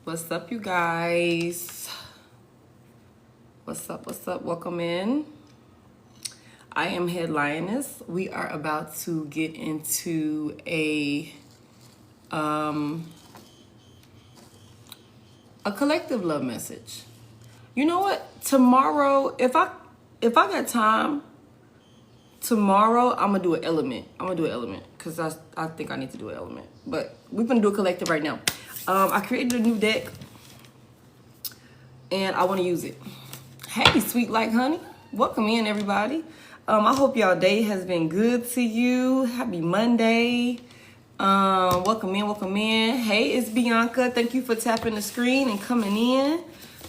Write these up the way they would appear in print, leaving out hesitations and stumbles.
What's up, you guys? What's up? What's up? Welcome in. I am Head.Lioness. We are about to get into a collective love message. You know what? Tomorrow, if I got time, tomorrow I'm gonna do an element. Because I think I need to do an element. But we're gonna do a collective right now. I created a new deck and I want to use it. Hey, sweet like honey. Welcome in, everybody. I hope y'all day has been good to you. Happy Monday. Welcome in. Hey, it's Bianca. Thank you for tapping the screen and coming in.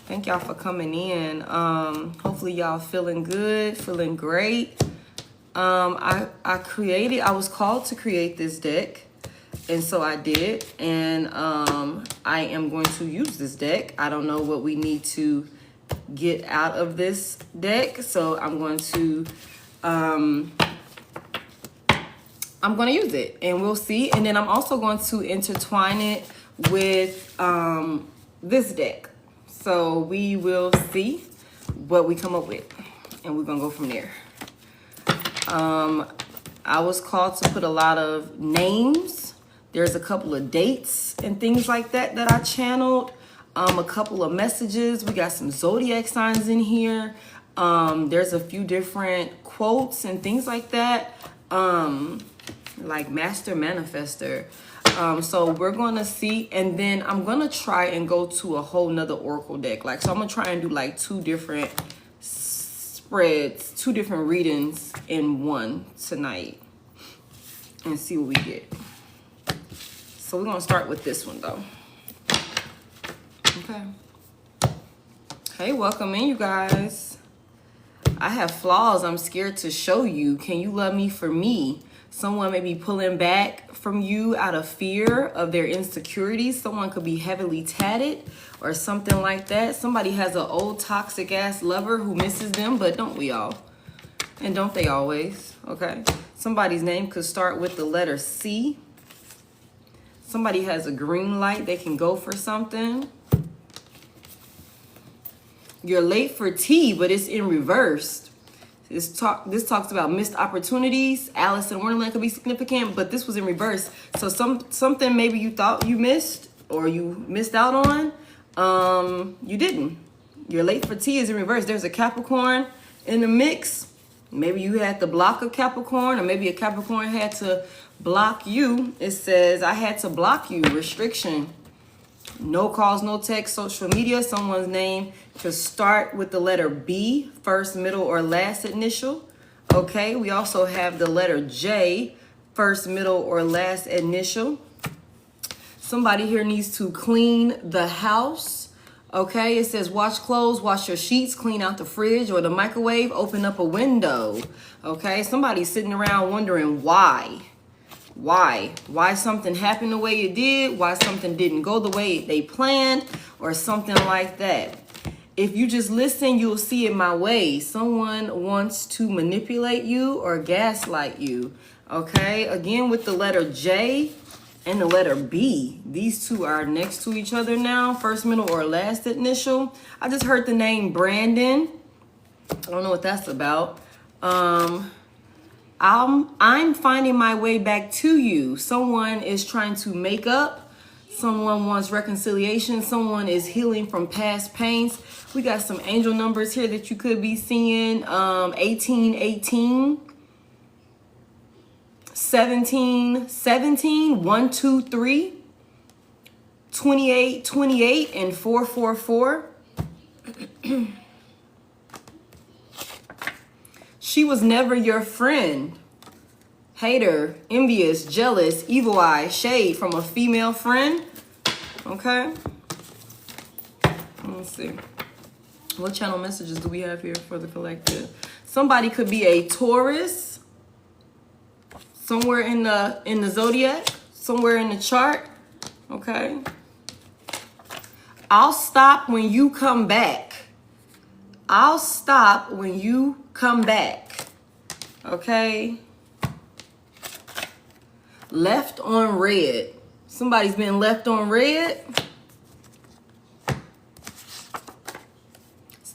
Thank y'all for coming in. Hopefully y'all feeling good, feeling great. I was called to create this deck. And so I did, and I am going to use this deck. I don't know what we need to get out of this deck, so I'm going to use it, and we'll see. And then I'm also going to intertwine it with this deck, so we will see what we come up with, and we're gonna go from there. I was called to put a lot of names. There's a couple of dates and things like that I channeled. A couple of messages. We got some zodiac signs in here. There's a few different quotes and things like that. Like Master Manifester. So we're going to see. And then I'm going to try and go to a whole nother Oracle deck. So I'm going to try and do like two different spreads, two different readings in one tonight. And see what we get. So we're going to start with this one, though. Okay. Hey, welcome in, you guys. I have flaws I'm scared to show you. Can you love me for me? Someone may be pulling back from you out of fear of their insecurities. Someone could be heavily tatted or something like that. Somebody has an old toxic-ass lover who misses them, but don't we all? And don't they always? Okay. Somebody's name could start with the letter C. Somebody has a green light. They can go for something. You're late for tea, but it's in reverse. This talks about missed opportunities. Alice in Wonderland could be significant, but this was in reverse. So something maybe you thought you missed or you missed out on, you didn't. You're late for tea is in reverse. There's a Capricorn in the mix. Maybe you had to block a Capricorn, or maybe a Capricorn had to block you. It says, I had to block you. Restriction. No calls, no text, social media. Someone's name could start with the letter B, first, middle, or last initial. Okay, we also have the letter J, first, middle, or last initial. Somebody here needs to clean the house. Okay, it says wash clothes, wash your sheets, clean out the fridge or the microwave, open up a window. Okay, somebody's sitting around wondering why. Why something happened the way it did, why something didn't go the way they planned, or something like that. If you just listen, you'll see it my way. Someone wants to manipulate you or gaslight you. Okay, again with the letter J and the letter B. These two are next to each other now. First, middle, or last initial. I just heard the name Brandon. I don't know what that's about. I'm finding my way back to you. Someone is trying to make up. Someone wants reconciliation. Someone is healing from past pains. We got some angel numbers here that you could be seeing. 1818. 17, 1, 2, 3, 28, 28, and 444. She was never your friend. Hater, envious, jealous, evil eye, shade from a female friend. Okay. Let's see. What channel messages do we have here for the collective? Somebody could be a Taurus. Somewhere in the zodiac, somewhere in the chart, okay? I'll stop when you come back. I'll stop when you come back, okay? Left on red. Somebody's been left on red.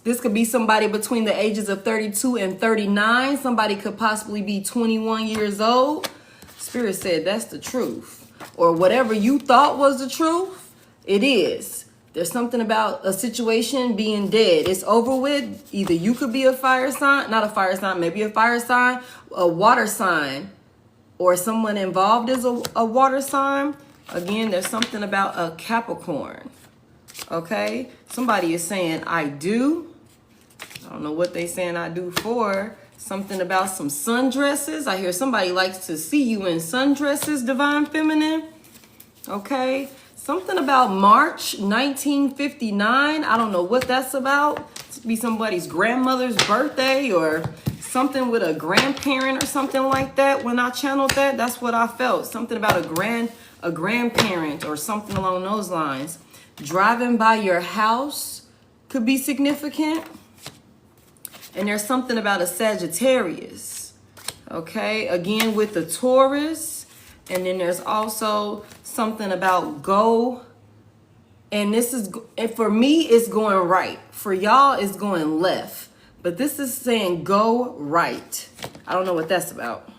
This could be somebody between the ages of 32 and 39. Somebody could possibly be 21 years old. Spirit said that's the truth. Or whatever you thought was the truth, it is. There's something about a situation being dead. It's over with. Either you could be a fire sign, not a fire sign, maybe a fire sign, a water sign, or someone involved is a water sign. Again, there's something about a Capricorn. Okay? Somebody is saying, I do. I don't know what they saying I do for. Something about some sundresses. I hear somebody likes to see you in sundresses, Divine Feminine. Okay? Something about March 1959. I don't know what that's about. It could be somebody's grandmother's birthday or something with a grandparent or something like that. When I channeled that, that's what I felt. Something about a grandparent or something along those lines. Driving by your house could be significant. And there's something about a Sagittarius. Okay, again with the Taurus. And then there's also something about go. And this is, and for me, it's going right. For y'all, it's going left. But this is saying go right. I don't know what that's about.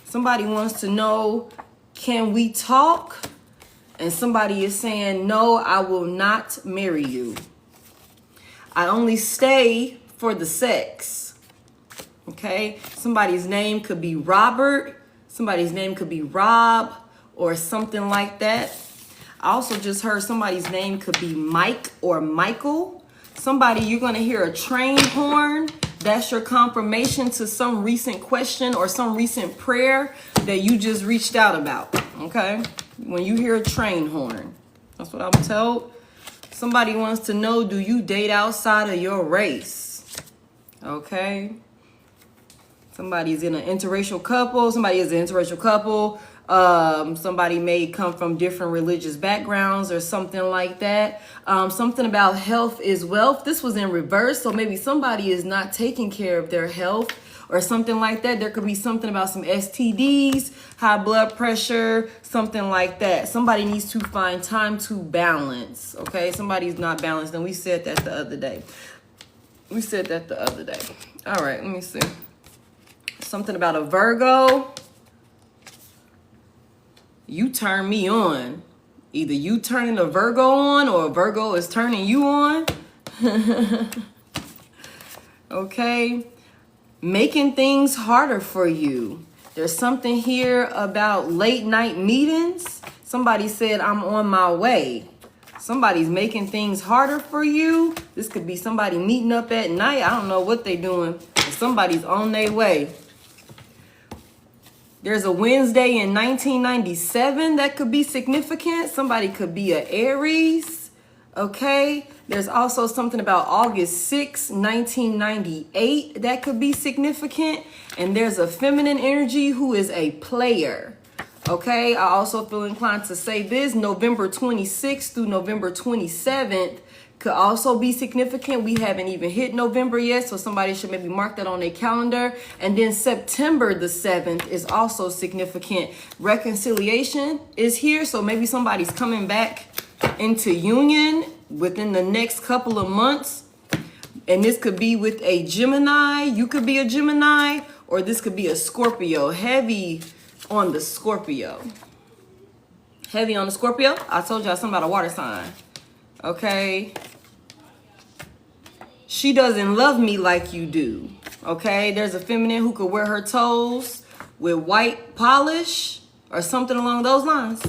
Somebody wants to know, can we talk? And somebody is saying, no, I will not marry you. I only stay for the sex. Okay? Somebody's name could be Robert. Somebody's name could be Rob or something like that. I also just heard somebody's name could be Mike or Michael. Somebody, you're going to hear a train horn. That's your confirmation to some recent question or some recent prayer that you just reached out about. Okay? When you hear a train horn. That's what I'm told. Somebody wants to know, do you date outside of your race? Okay? Somebody's in an interracial couple. Somebody is an interracial couple. Somebody may come from different religious backgrounds or something like that. Something about health is wealth. This was in reverse. So maybe somebody is not taking care of their health or something like that. There could be something about some STDs, high blood pressure, something like that. Somebody needs to find time to balance. Okay, somebody's not balanced. And we said that the other day. All right, let me see. Something about a Virgo. You turn me on. Either you turning a Virgo on or a Virgo is turning you on. Okay. Making things harder for you. There's something here about late night meetings. Somebody said, I'm on my way. Somebody's making things harder for you. This could be somebody meeting up at night. I don't know what they're doing. But somebody's on their way. There's a Wednesday in 1997 that could be significant. Somebody could be an Aries. Okay. There's also something about August 6, 1998 that could be significant. And there's a feminine energy who is a player. Okay. I also feel inclined to say this. November 26th through November 27th could also be significant. We haven't even hit November yet, so somebody should maybe mark that on their calendar. And then September the 7th is also significant. Reconciliation is here, so maybe somebody's coming back into union within the next couple of months. And this could be with a Gemini. You could be a Gemini, or this could be a Scorpio. Heavy on the Scorpio. Heavy on the Scorpio. I told y'all something about a water sign. Okay. She doesn't love me like you do. Okay. There's a feminine who could wear her toes with white polish or something along those lines.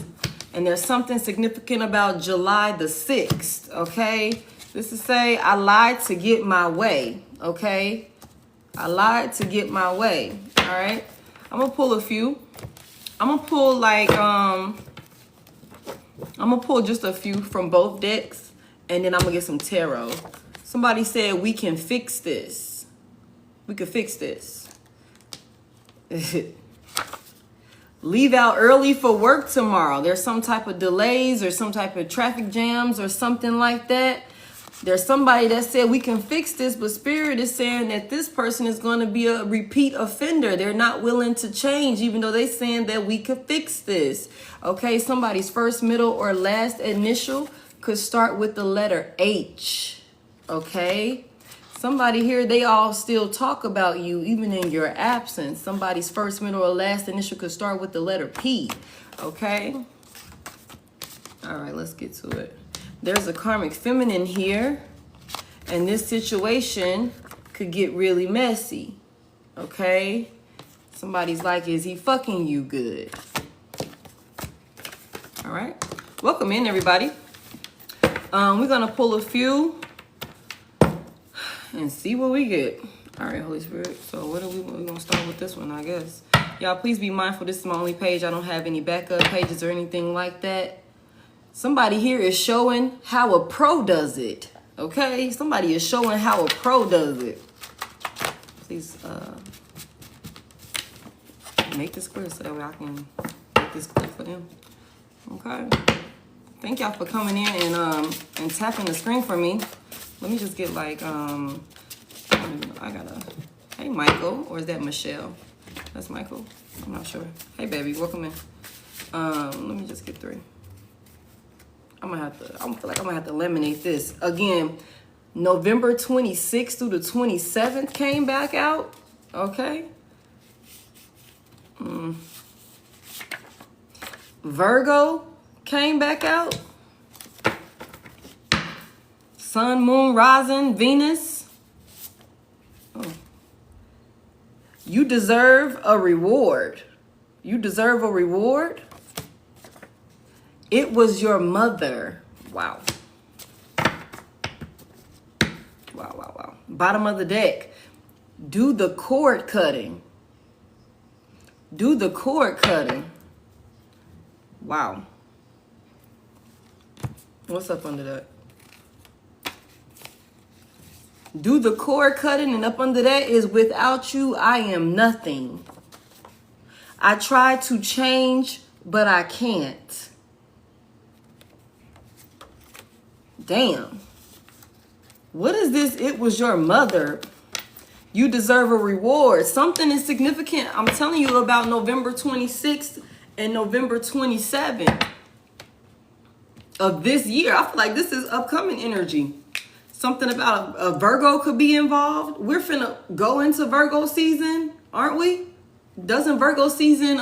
And there's something significant about July the 6th. Okay. This is say, I lied to get my way. Okay. I lied to get my way. All right. I'm going to pull a few. I'm going to pull like, I'm going to pull just a few from both decks. And then I'm going to get some tarot. Somebody said we can fix this. We could fix this. Leave out early for work tomorrow. There's some type of delays or some type of traffic jams or something like that. There's somebody that said we can fix this, but Spirit is saying that this person is going to be a repeat offender. They're not willing to change, even though they're saying that we could fix this. Okay, somebody's first, middle, or last initial could start with the letter H. Okay? Somebody here, they all still talk about you even in your absence. Somebody's first, middle, or last initial could start with the letter P. Okay? All right, let's get to it. There's a karmic feminine here, and this situation could get really messy. Okay? Somebody's like, is he fucking you good? All right. Welcome in, everybody. We're going to pull a few and see what we get. All right, Holy Spirit. So we're going to start with this one, I guess. Y'all, please be mindful. This is my only page. I don't have any backup pages or anything like that. Somebody here is showing how a pro does it. Okay? Somebody is showing how a pro does it. Please make this clear so that way I can make this clear for them. Okay? Thank y'all for coming in and tapping the screen for me. Let me just get like, I don't even know. I gotta, hey, Michael, or is that Michelle? That's Michael. I'm not sure. Hey, baby, welcome in. Let me just get three. I feel like I'm gonna have to eliminate this. Again, November 26th through the 27th came back out. Okay. Virgo came back out. Sun, Moon, Rising, Venus. Oh. You deserve a reward. You deserve a reward. It was your mother. Wow. Wow. Bottom of the deck. Do the cord cutting. Do the cord cutting. Wow. What's up under that? Do the cord cutting, and up under that is without you, I am nothing. I try to change, but I can't. Damn. What is this? It was your mother. You deserve a reward. Something is significant. I'm telling you about November 26th and November 27th of this year. I feel like this is upcoming energy. Something about a Virgo could be involved. We're finna go into Virgo season, aren't we? Doesn't Virgo season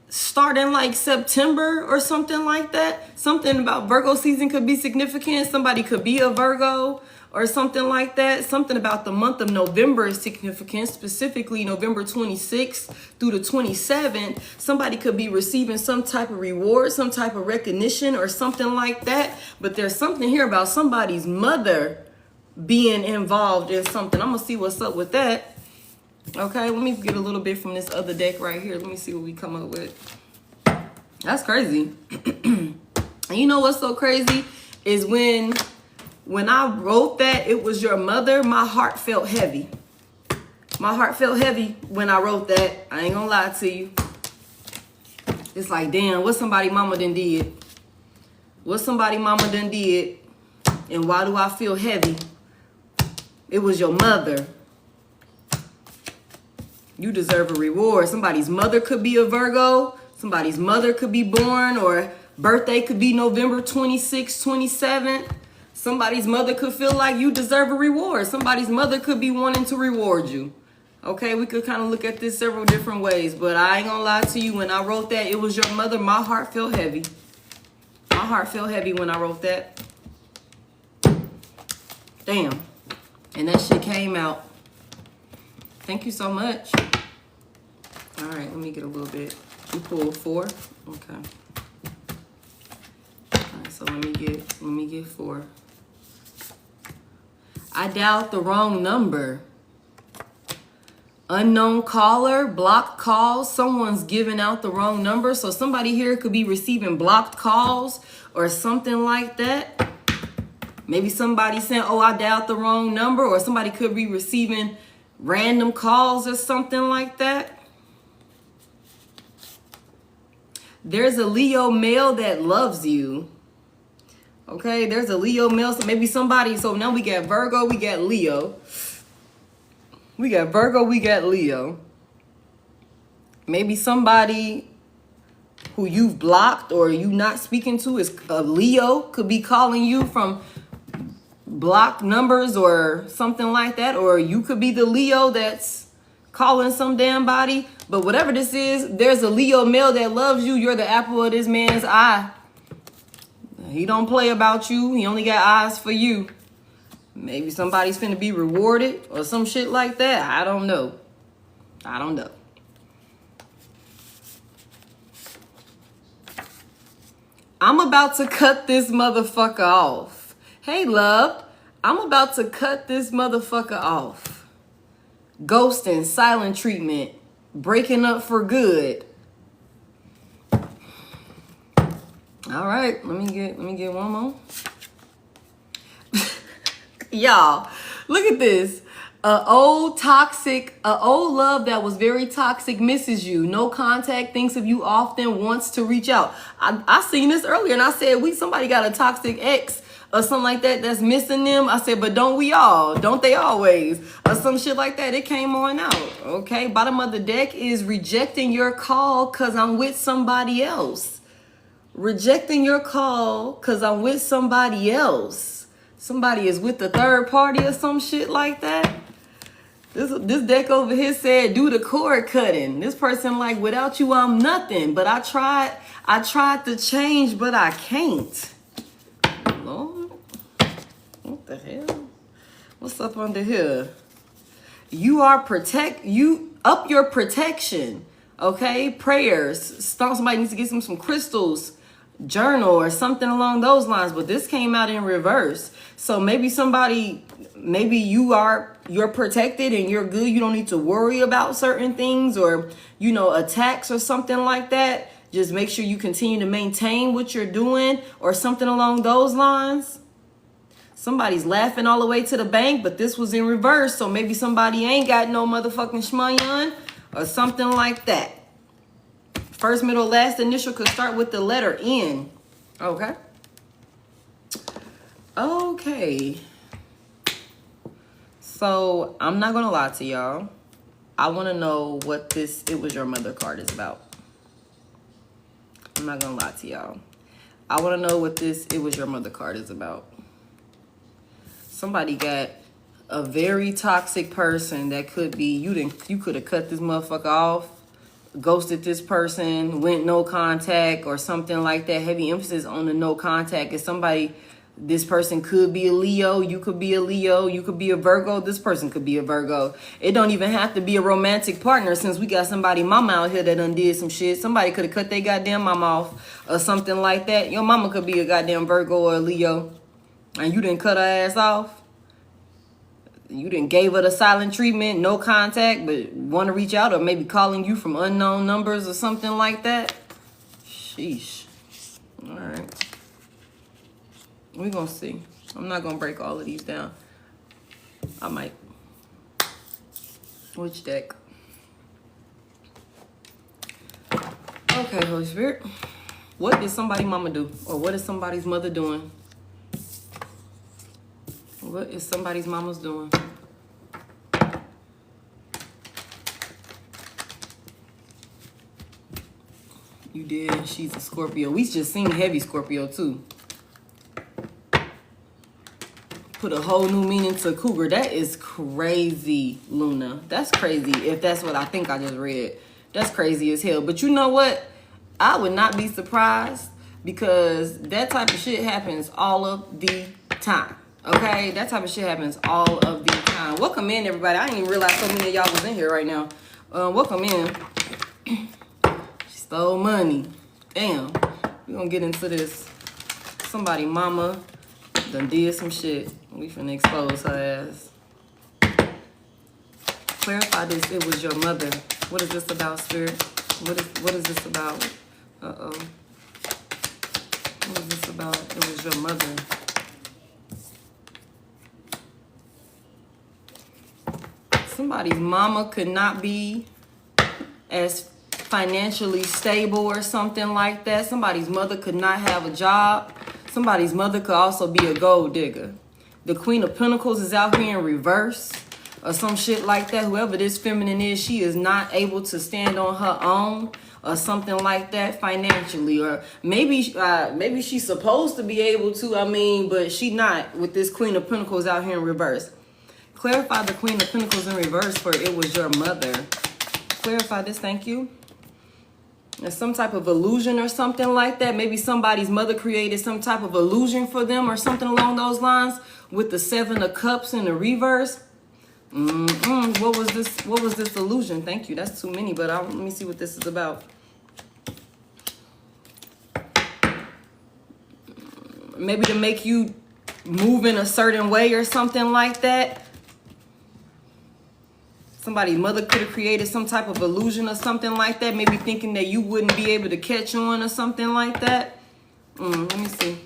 start in like September or something like that? Something about Virgo season could be significant. Somebody could be a Virgo or something like that. Something about the month of November is significant, specifically November 26th through the 27th. Somebody could be receiving some type of reward, some type of recognition or something like that. But there's something here about somebody's mother being involved in something. I'm going to see what's up with that. Okay, let me get a little bit from this other deck right here. Let me see what we come up with. That's crazy. And you know what's so crazy is when I wrote that it was your mother, my heart felt heavy. My heart felt heavy when I wrote that. I ain't gonna lie to you. It's like, damn, what somebody mama done did? What somebody mama done did? And why do I feel heavy? It was your mother. You deserve a reward. Somebody's mother could be a Virgo. Somebody's mother could be born, or birthday could be November 26th, 27th. Somebody's mother could feel like you deserve a reward. Somebody's mother could be wanting to reward you. Okay, we could kind of look at this several different ways, but I ain't gonna lie to you. When I wrote that, it was your mother, my heart felt heavy. My heart felt heavy when I wrote that. Damn. And that shit came out. Thank you so much. All right, let me get a little bit. You pulled 4. Okay. All right, so let me get 4. I dialed the wrong number. Unknown caller, blocked calls. Someone's giving out the wrong number. So somebody here could be receiving blocked calls or something like that. Maybe somebody saying, oh, I dialed the wrong number, or somebody could be receiving random calls or something like that. There's a Leo male that loves you. Okay, there's a Leo male. So maybe somebody, so now we got Virgo, we got Leo. We got Virgo, we got Leo. Maybe somebody who you've blocked or you not speaking to is a Leo, could be calling you from block numbers or something like that. Or you could be the Leo that's calling some damn body. But whatever this is, there's a Leo male that loves you. You're the apple of this man's eye. He don't play about you. He only got eyes for you. Maybe somebody's finna be rewarded or some shit like that. I don't know. I don't know. I'm about to cut this motherfucker off. Hey, love. I'm about to cut this motherfucker off. Ghosting, silent treatment, breaking up for good. All right, let me get one more. Y'all, look at this. A old love that was very toxic misses you. No contact, thinks of you often, wants to reach out. I seen this earlier and I said, somebody got a toxic ex or something like that that's missing them. I said, but don't we all? Don't they always? Or some shit like that. It came on out. Okay, bottom of the deck is rejecting your call because I'm with somebody else. Rejecting your call because I'm with somebody else. Somebody is with the third party or some shit like that. This deck over here said, do the cord cutting. This person like, without you, I'm nothing. But I tried to change, but I can't. Lord, what the hell? What's up under here? You up your protection. Okay, prayers. Somebody needs to get some crystals, journal or something along those lines. But this came out in reverse. So maybe you're protected and you're good. You don't need to worry about certain things or, attacks or something like that. Just make sure you continue to maintain what you're doing or something along those lines. Somebody's laughing all the way to the bank, but this was in reverse. So maybe somebody ain't got no motherfucking shmayan or something like that. First, middle, last initial could start with the letter N. Okay. Okay. So I'm not going to lie to y'all. I want to know what this It Was Your Mother card is about. I'm not going to lie to y'all. I want to know what this It Was Your Mother card is about. Somebody got a very toxic person that could be, you could have cut this motherfucker off, ghosted this person, went no contact or something like that. Heavy emphasis on the no contact. Is somebody, this person could be a Leo, you could be a Leo, you could be a Virgo, this person could be a Virgo. It don't even have to be a romantic partner, since we got somebody mama out here that done did some shit. Somebody could have cut their goddamn mama off or something like that. Your mama could be a goddamn Virgo or a Leo and you didn't cut her ass off. You didn't gave her the silent treatment, no contact, but want to reach out or maybe calling you from unknown numbers or something like that. Sheesh. All right. We're going to see. I'm not going to break all of these down. I might. Which deck? Okay, Holy Spirit. What did somebody's mama do? Or what is somebody's mother doing? What is somebody's mama's doing? You did. She's a Scorpio. We just seen heavy Scorpio too. Put a whole new meaning to cougar. That is crazy, Luna. That's crazy. If that's what I think I just read. That's crazy as hell. But you know what? I would not be surprised because that type of shit happens all of the time. Okay, that type of shit happens all of the time. Welcome in, everybody. I didn't even realize so many of y'all was in here right now. Welcome in. She stole money. Damn. We're gonna get into this. Somebody mama done did some shit. We finna expose her ass. Clarify this. It was your mother. What is this about, Spirit? What is this about? Uh-oh. What is this about? It was your mother. Somebody's mama could not be as financially stable or something like that. Somebody's mother could not have a job. Somebody's mother could also be a gold digger. The Queen of Pentacles is out here in reverse or some shit like that. Whoever this feminine is, she is not able to stand on her own or something like that financially, or maybe she's supposed to be able to, I mean, but she not, with this Queen of Pentacles out here in reverse. Clarify the Queen of Pentacles in reverse for it was your mother. Clarify this, thank you. There's some type of illusion or something like that. Maybe somebody's mother created some type of illusion for them or something along those lines with the Seven of Cups in the reverse. What was this illusion? Thank you. That's too many, but let me see what this is about. Maybe to make you move in a certain way or something like that. Somebody's mother could have created some type of illusion or something like that. Maybe thinking that you wouldn't be able to catch on or something like that. Let me see.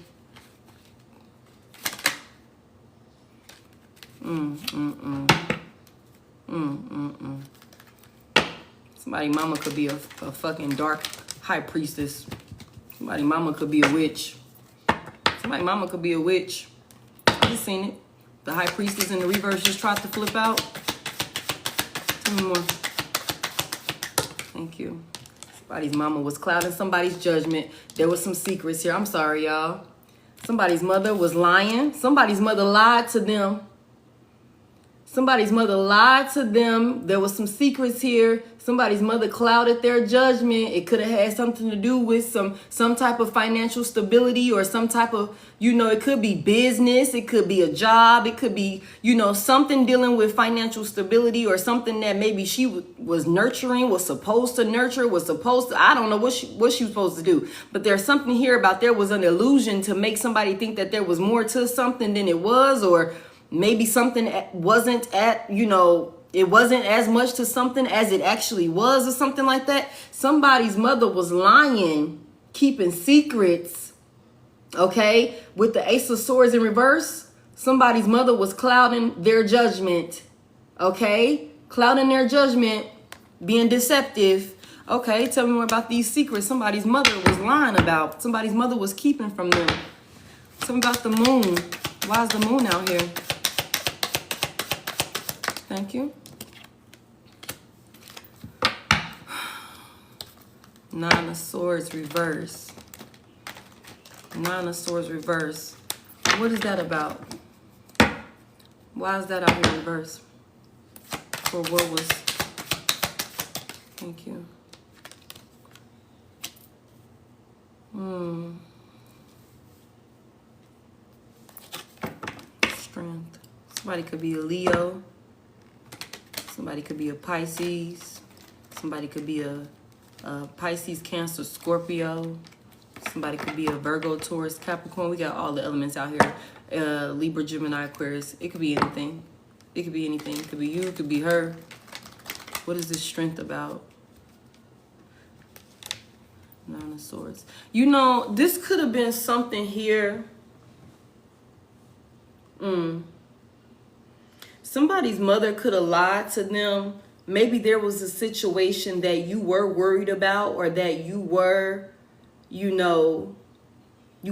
Somebody mama could be a fucking dark high priestess. Somebody mama could be a witch. Somebody mama could be a witch. I just seen it. The high priestess in the reverse just tried to flip out. Tell me more. Thank you. Somebody's mama was clouding somebody's judgment. There was some secrets here. I'm sorry, y'all. Somebody's mother was lying. Somebody's mother lied to them. Somebody's mother lied to them. There was some secrets here. Somebody's mother clouded their judgment. It could have had something to do with some type of financial stability or some type of, it could be business. It could be a job. It could be, something dealing with financial stability or something that maybe she was nurturing, was supposed to nurture, I don't know what she was supposed to do. But there's something here about there was an illusion to make somebody think that there was more to something than it was, or maybe something wasn't it wasn't as much to something as it actually was or something like that. Somebody's mother was lying, keeping secrets, okay? With the Ace of Swords in reverse, somebody's mother was clouding their judgment, okay? Clouding their judgment, being deceptive. Okay, tell me more about these secrets somebody's mother was lying about. Somebody's mother was keeping from them. Tell me about the moon. Why is the moon out here? Thank you. Nine of Swords reverse. Nine of Swords reverse. What is that about? Why is that out here reverse? For what was... Thank you. Strength. Somebody could be a Leo. Somebody could be a Pisces. Somebody could be a Pisces, Cancer, Scorpio. Somebody could be a Virgo, Taurus, Capricorn. We got all the elements out here. Libra, Gemini, Aquarius. It could be anything. It could be anything. It could be you. It could be her. What is this strength about? Nine of Swords. This could have been something here. Somebody's mother could have lied to them. Maybe there was a situation that you were worried about, or that you were, you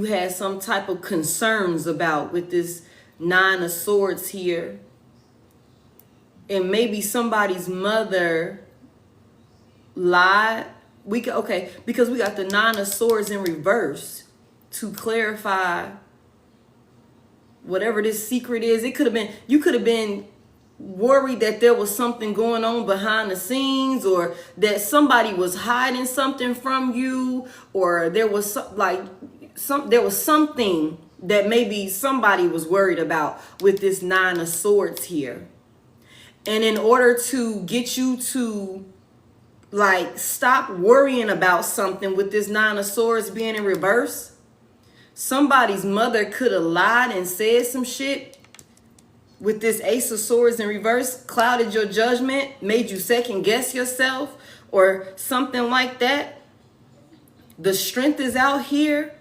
had some type of concerns about with this Nine of Swords here. And maybe somebody's mother lied. Because we got the Nine of Swords in reverse to clarify whatever this secret is. It could have been, you could have been worried that there was something going on behind the scenes, or that somebody was hiding something from you, or there was something that maybe somebody was worried about with this Nine of Swords here. And in order to get you to stop worrying about something with this Nine of Swords being in reverse, somebody's mother could have lied and said some shit with this Ace of Swords in reverse, clouded your judgment, made you second guess yourself, or something like that. The strength is out here.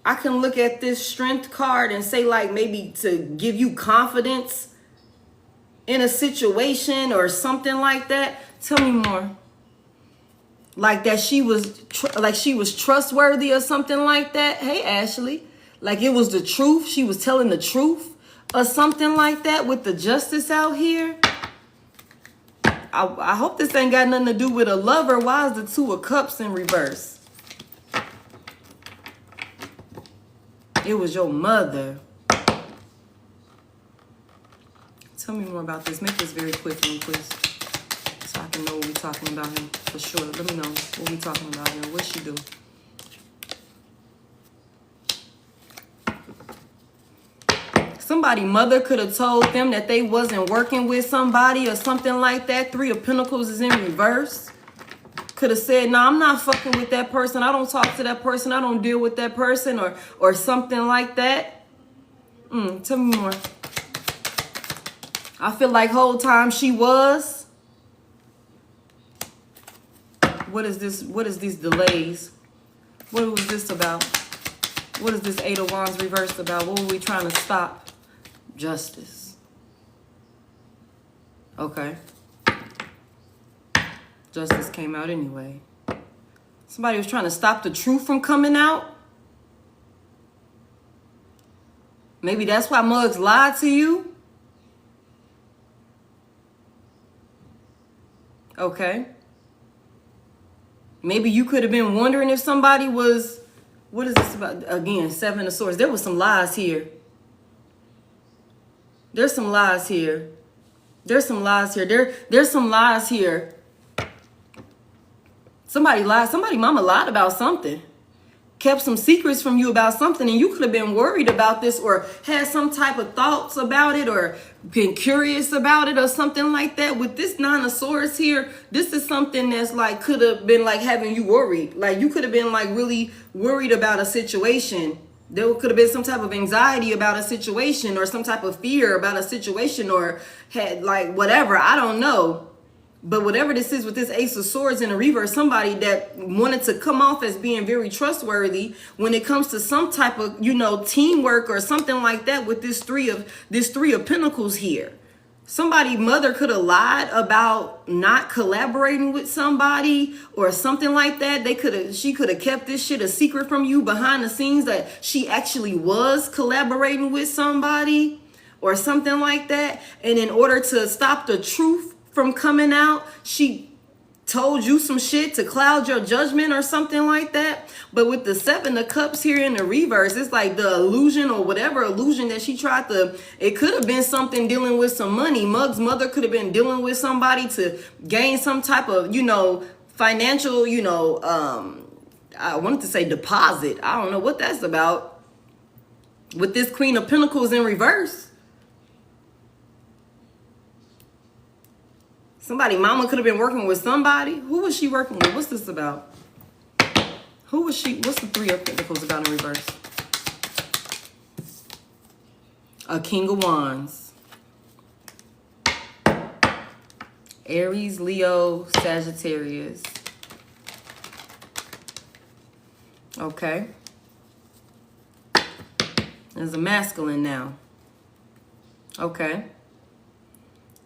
I can look at this strength card and say maybe to give you confidence in a situation or something like that. Tell me more. That she was trustworthy or something like that. Hey, Ashley. It was the truth. She was telling the truth or something like that with the justice out here. I hope this ain't got nothing to do with a lover. Why is the Two of Cups in reverse? It was your mother. Tell me more about this. Make this very quick, please, so I can know what we're talking about here for sure. Let me know what we're talking about here. What she do? Somebody mother could have told them that they wasn't working with somebody or something like that. Three of Pentacles is in reverse. Could have said, "No, I'm not fucking with that person. I don't talk to that person. I don't deal with that person," or something like that. Tell me more. I feel like whole time she was. What is this? What is these delays? What was this about? What is this Eight of Wands reversed about? What were we trying to stop? Justice. Okay. Justice came out anyway. Somebody was trying to stop the truth from coming out. Maybe that's why mugs lied to you. Okay. Maybe you could have been wondering if somebody was... What is this about? Again, Seven of Swords. There was some lies here. There's some lies here. There's some lies here. There's some lies here. Somebody lied. Somebody mama lied about something. Kept some secrets from you about something, and you could have been worried about this or had some type of thoughts about it or been curious about it or something like that. With this Nine of Swords here, this is something that's like could have been like having you worried. Like you could have been like really worried about a situation. There could have been some type of anxiety about a situation or some type of fear about a situation or had like whatever. I don't know. But whatever this is with this Ace of Swords in the reverse, somebody that wanted to come off as being very trustworthy when it comes to some type of, you know, teamwork or something like that with this three of Pentacles here. Somebody mother could have lied about not collaborating with somebody or something like that. She could have kept this shit a secret from you behind the scenes that she actually was collaborating with somebody or something like that. And in order to stop the truth from coming out, she told you some shit to cloud your judgment or something like that. But with the Seven of Cups here in the reverse, it's like the illusion or whatever illusion that she tried to, it could have been something dealing with some money. Mug's mother could have been dealing with somebody to gain some type of, you know, financial, you know, I wanted to say deposit. I don't know what that's about. With this Queen of Pentacles in reverse. Somebody, mama could have been working with somebody. Who was she working with? What's this about? Who was she? What's the Three of Pentacles about in reverse? A King of Wands. Aries, Leo, Sagittarius. Okay. There's a masculine now. Okay.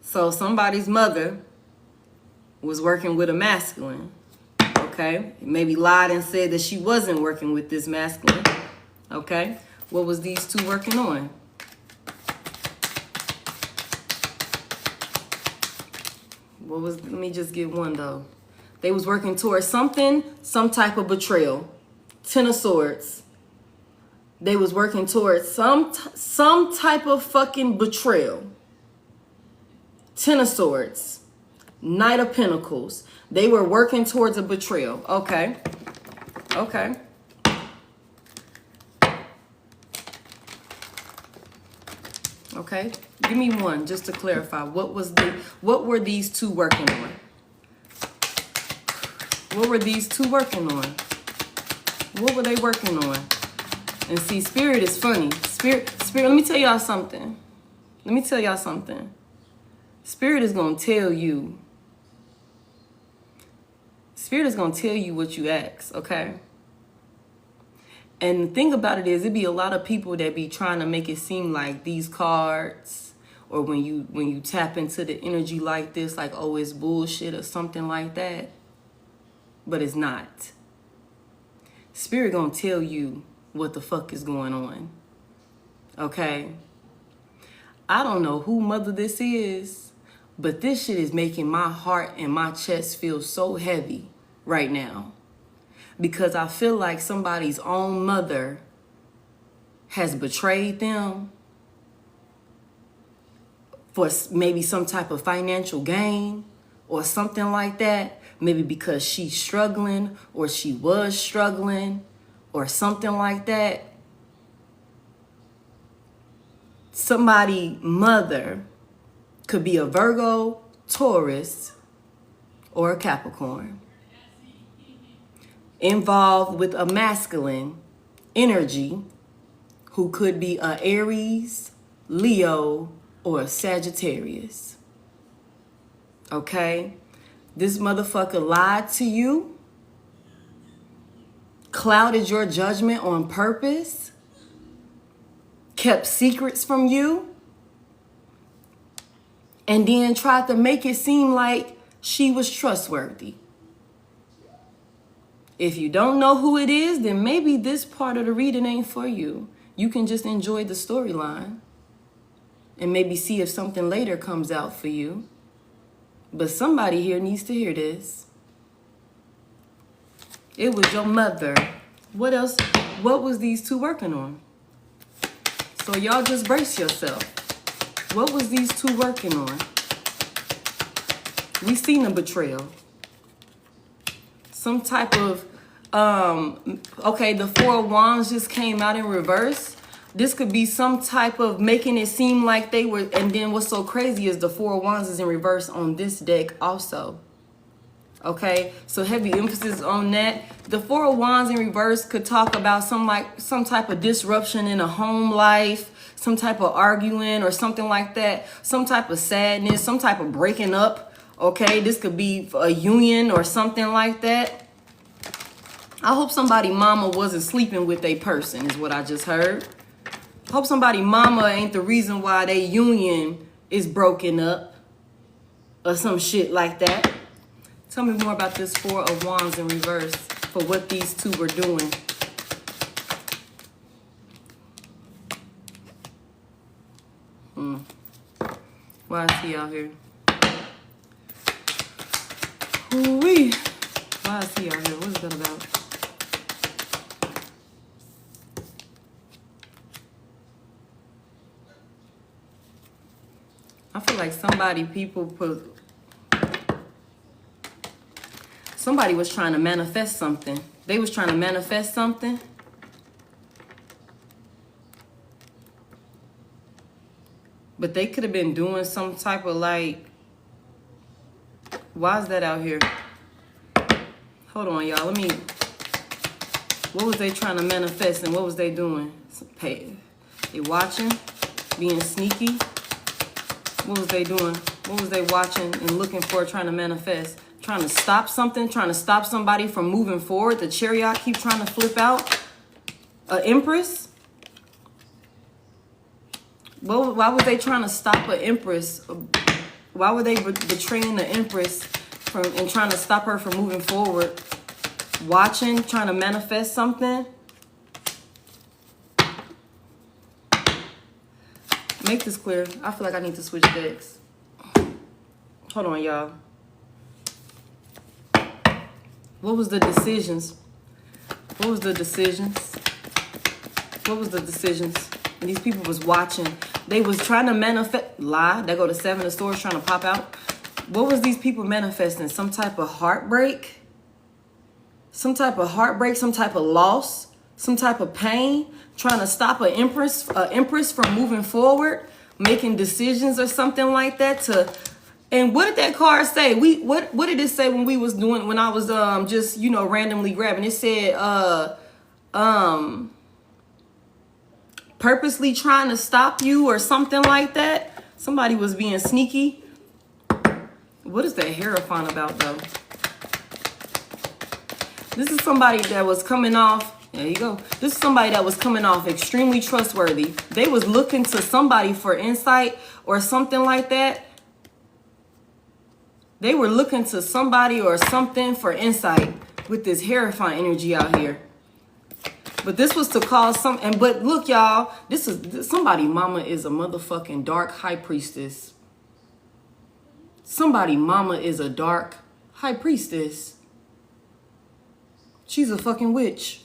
So somebody's mother was working with a masculine, okay? Maybe lied and said that she wasn't working with this masculine, okay? What was these two working on? Let me just get one though. They was working towards something, some type of betrayal. Ten of Swords. They was working towards some type of fucking betrayal. Ten of Swords. Knight of Pentacles. They were working towards a betrayal. Okay. Okay. Okay. Give me one just to clarify. What were these two working on? What were these two working on? What were they working on? And see, Spirit is funny. Spirit, let me tell y'all something. Let me tell y'all something. Spirit is going to tell you. Spirit is going to tell you what you ask, okay? And the thing about it is, it be a lot of people that be trying to make it seem like these cards, or when you tap into the energy like this, like, oh, it's bullshit or something like that. But it's not. Spirit going to tell you what the fuck is going on, okay? I don't know who mother this is. But this shit is making my heart and my chest feel so heavy right now. Because I feel like somebody's own mother has betrayed them for maybe some type of financial gain or something like that. Maybe because she's struggling or she was struggling or something like that. Somebody's mother could be a Virgo, Taurus, or a Capricorn, involved with a masculine energy who could be a Aries, Leo, or a Sagittarius. Okay? This motherfucker lied to you, clouded your judgment on purpose, kept secrets from you, and then tried to make it seem like she was trustworthy. If you don't know who it is, then maybe this part of the reading ain't for you. You can just enjoy the storyline and maybe see if something later comes out for you. But somebody here needs to hear this. It was your mother. What else? What was these two working on? So y'all just brace yourself. What was these two working on? We seen a betrayal. Some type of, okay, the Four of Wands just came out in reverse. This could be some type of making it seem like they were, and then what's so crazy is the Four of Wands is in reverse on this deck also. Okay, so heavy emphasis on that. The Four of Wands in reverse could talk about some type of disruption in a home life, some type of arguing or something like that, some type of sadness, some type of breaking up. Okay, this could be a union or something like that. I hope somebody mama wasn't sleeping with a person is what I just heard. Hope somebody mama ain't the reason why they union is broken up or some shit like that. Tell me more about this Four of Wands in reverse for what these two were doing. Why is he out here? Ooh-wee. Why is he out here? What is that about? I feel like somebody was trying to manifest something. They was trying to manifest something. But they could have been doing some type of like, why is that out here? Hold on, y'all. What was they trying to manifest and what was they doing? They watching, being sneaky. What was they doing? What was they watching and looking for, trying to manifest? Trying to stop something, trying to stop somebody from moving forward. The chariot keep trying to flip out. Empress? Well, why were they trying to stop an Empress? Why were they betraying the Empress and trying to stop her from moving forward? Watching, trying to manifest something? Make this clear. I feel like I need to switch decks. Hold on, y'all. What was the decisions? What was the decisions? What was the decisions? And these people was watching. They was trying to manifest. Lie. They go to Seven of Swords trying to pop out. What was these people manifesting? Some type of heartbreak? Some type of heartbreak? Some type of loss? Some type of pain? Trying to stop an empress from moving forward? Making decisions or something like that And what did that card say? What did it say when I was just, randomly grabbing? It said purposely trying to stop you or something like that. Somebody was being sneaky. What is that Hierophant about though? This is somebody that was coming off. There you go. This is somebody that was coming off extremely trustworthy. They was looking to somebody for insight or something like that. They were looking to somebody or something for insight with this Hierophant energy out here. But this was to cause but look, y'all, somebody mama is a motherfucking dark high priestess. Somebody mama is a dark high priestess. She's a fucking witch.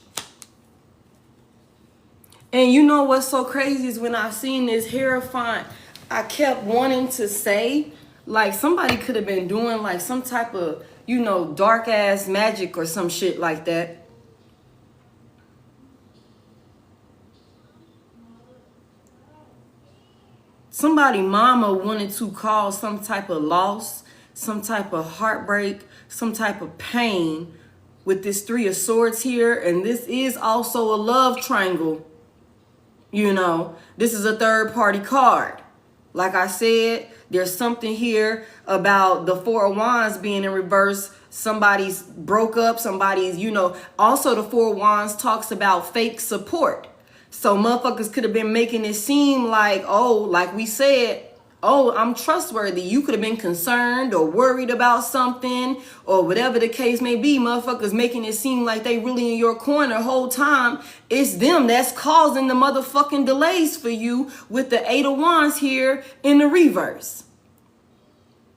And you know what's so crazy is when I seen this hierophant, I kept wanting to say, like, somebody could have been doing like some type of, you know, dark ass magic or some shit like that. Somebody mama wanted to cause some type of loss, some type of heartbreak, some type of pain with this Three of Swords here. And this is also a love triangle. You know, this is a third party card. Like I said, there's something here about the Four of Wands being in reverse. Somebody's broke up, somebody's, you know, also the Four of Wands talks about fake support. So motherfuckers could have been making it seem like, oh, like we said, oh, I'm trustworthy. You could have been concerned or worried about something or whatever the case may be. Motherfuckers making it seem like they really in your corner the whole time. It's them that's causing the motherfucking delays for you with the Eight of Wands here in the reverse.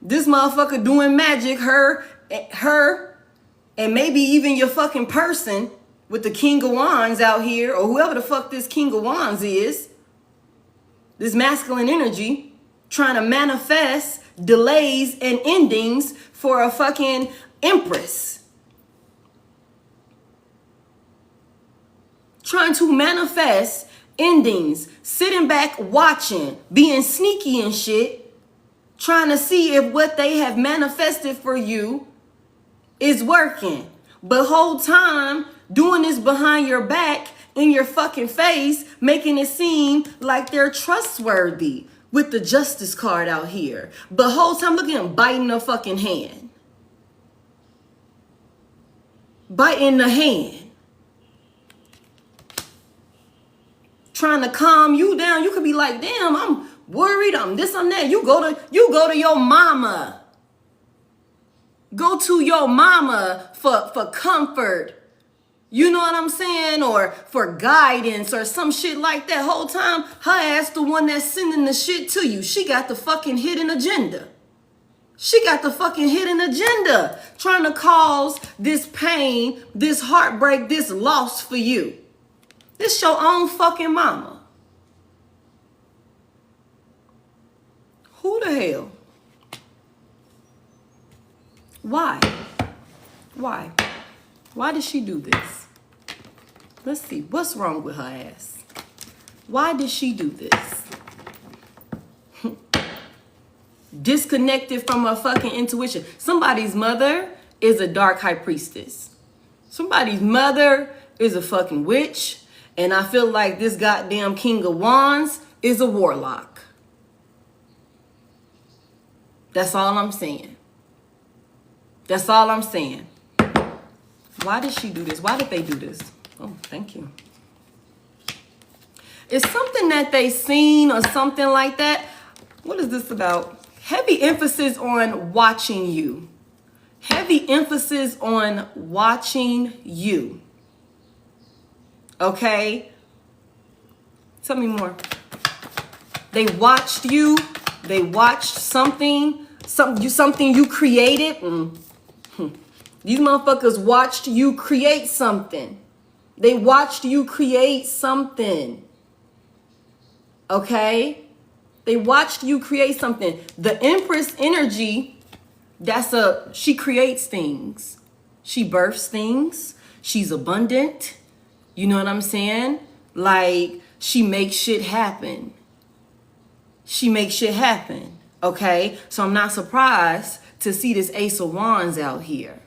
This motherfucker doing magic, her, and maybe even your fucking person with the King of Wands out here, or whoever the fuck this King of Wands is, this masculine energy, trying to manifest delays and endings for a fucking empress. Trying to manifest endings, sitting back watching, being sneaky and shit, trying to see if what they have manifested for you is working. But whole time doing this behind your back, in your fucking face, making it seem like they're trustworthy with the Justice card out here. But whole time, look at him biting the fucking hand. Biting the hand. Trying to calm you down. You could be like, damn, I'm worried, I'm this, I'm that. You go to your mama. Go to your mama for comfort. You know what I'm saying? Or for guidance or some shit like that. Whole time, her ass the one that's sending the shit to you. She got the fucking hidden agenda. She got the fucking hidden agenda. Trying to cause this pain, this heartbreak, this loss for you. This your own fucking mama. Who the hell? Why? Why? Why did she do this? Let's see. What's wrong with her ass? Why did she do this? Disconnected from her fucking intuition. Somebody's mother is a dark high priestess. Somebody's mother is a fucking witch. And I feel like this goddamn King of Wands is a warlock. That's all I'm saying. That's all I'm saying. Why did she do this? Why did they do this? Oh, thank you. It's something that they seen or something like that. What is this about? Heavy emphasis on watching you. Heavy emphasis on watching you. Okay? Tell me more. They watched you. They watched something you created. These motherfuckers watched you create something. They watched you create something. Okay? They watched you create something. The Empress energy, she creates things. She births things. She's abundant. You know what I'm saying? Like, she makes shit happen. She makes shit happen. Okay? So I'm not surprised to see this Ace of Wands out here.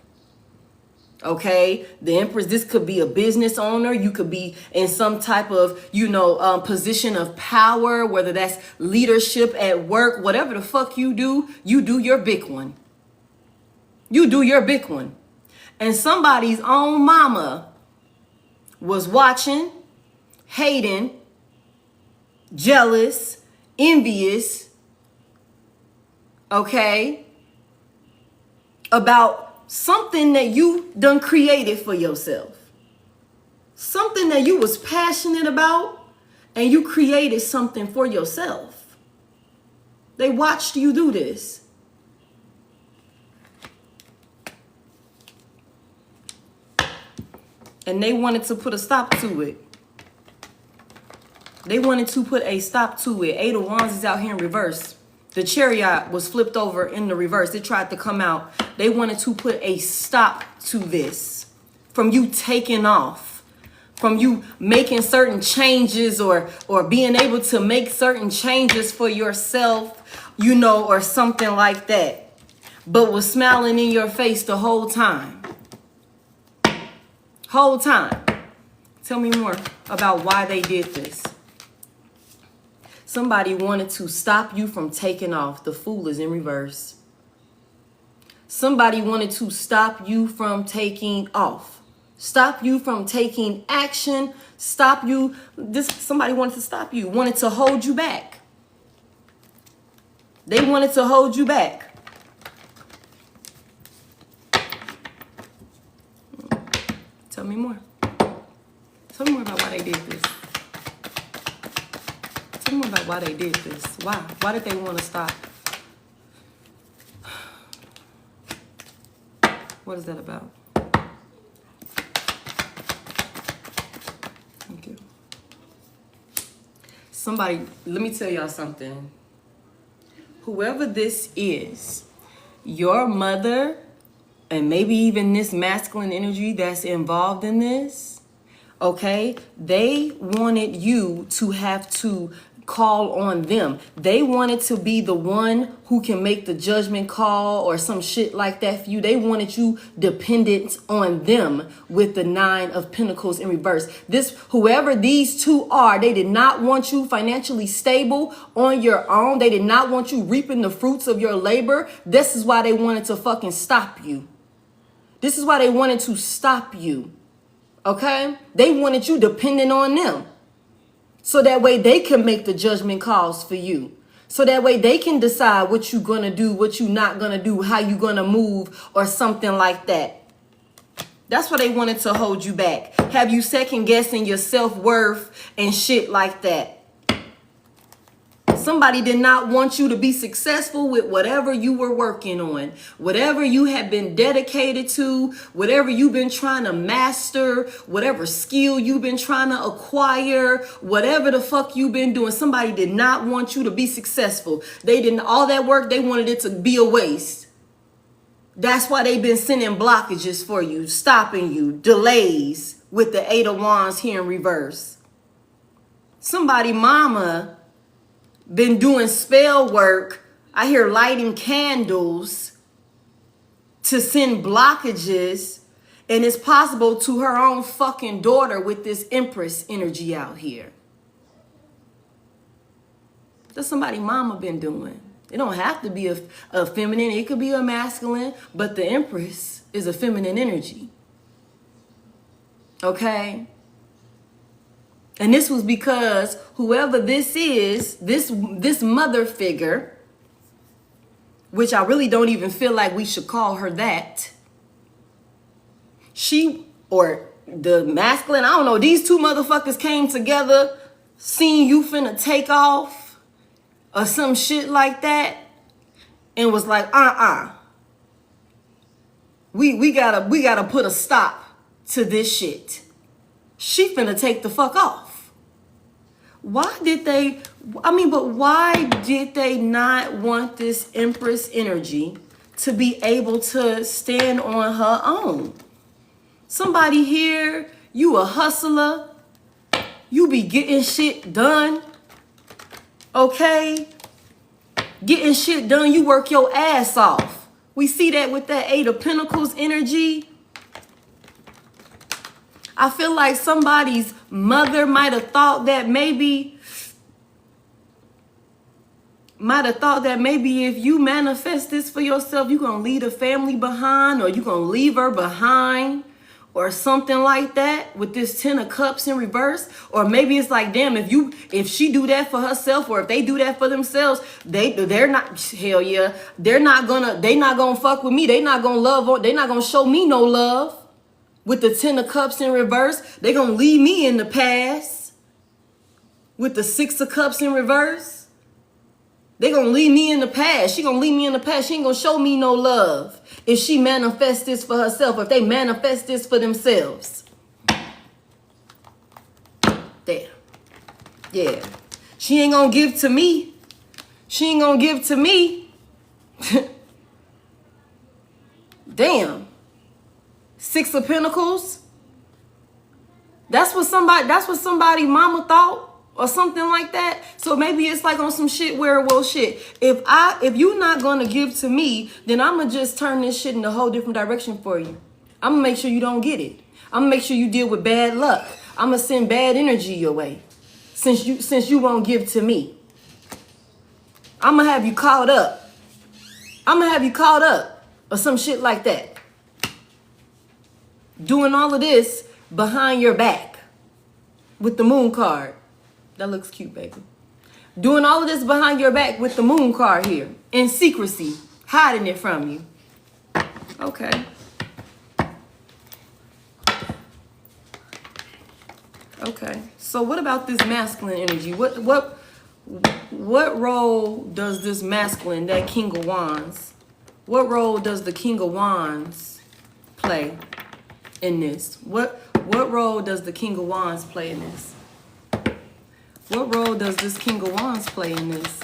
Okay, the Empress, this could be a business owner. You could be in some type of, position of power, whether that's leadership at work, whatever the fuck you do your big one. You do your big one. And somebody's own mama was watching, hating, jealous, envious, okay, about something that you done created for yourself. Something that you was passionate about and you created something for yourself. They watched you do this. And they wanted to put a stop to it. They wanted to put a stop to it. Eight of Wands is out here in reverse. The Chariot was flipped over in the reverse. It tried to come out. They wanted to put a stop to this. From you taking off. From you making certain changes or being able to make certain changes for yourself, you know, or something like that. But was smiling in your face the whole time. Whole time. Tell me more about why they did this. Somebody wanted to stop you from taking off. The Fool is in reverse. Somebody wanted to stop you from taking off. Stop you from taking action. Stop you. Somebody wanted to stop you. Wanted to hold you back. They wanted to hold you back. Tell me more. Tell me more about why they did this. Tell me more about why they did this. Why? Why did they want to stop? What is that about? Thank you. Somebody, let me tell y'all something. Whoever this is, your mother, and maybe even this masculine energy that's involved in this, okay, they wanted you to have to call on them. They wanted to be the one who can make the judgment call or some shit like that for you. They wanted you dependent on them with the Nine of Pentacles in reverse. Whoever these two are, they did not want you financially stable on your own. They did not want you reaping the fruits of your labor. This is why they wanted to fucking stop you. This is why they wanted to stop you. Okay? They wanted you dependent on them. So that way they can make the judgment calls for you. So that way they can decide what you're going to do, what you're not going to do, how you're going to move or something like that. That's why they wanted to hold you back. Have you second guessing your self-worth and shit like that. Somebody did not want you to be successful with whatever you were working on, whatever you have been dedicated to, whatever you've been trying to master, whatever skill you've been trying to acquire, whatever the fuck you've been doing. Somebody did not want you to be successful. They didn't, all that work, they wanted it to be a waste. That's why they've been sending blockages for you, stopping you, delays with the Eight of Wands here in reverse. Somebody mama been doing spell work. I hear lighting candles to send blockages. And it's possible to her own fucking daughter with this Empress energy out here. That's somebody mama been doing. It don't have to be a feminine. It could be a masculine. But the Empress is a feminine energy. Okay? And this was because whoever this is, this mother figure, which I really don't even feel like we should call her that. She, or the masculine, I don't know, these two motherfuckers came together, seen you finna take off or some shit like that, and was like, we gotta put a stop to this shit. She finna take the fuck off. Why did they not want this Empress energy to be able to stand on her own? Somebody here, you a hustler. You be getting shit done. Okay? Getting shit done. You work your ass off. We see that with that Eight of Pentacles energy. I feel like somebody's mother might have thought that maybe if you manifest this for yourself, you're going to leave a family behind, or you're going to leave her behind, or something like that with this Ten of Cups in reverse. Or maybe it's like, damn, if she do that for herself, or if they do that for themselves, they're not, hell yeah, they not gonna fuck with me. They not gonna love, they not gonna show me no love. With the Ten of Cups in reverse, they're going to leave me in the past. With the Six of Cups in reverse, they're going to leave me in the past. She going to leave me in the past. She ain't going to show me no love if she manifests this for herself, or if they manifest this for themselves. There. Yeah. She ain't gonna give to me. She ain't gonna give to me. Damn. Six of Pentacles. That's what somebody mama thought or something like that. So maybe it's like on some shit where, well, shit, if you not gonna give to me, then I'm gonna just turn this shit in a whole different direction for you. I'm gonna make sure you don't get it. I'm gonna make sure you deal with bad luck. I'm gonna send bad energy your way. Since you won't give to me. I'm gonna have you caught up. Or some shit like that. Doing all of this behind your back with the moon card. That looks cute, baby. Doing all of this behind your back with the moon card here. In secrecy. Hiding it from you. Okay. Okay. So what about this masculine energy? What role does this masculine, that King of Wands, what role does the King of Wands play in this? What role does the King of Wands play in this? What role does this King of Wands play in this?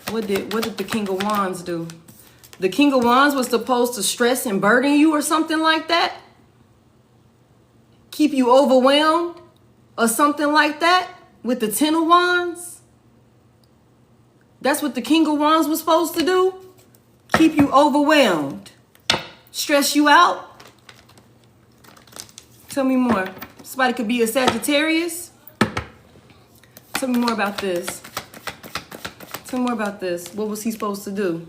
What did the King of Wands do? The King of Wands was supposed to stress and burden you or something like that? Keep you overwhelmed or something like that with the Ten of Wands? That's what the King of Wands was supposed to do? Keep you overwhelmed. Stress you out? Tell me more. Somebody could be a Sagittarius. Tell me more about this. Tell me more about this. What was he supposed to do?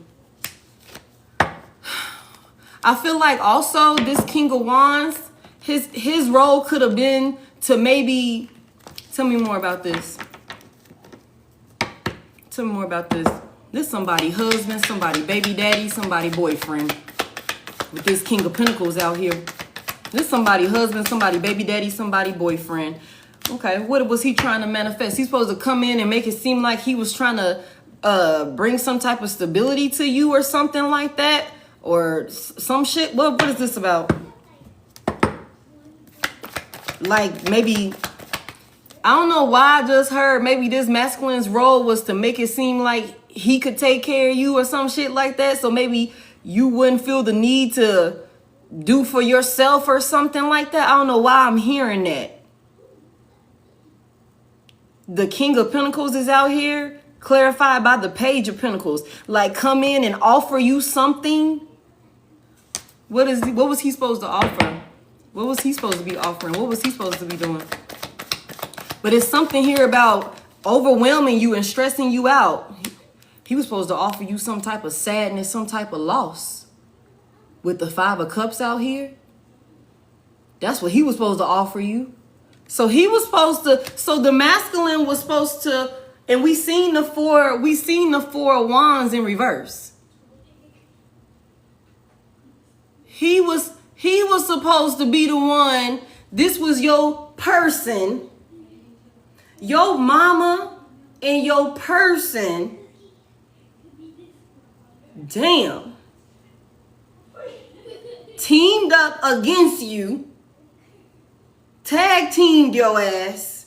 I feel like also this King of Wands, his role could have been to maybe... Tell me more about this. Tell me more about this. This somebody husband, somebody baby daddy, somebody boyfriend. With this King of Pentacles out here. This somebody husband, somebody baby daddy, somebody boyfriend. Okay, what was he trying to manifest? He's supposed to come in and make it seem like he was trying to bring some type of stability to you or something like that. Or some shit. What is this about? Like maybe... I don't know why I just heard maybe this masculine's role was to make it seem like he could take care of you or some shit like that. So maybe you wouldn't feel the need to do for yourself or something like that. I don't know why I'm hearing that. The King of Pentacles is out here, clarified by the Page of Pentacles. Like come in and offer you something. What was he supposed to offer? What was he supposed to be offering? What was he supposed to be doing? But it's something here about overwhelming you and stressing you out. He was supposed to offer you some type of sadness, some type of loss. With the Five of Cups out here. That's what he was supposed to offer you. So he was supposed to, so the masculine was supposed to, and we seen the four of Wands in reverse. He was supposed to be the one, this was your person. Your mama and your person, damn, teamed up against you, tag teamed your ass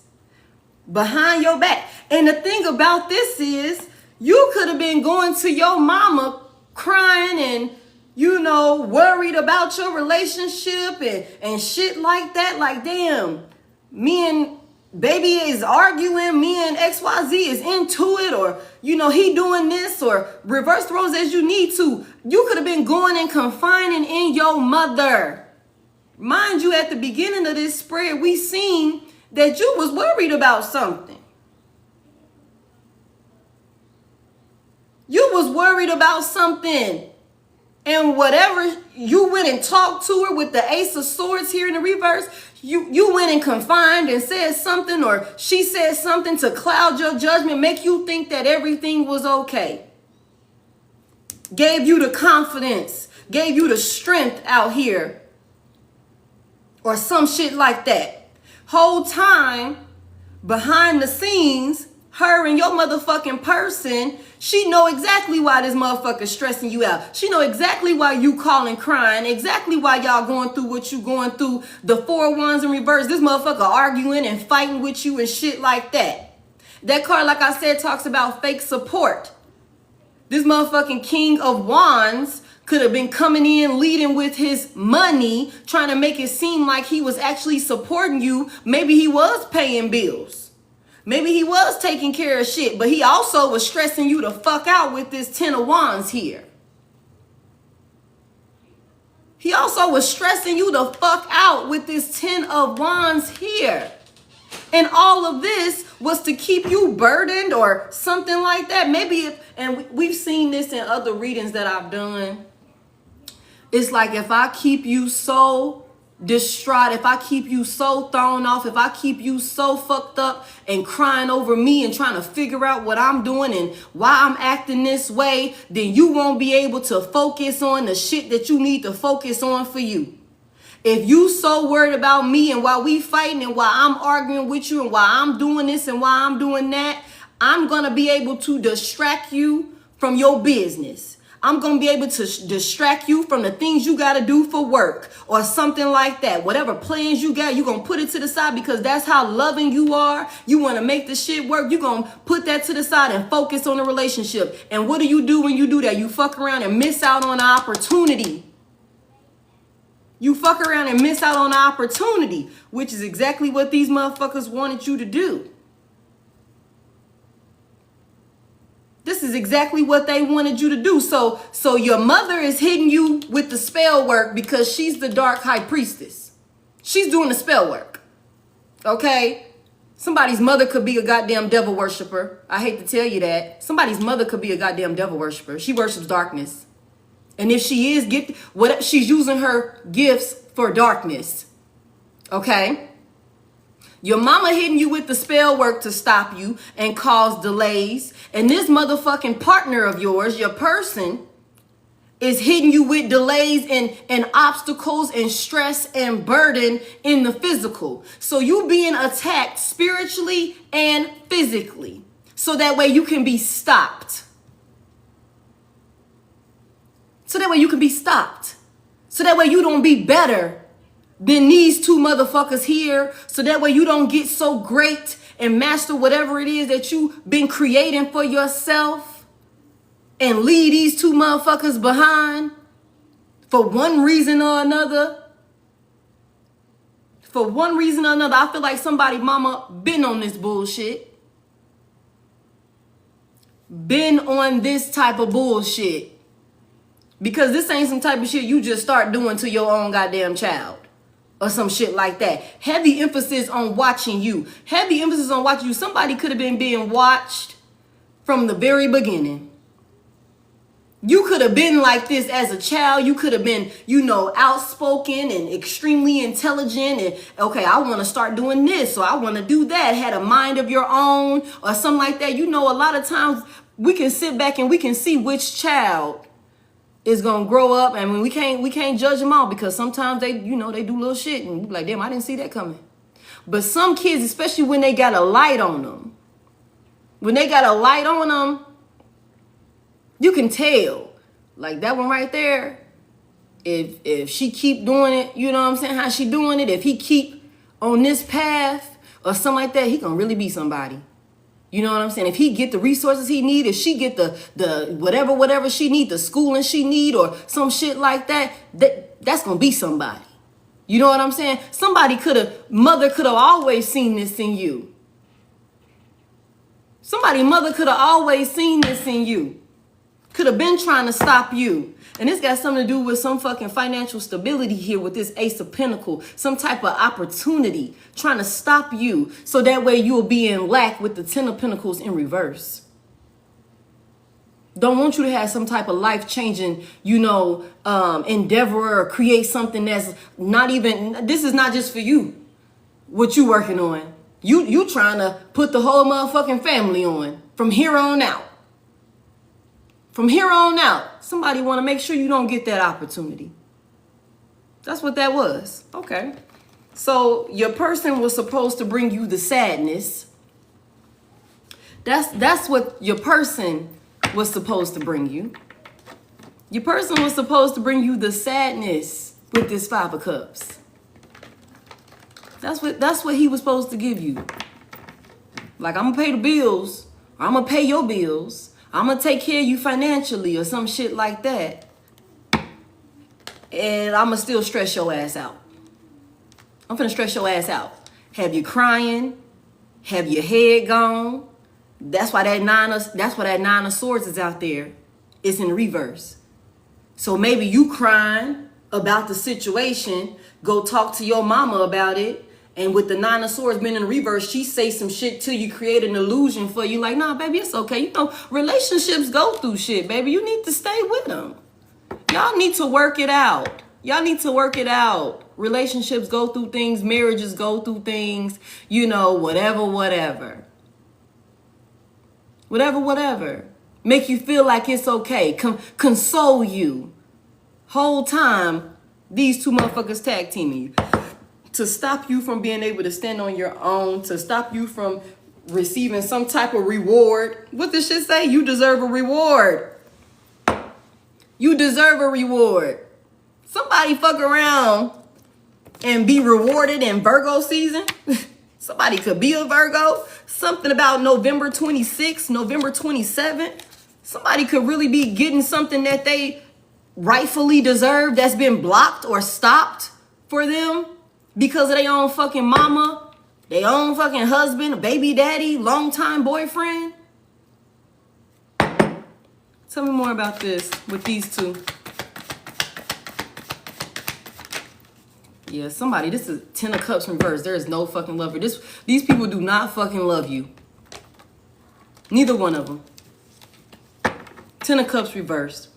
behind your back. And the thing about this is, you could have been going to your mama crying and, you know, worried about your relationship and shit like that. Like, damn, me and baby is arguing, me and XYZ is into it, or, you know, he doing this, or reverse roles as you need to. You could have been going and confining in your mother. Mind you, at the beginning of this spread, we seen that you was worried about something. You was worried about something. And whatever, you went and talked to her with the Ace of Swords here in the reverse. You went and confined and said something, or she said something to cloud your judgment, make you think that everything was okay. Gave you the confidence, gave you the strength out here, or some shit like that. Whole time, behind the scenes, her and your motherfucking person, she know exactly why this motherfucker's stressing you out. She know exactly why you calling crying, exactly why y'all going through what you going through. The 4 wands in reverse, this motherfucker arguing and fighting with you and shit like that. That card, like I said, talks about fake support. This motherfucking King of Wands could have been coming in, leading with his money, trying to make it seem like he was actually supporting you. Maybe he was paying bills. Maybe he was taking care of shit, but he also was stressing you the fuck out with this 10 of Wands here. He also was stressing you the fuck out with this 10 of Wands here. And all of this was to keep you burdened or something like that. Maybe and we've seen this in other readings that I've done. It's like if I keep you so distraught, if I keep you so thrown off, if I keep you so fucked up and crying over me and trying to figure out what I'm doing and why I'm acting this way, then you won't be able to focus on the shit that you need to focus on for you. If you so worried about me and why we fighting and why I'm arguing with you and why I'm doing this and why I'm doing that, I'm going to be able to distract you from your business. I'm going to be able to distract you from the things you got to do for work or something like that. Whatever plans you got, you're going to put it to the side because that's how loving you are. You want to make the shit work. You're going to put that to the side and focus on the relationship. And what do you do when you do that? You fuck around and miss out on the opportunity. You fuck around and miss out on the opportunity, which is exactly what these motherfuckers wanted you to do. This is exactly what they wanted you to do. So your mother is hitting you with the spell work because she's the dark high priestess. She's doing the spell work. Okay? Somebody's mother could be a goddamn devil worshiper. I hate to tell you that. Somebody's mother could be a goddamn devil worshiper. She worships darkness. And if she is, she's using her gifts for darkness. Okay? Your mama hitting you with the spell work to stop you and cause delays. And this motherfucking partner of yours, your person, is hitting you with delays and obstacles and stress and burden in the physical. So you being attacked spiritually and physically. So that way you can be stopped. So that way you can be stopped. So that way you don't be better than these two motherfuckers here. So that way you don't get so great and master whatever it is that you've been creating for yourself and leave these two motherfuckers behind for one reason or another. For one reason or another, I feel like somebody mama been on this bullshit. Been on this type of bullshit. Because this ain't some type of shit you just start doing to your own goddamn child. Or some shit like that. Heavy emphasis on watching you. Heavy emphasis on watching you. Somebody could have been being watched from the very beginning. You could have been like this as a child. You could have been, outspoken and extremely intelligent. And, okay, I want to start doing this. Or I want to do that. Had a mind of your own. Or something like that. A lot of times we can sit back and we can see which child is gonna grow up, and we can't judge them all because sometimes they do little shit and you be like, damn, I didn't see that coming. But some kids, especially when they got a light on them, you can tell. Like that one right there, if she keep doing it, you know what I'm saying, how she doing it, if he keep on this path or something like that, he gonna really be somebody. You know what I'm saying? If he get the resources he need, if she get the whatever she need, the schooling she need or some shit like that, that's going to be somebody. You know what I'm saying? Mother could have always seen this in you. Mother could have always seen this in you. Could have been trying to stop you. And this got something to do with some fucking financial stability here with this Ace of Pentacles. Some type of opportunity trying to stop you. So that way you'll be in lack with the 10 of Pentacles in reverse. Don't want you to have some type of life-changing, endeavor or create something that's not even, this is not just for you, what you working on. You trying to put the whole motherfucking family on from here on out. From here on out, somebody want to make sure you don't get that opportunity. That's what that was. Okay. So your person was supposed to bring you the sadness. That's what your person was supposed to bring you. Your person was supposed to bring you the sadness with this 5 of Cups. That's what he was supposed to give you. Like, I'm gonna pay the bills, or I'm gonna pay your bills, I'm gonna take care of you financially, or some shit like that. And I'm gonna still stress your ass out. I'm finna stress your ass out. Have you crying? Have your head gone? That's why that nine of Swords is out there. It's in reverse. So maybe you crying about the situation. Go talk to your mama about it. And with the 9 of Swords being in reverse, she say some shit to you, create an illusion for you. Like, nah, baby, it's okay. You know, relationships go through shit, baby. You need to stay with them. Y'all need to work it out. Y'all need to work it out. Relationships go through things. Marriages go through things. You know, whatever. Whatever. Make you feel like it's okay. Console you. Whole time, these two motherfuckers tag teaming you. To stop you from being able to stand on your own. To stop you from receiving some type of reward. What does shit say? You deserve a reward. You deserve a reward. Somebody fuck around and be rewarded in Virgo season. Somebody could be a Virgo. Something about November 26th, November 27th. Somebody could really be getting something that they rightfully deserve that's been blocked or stopped for them because of their own fucking mama, their own fucking husband, baby daddy, longtime boyfriend. Tell me more about this with these two. Yeah, somebody, this is 10 of Cups reversed. There is no fucking love for this. These people do not fucking love you. Neither one of them. 10 of Cups reversed.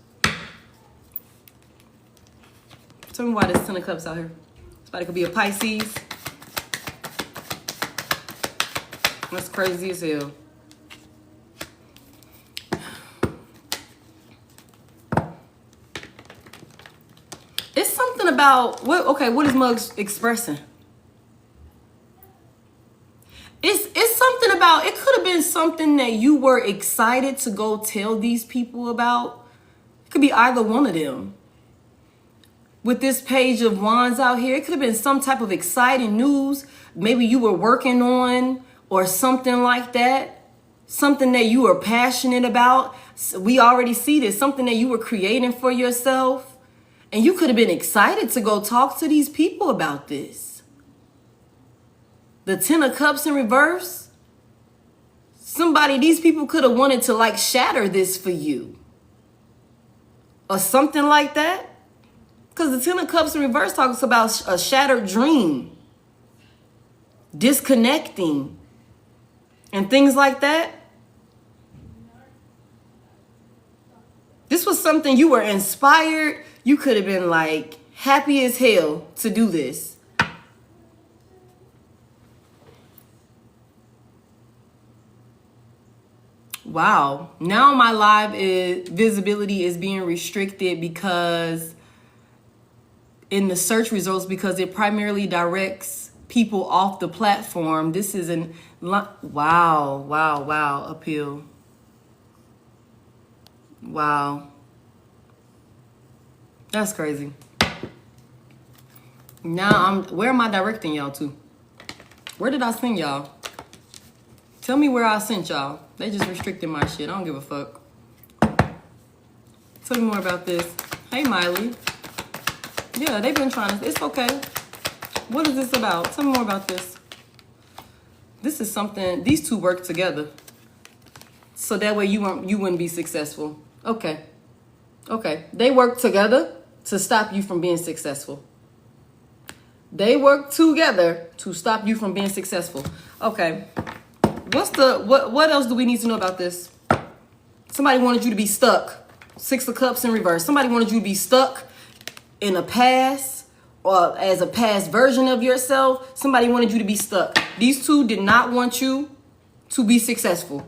Tell me why there's 10 of Cups out here. Somebody could be a Pisces. That's crazy as hell. It's something about what is Muggs expressing? It's something about, it could have been something that you were excited to go tell these people about. It could be either one of them. With this Page of Wands out here, it could have been some type of exciting news. Maybe you were working on or something like that. Something that you were passionate about. We already see this. Something that you were creating for yourself. And you could have been excited to go talk to these people about this. The 10 of Cups in reverse. These people could have wanted to like shatter this for you. Or something like that. Because the 10 of Cups in reverse talks about a shattered dream. Disconnecting. And things like that. This was something you were inspired. You could have been like happy as hell to do this. Wow. Now my live visibility is being restricted because in the search results, because it primarily directs people off the platform. This is wow, appeal. Wow. That's crazy. Now where am I directing y'all to? Where did I send y'all? Tell me where I sent y'all. They just restricted my shit. I don't give a fuck. Tell me more about this. Hey, Miley. Yeah, they've been trying to. It's okay. What is this about? Tell me more about this. This is something. These two work together. So that way you wouldn't be successful. Okay. Okay. They work together to stop you from being successful. They work together to stop you from being successful. Okay. What else do we need to know about this? Somebody wanted you to be stuck. 6 of Cups in reverse. Somebody wanted you to be stuck in a past or as a past version of yourself. Somebody wanted you to be stuck. These two did not want you to be successful.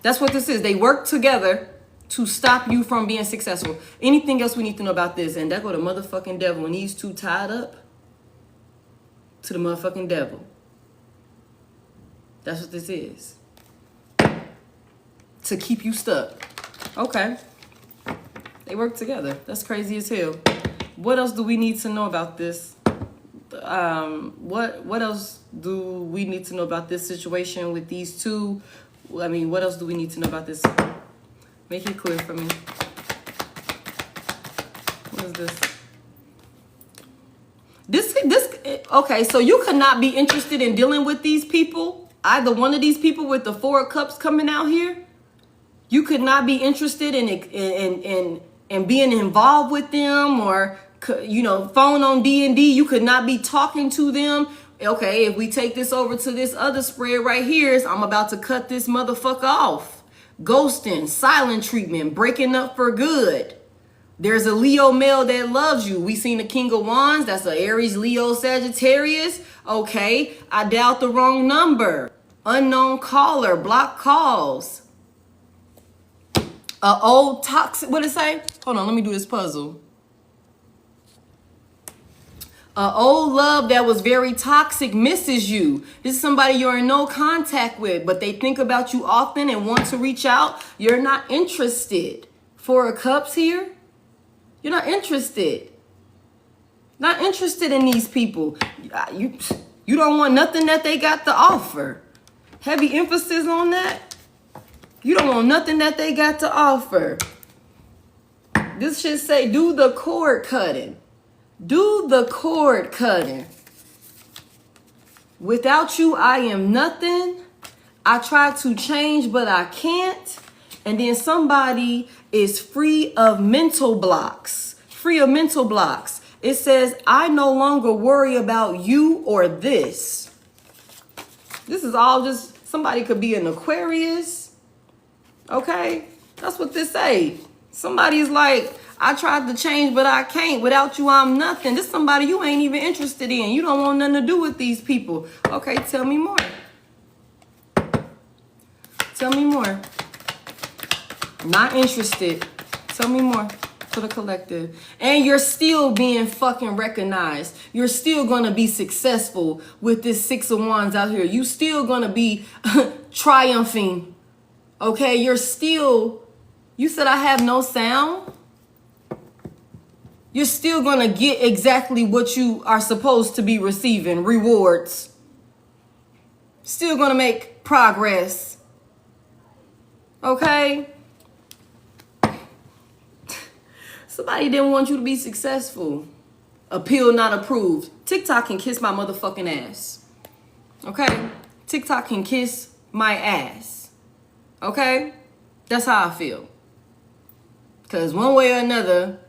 That's what this is. They work together to stop you from being successful. Anything else we need to know about this? And that go to motherfucking devil. And these two tied up to the motherfucking devil. That's what this is. to keep you stuck. Okay. They work together. That's crazy as hell. What else do we need to know about this? What else do we need to know about this situation with these two? I mean, what else do we need to know about this? Make it clear for me. What is this? Okay, so you could not be interested in dealing with these people. Either one of these people with the 4 of Cups coming out here. You could not be interested in being involved with them, or, you know, phone on D&D. You could not be talking to them. Okay, if we take this over to this other spread right here, I'm about to cut this motherfucker off. Ghosting, silent treatment, breaking up for good. There's a Leo male that loves you. We seen the King of Wands. That's an Aries, Leo, Sagittarius. Okay, I dialed the wrong number. Unknown caller, block calls. Old toxic, what did it say? Hold on, let me do this puzzle. Old love that was very toxic misses you. This is somebody you're in no contact with, but they think about you often and want to reach out. You're not interested. 4 of Cups here. You're not interested. Not interested in these people. You don't want nothing that they got to offer. Heavy emphasis on that. You don't want nothing that they got to offer. This should say, do the cord cutting. Do the cord cutting. Without you, I am nothing. I try to change, but I can't. And then somebody is free of mental blocks. Free of mental blocks. It says, I no longer worry about you or this. This is all just, somebody could be an Aquarius. Okay? That's what this say. Somebody's like, I tried to change, but I can't. Without you, I'm nothing. This is somebody you ain't even interested in. You don't want nothing to do with these people. Okay, tell me more. Tell me more. Not interested. Tell me more for the collective. And you're still being fucking recognized. You're still going to be successful with this 6 of Wands out here. You still going to be triumphing. Okay, you're still, you said I have no sound. You're still going to get exactly what you are supposed to be receiving. Rewards. Still going to make progress. Okay? Somebody didn't want you to be successful. Appeal not approved. TikTok can kiss my motherfucking ass. Okay? TikTok can kiss my ass. Okay? That's how I feel. Because one way or another,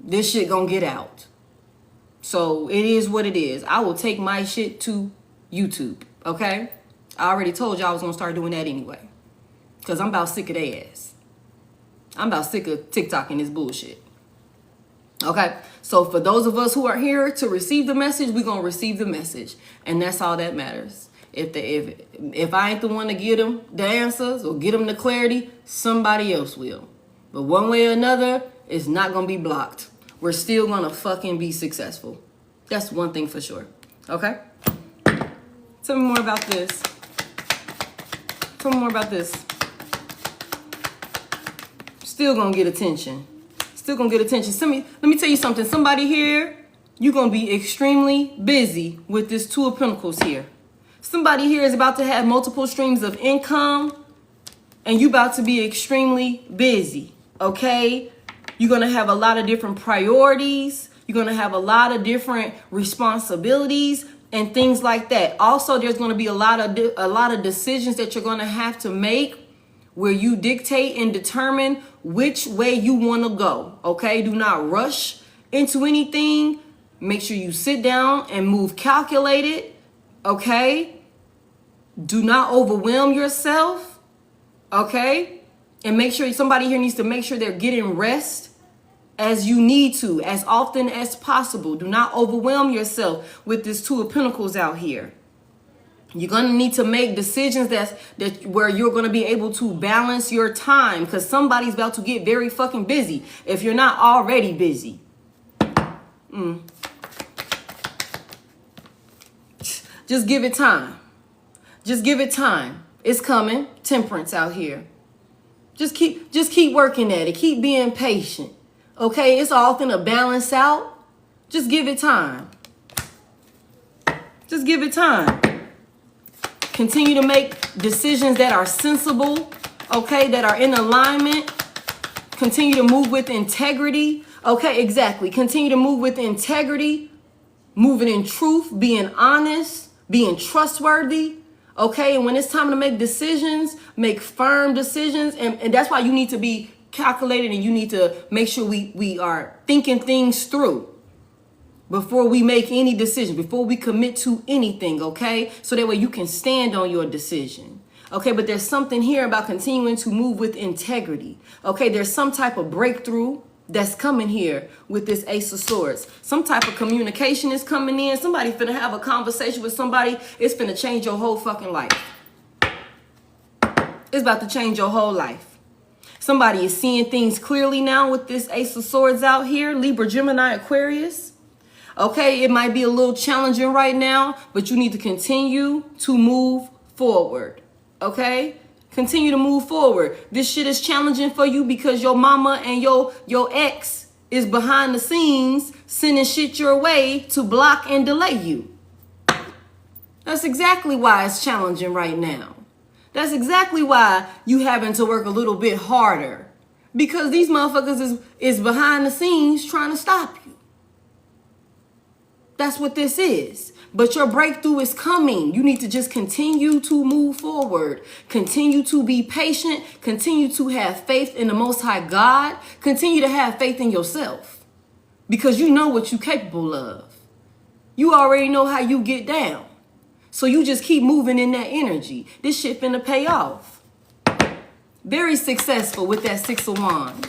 this shit gonna get out. So it is what it is. I will take my shit to YouTube. Okay? I already told you I was gonna start doing that anyway. Because I'm about sick of their ass. I'm about sick of TikTok and this bullshit. Okay? So for those of us who are here to receive the message, we're gonna receive the message. And that's all that matters. If I ain't the one to get them the answers or get them the clarity, somebody else will. But one way or another, it's not going to be blocked. We're still going to fucking be successful. That's one thing for sure. Okay? Tell me more about this. Tell me more about this. Still going to get attention. Still going to get attention. Let me tell you something. Somebody here, you're going to be extremely busy with this 2 of Pentacles here. Somebody here is about to have multiple streams of income, and you about to be extremely busy, okay? You're going to have a lot of different priorities. You're going to have a lot of different responsibilities and things like that. Also, there's going to be a lot of decisions that you're going to have to make where you dictate and determine which way you want to go, okay? Do not rush into anything. Make sure you sit down and move calculated, okay? Do not overwhelm yourself, okay? And make sure somebody here needs to make sure they're getting rest as you need to, as often as possible. Do not overwhelm yourself with this 2 of Pentacles out here. You're going to need to make decisions that where you're going to be able to balance your time, because somebody's about to get very fucking busy if you're not already busy. Just give it time. Just give it time. It's coming. Temperance out here. Just keep working at it. Keep being patient. Okay, it's all finna balance out. Just give it time. Just give it time. Continue to make decisions that are sensible, okay, that are in alignment. Continue to move with integrity. Okay, exactly. Continue to move with integrity, moving in truth, being honest, being trustworthy. Okay, and when it's time to make decisions, make firm decisions. And that's why you need to be calculated, and you need to make sure we are thinking things through before we make any decision, before we commit to anything, okay? So that way you can stand on your decision. Okay, but there's something here about continuing to move with integrity. Okay, there's some type of breakthrough that's coming here with this Ace of Swords. Some type of communication is coming in. Somebody finna have a conversation with somebody. It's finna change your whole fucking life. It's about to change your whole life. Somebody is seeing things clearly now with this Ace of Swords out here. Libra, Gemini, Aquarius. Okay, it might be a little challenging right now, but you need to continue to move forward. Okay? Continue to move forward. This shit is challenging for you because your mama and your ex is behind the scenes sending shit your way to block and delay you. That's exactly why it's challenging right now. That's exactly why you having to work a little bit harder. Because these motherfuckers is behind the scenes trying to stop you. That's what this is. But your breakthrough is coming. You need to just continue to move forward. Continue to be patient. Continue to have faith in the Most High God. Continue to have faith in yourself. Because you know what you're capable of. You already know how you get down. So you just keep moving in that energy. This shit finna pay off. Very successful with that Six of Wands.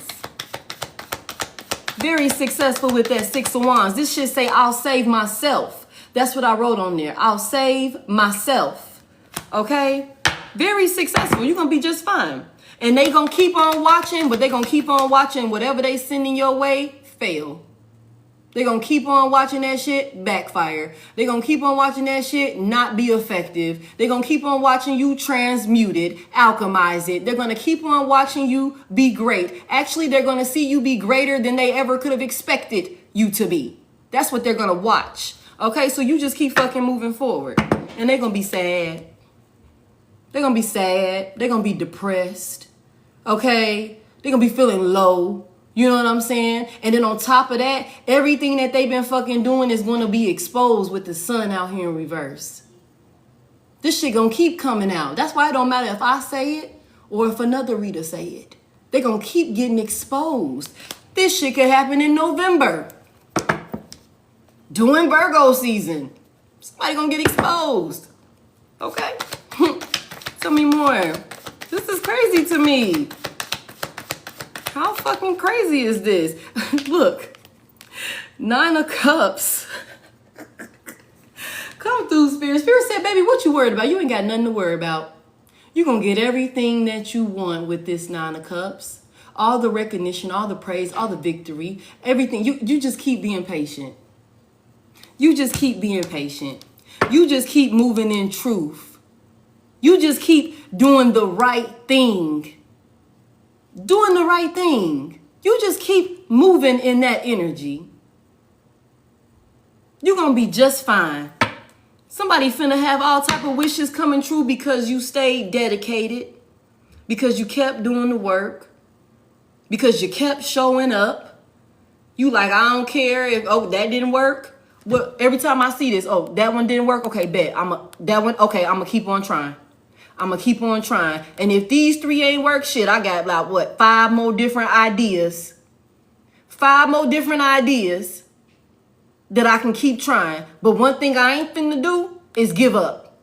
Very successful with that Six of Wands. This shit say, I'll save myself. That's what I wrote on there. I'll save myself. Okay? Very successful. You're going to be just fine. And they going to keep on watching, but they going to keep on watching whatever they sending your way, fail. They're going to keep on watching that shit, backfire. They're going to keep on watching that shit, not be effective. They're going to keep on watching you transmute it, alchemize it. They're going to keep on watching you be great. Actually, they're going to see you be greater than they ever could have expected you to be. That's what they're going to watch. Okay, so you just keep fucking moving forward. And they're going to be sad. They're going to be sad. They're going to be depressed. Okay? They're going to be feeling low. You know what I'm saying? And then on top of that, everything that they've been fucking doing is going to be exposed with the sun out here in reverse. This shit going to keep coming out. That's why it don't matter if I say it or if another reader say it. They're going to keep getting exposed. This shit could happen in November. During Virgo season. Somebody going to get exposed. Okay? Tell me more. This is crazy to me. How fucking crazy is this? Look, 9 of Cups. Come through, Spirit. Spirit said, baby, what you worried about? You ain't got nothing to worry about. You're going to get everything that you want with this 9 of Cups. All the recognition, all the praise, all the victory, everything. You just keep being patient. You just keep being patient. You just keep moving in truth. You just keep doing the right thing. Doing the right thing. You just keep moving in that energy. You're going to be just fine. Somebody finna have all type of wishes coming true because you stayed dedicated. Because you kept doing the work. Because you kept showing up. You like, I don't care if, oh, that didn't work. Well, every time I see this, oh, that one didn't work. Okay, bet. I'm going to keep on trying. I'm going to keep on trying. And if these 3 ain't work, shit, I got like, what, 5 more different ideas. 5 more different ideas that I can keep trying. But one thing I ain't finna do is give up.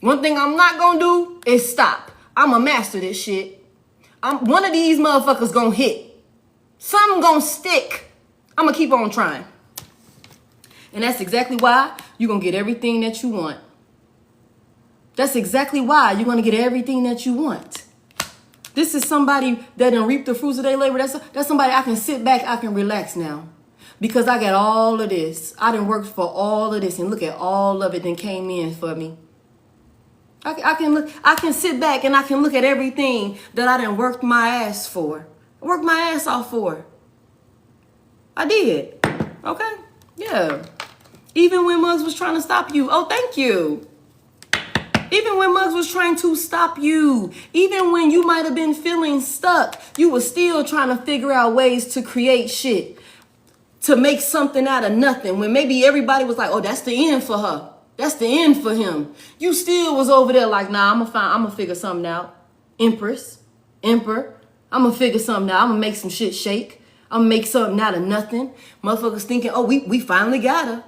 One thing I'm not going to do is stop. I'm going to master this shit. One of these motherfuckers going to hit. Something going to stick. I'm going to keep on trying. And that's exactly why you're going to get everything that you want. That's exactly why you're going to get everything that you want. This is somebody that done reap the fruits of their labor. That's somebody I can sit back, I can relax now. Because I got all of this. I done worked for all of this. And look at all of it that came in for me. I can sit back and I can look at everything that I done worked my ass for. I worked my ass off for. I did. Okay? Yeah. Even when Muggs was trying to stop you. Oh, thank you. Even when Muggs was trying to stop you. Even when you might have been feeling stuck. You were still trying to figure out ways to create shit. To make something out of nothing. When maybe everybody was like, oh, that's the end for her. That's the end for him. You still was over there like, nah, I'm gonna figure something out. Emperor, I'm gonna figure something out. I'm gonna make some shit shake. I'm gonna make something out of nothing. Motherfuckers thinking, oh, we finally got her.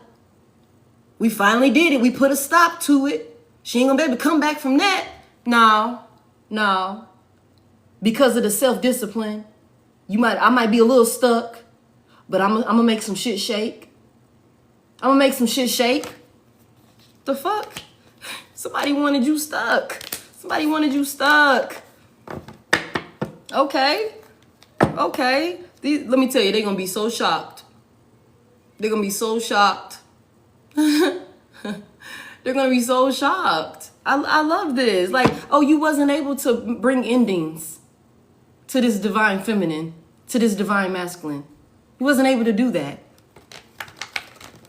We finally did it. We put a stop to it. She ain't gonna be able to come back from that. No. Because of the self-discipline, I might be a little stuck, but I'm gonna make some shit shake. I'm gonna make some shit shake. The fuck? Somebody wanted you stuck. Somebody wanted you stuck. Okay. Let me tell you, they're gonna be so shocked. They're gonna be so shocked. They're gonna be so shocked. I love this. Like, oh, you wasn't able to bring endings to this divine feminine, to this divine masculine. You wasn't able to do that.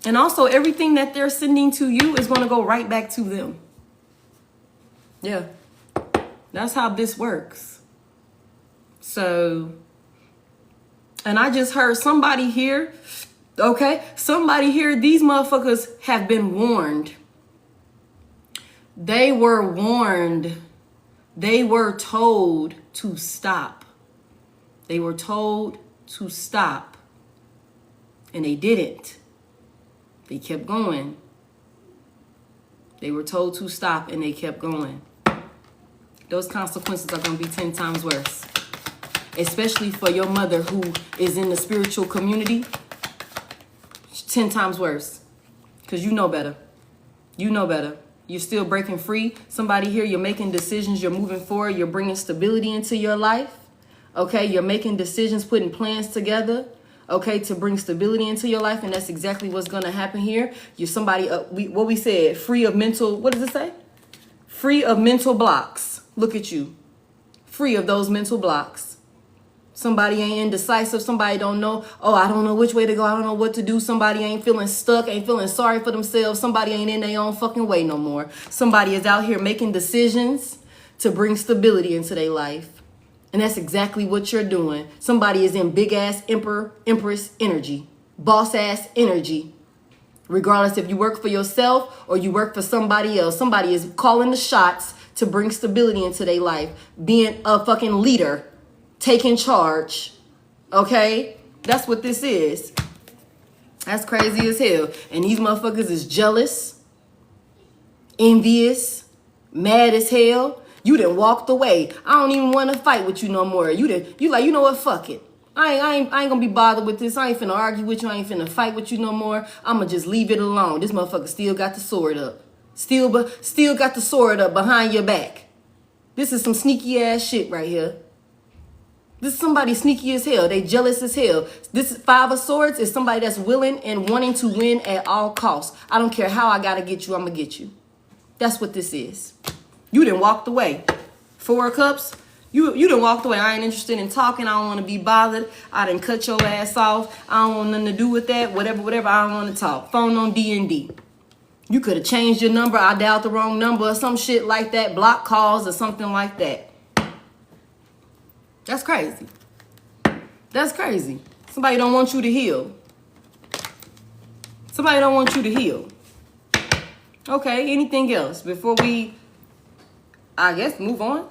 And also, everything that they're sending to you is going to go right back to them. Yeah. That's how this works. So, and I just heard somebody here, okay? Somebody here, these motherfuckers have been warned. They were warned. They were told to stop. They were told to stop. And they didn't. They kept going. They were told to stop and they kept going. Those consequences are going to be 10 times worse. Especially for your mother who is in the spiritual community. 10 times worse. Because you know better. You know better. You're still breaking free. Somebody here, you're making decisions. You're moving forward. You're bringing stability into your life. Okay, you're making decisions, putting plans together. Okay, to bring stability into your life, and that's exactly what's going to happen here. You're somebody, what we said, free of mental, what does it say? Free of mental blocks. Look at you. Free of those mental blocks. Somebody ain't indecisive. Somebody don't know, oh, I don't know which way to go. I don't know what to do. Somebody ain't feeling stuck, ain't feeling sorry for themselves. Somebody ain't in their own fucking way no more. Somebody is out here making decisions to bring stability into their life. And that's exactly what you're doing. Somebody is in big ass empress energy, boss ass energy. Regardless if you work for yourself or you work for somebody else, somebody is calling the shots to bring stability into their life, being a fucking leader, taking charge. Okay? That's what this is. That's crazy as hell. And these motherfuckers is jealous, envious, mad as hell. You done walked away. I don't even want to fight with you no more. You like, you know what? Fuck it. I ain't gonna be bothered with this. I ain't finna argue with you. I ain't finna fight with you no more. I'ma just leave it alone. This motherfucker still got the sword up. Still got the sword up behind your back. This is some sneaky ass shit right here. This is somebody sneaky as hell. They jealous as hell. This 5 of Swords is somebody that's willing and wanting to win at all costs. I don't care how I gotta get you. I'ma get you. That's what this is. You done walked away. 4 of Cups, you done walked away. I ain't interested in talking. I don't want to be bothered. I done cut your ass off. I don't want nothing to do with that. Whatever. I don't want to talk. Phone on D&D. You could have changed your number. I dialed the wrong number or some shit like that. Block calls or something like that. That's crazy. That's crazy. Somebody don't want you to heal. Somebody don't want you to heal. Okay, anything else before we, I guess, move on?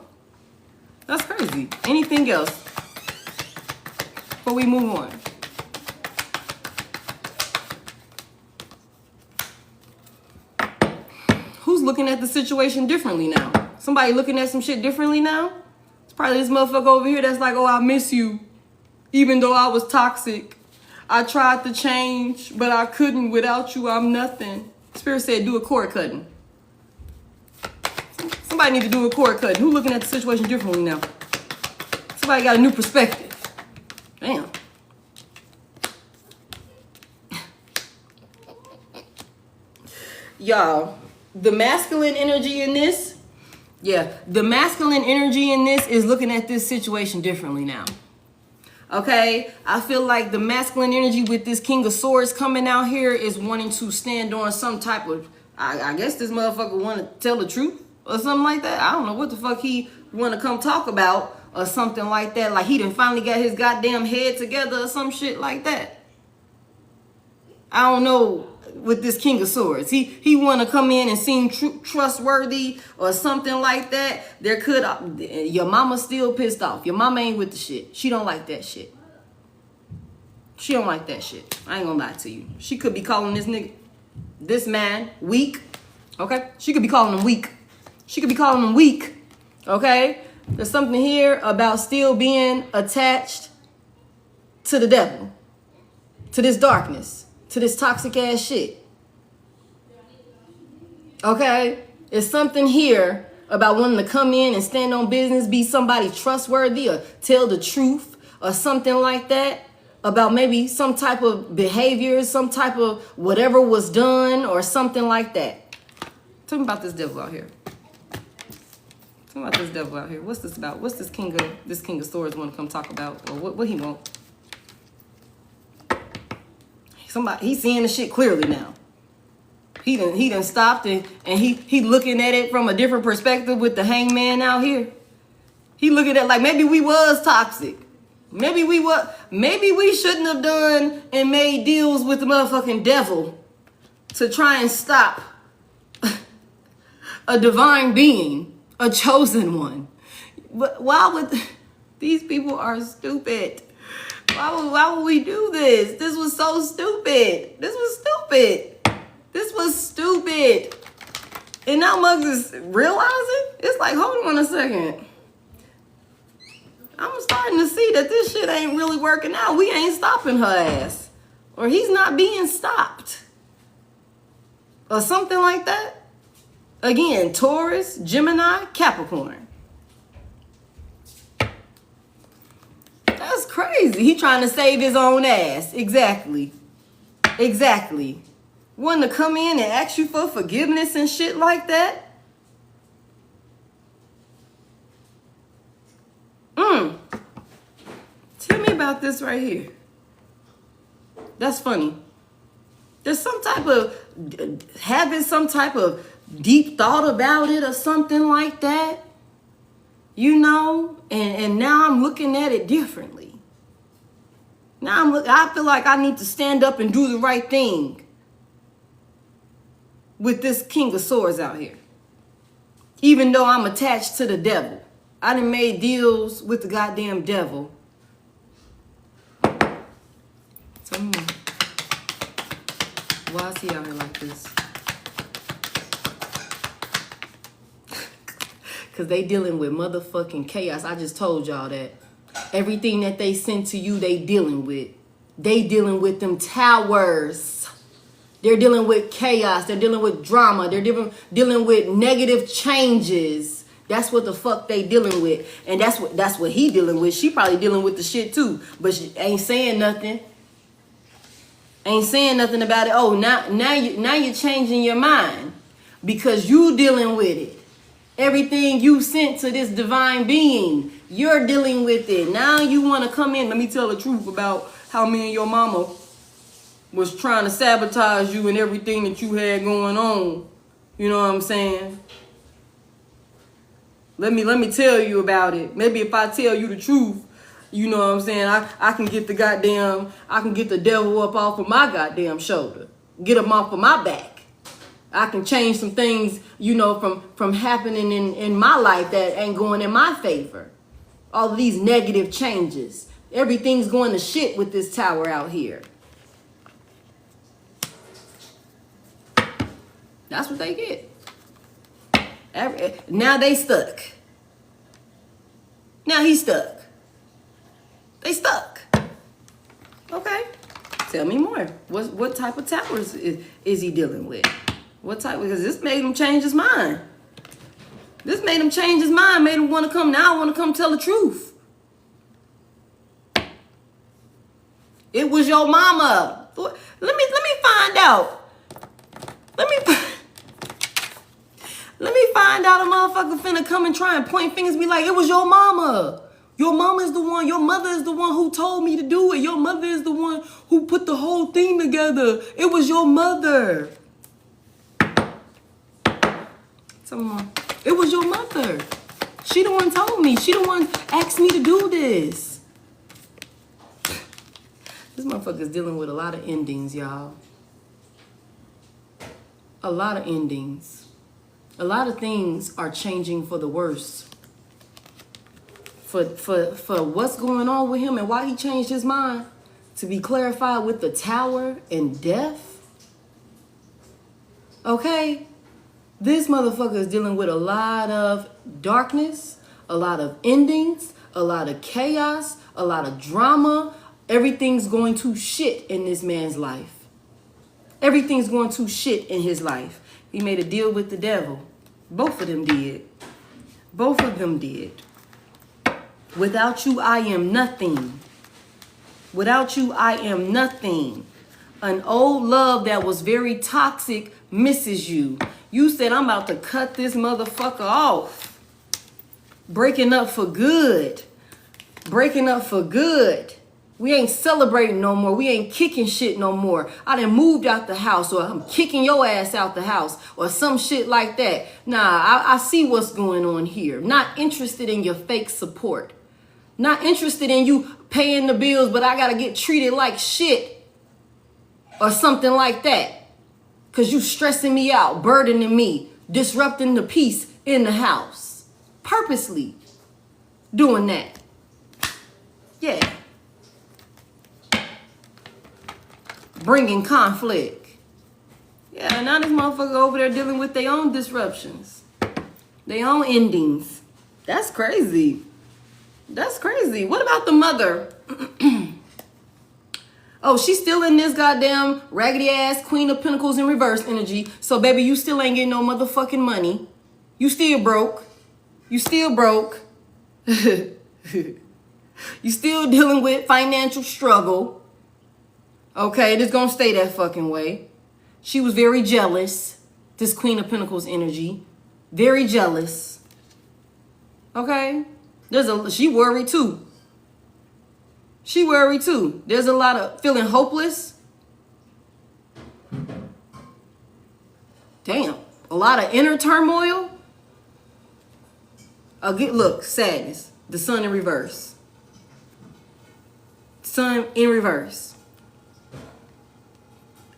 That's crazy. Anything else before we move on? Who's looking at the situation differently now? Somebody looking at some shit differently now? It's probably this motherfucker over here that's like, oh, I miss you. Even though I was toxic. I tried to change, but I couldn't. Without you, I'm nothing. Spirit said, do a cord cutting. Somebody need to do a cord cutting. Who looking at the situation differently now? Somebody got a new perspective. Damn. Y'all, the masculine energy in this Yeah, the masculine energy in this is looking at this situation differently now. Okay, I feel like the masculine energy with this King of Swords coming out here is wanting to stand on some type of, I guess this motherfucker want to tell the truth or something like that. I don't know what the fuck he want to come talk about or something like that. Like he done finally got his goddamn head together or some shit like that. I don't know with this King of Swords. He want to come in and seem trustworthy or something like that. There could, your mama still pissed off. Your mama ain't with the shit. She don't like that shit. She don't like that shit. I ain't gonna lie to you. She could be calling this man weak. Okay? She could be calling him weak. She could be calling him weak. Okay? There's something here about still being attached to the devil, to this darkness, to this toxic ass shit. Okay? There's something here about wanting to come in and stand on business, be somebody trustworthy or tell the truth or something like that, about maybe some type of behavior, some type of whatever was done or something like that. Tell me about this devil out here. Tell me about this devil out here. What's this about? What's this King of Swords want to come talk about? Or what he want? He's seeing the shit clearly now. He done stopped and he looking at it from a different perspective with the hangman out here. He looking at it like maybe we was toxic. Maybe we shouldn't have done and made deals with the motherfucking devil to try and stop a divine being, a chosen one. But why would these people are stupid? Why would we do this? This was so stupid. This was stupid. This was stupid. And now Muggs is realizing, it's like, hold on a second. I'm starting to see that this shit ain't really working out. We ain't stopping her ass. Or he's not being stopped. Or something like that. Again, Taurus, Gemini, Capricorn. That's crazy. He trying to save his own ass. Exactly. Exactly. Wanting to come in and ask you for forgiveness and shit like that. Tell me about this right here. That's funny. There's some type of, having some type of deep thought about it or something like that. You know, and now I'm looking at it differently. Now I feel like I need to stand up and do the right thing with this King of Swords out here. Even though I'm attached to the devil. I done made deals with the goddamn devil. Tell me more. Why is he out here like this? Because they dealing with motherfucking chaos. I just told y'all that. Everything that they sent to you, they dealing with. They dealing with them towers. They're dealing with chaos. They're dealing with drama. They're dealing with negative changes. That's what the fuck they dealing with. And that's what he dealing with. She probably dealing with the shit too. But she ain't saying nothing. Ain't saying nothing about it. Oh, now you're changing your mind. Because you dealing with it. Everything you sent to this divine being, you're dealing with it. Now you want to come in. Let me tell the truth about how me and your mama was trying to sabotage you and everything that you had going on. You know what I'm saying? Let me tell you about it. Maybe if I tell you the truth, you know what I'm saying, I can get the devil up off of my goddamn shoulder. Get him off of my back. I can change some things, you know, from happening in my life that ain't going in my favor. All of these negative changes. Everything's going to shit with this tower out here. That's what they get. Now they stuck. Now he's stuck. They stuck. Okay. Tell me more. What type of towers is he dealing with? What type? Because this made him change his mind. This made him change his mind. Made him want to come now. Want to come tell the truth. It was your mama. Let me find out. Let me find out a motherfucker finna come and try and point fingers, be like, it was your mama. Your mama is the one, your mother is the one who told me to do it. Your mother is the one who put the whole thing together. It was your mother. Someone, it was your mother. She the one told me. She the one asked me to do this. This motherfucker's dealing with a lot of endings, y'all. A lot of endings. A lot of things are changing for the worse. For what's going on with him and why he changed his mind to be clarified with the tower and death. Okay? This motherfucker is dealing with a lot of darkness, a lot of endings, a lot of chaos, a lot of drama. Everything's going to shit in this man's life. Everything's going to shit in his life. He made a deal with the devil. Both of them did. Both of them did. Without you, I am nothing. Without you, I am nothing. An old love that was very toxic misses you. You said, I'm about to cut this motherfucker off. Breaking up for good. Breaking up for good. We ain't celebrating no more. We ain't kicking shit no more. I done moved out the house, or I'm kicking your ass out the house, or some shit like that. Nah, I see what's going on here. Not interested in your fake support. Not interested in you paying the bills, but I gotta get treated like shit. Or something like that. Cause you stressing me out, burdening me, disrupting the peace in the house. Purposely doing that. Yeah. Bringing conflict. Yeah, now this motherfucker over there dealing with their own disruptions. Their own endings. That's crazy. That's crazy. What about the mother? Oh, she's still in this goddamn raggedy ass Queen of Pentacles in reverse energy. So, baby, you still ain't getting no motherfucking money. You still broke. You still broke. You still dealing with financial struggle. Okay, it's gonna stay that fucking way. She was very jealous. This Queen of Pentacles energy. Very jealous. Okay? She worried too. She worried too. There's a lot of feeling hopeless. Damn. A lot of inner turmoil. Look, sadness. The sun in reverse. Sun in reverse.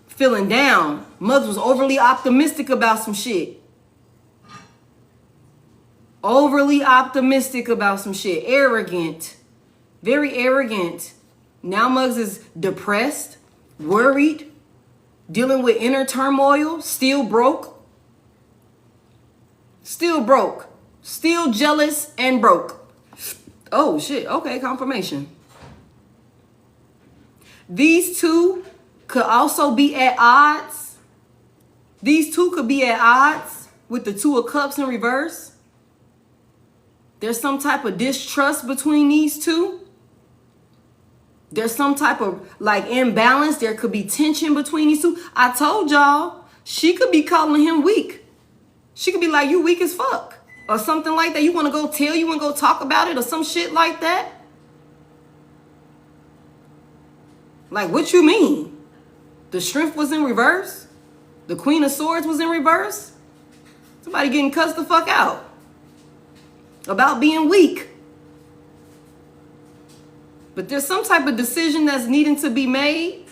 Feeling down. Mother was overly optimistic about some shit. Overly optimistic about some shit. Arrogant. Very arrogant. Now Muggs is depressed, worried, dealing with inner turmoil, still broke. Still broke. Still jealous and broke. Oh shit. Okay, confirmation. These two could also be at odds. These two could be at odds with the Two of Cups in reverse. There's some type of distrust between these two. There's some type of like imbalance. There could be tension between these two. I told y'all, she could be calling him weak. She could be like, you weak as fuck. Or something like that. You want to go tell, you want to go talk about it or some shit like that? Like, what you mean? The Strength was in reverse? The Queen of Swords was in reverse? Somebody getting cussed the fuck out about being weak. But there's some type of decision that's needing to be made.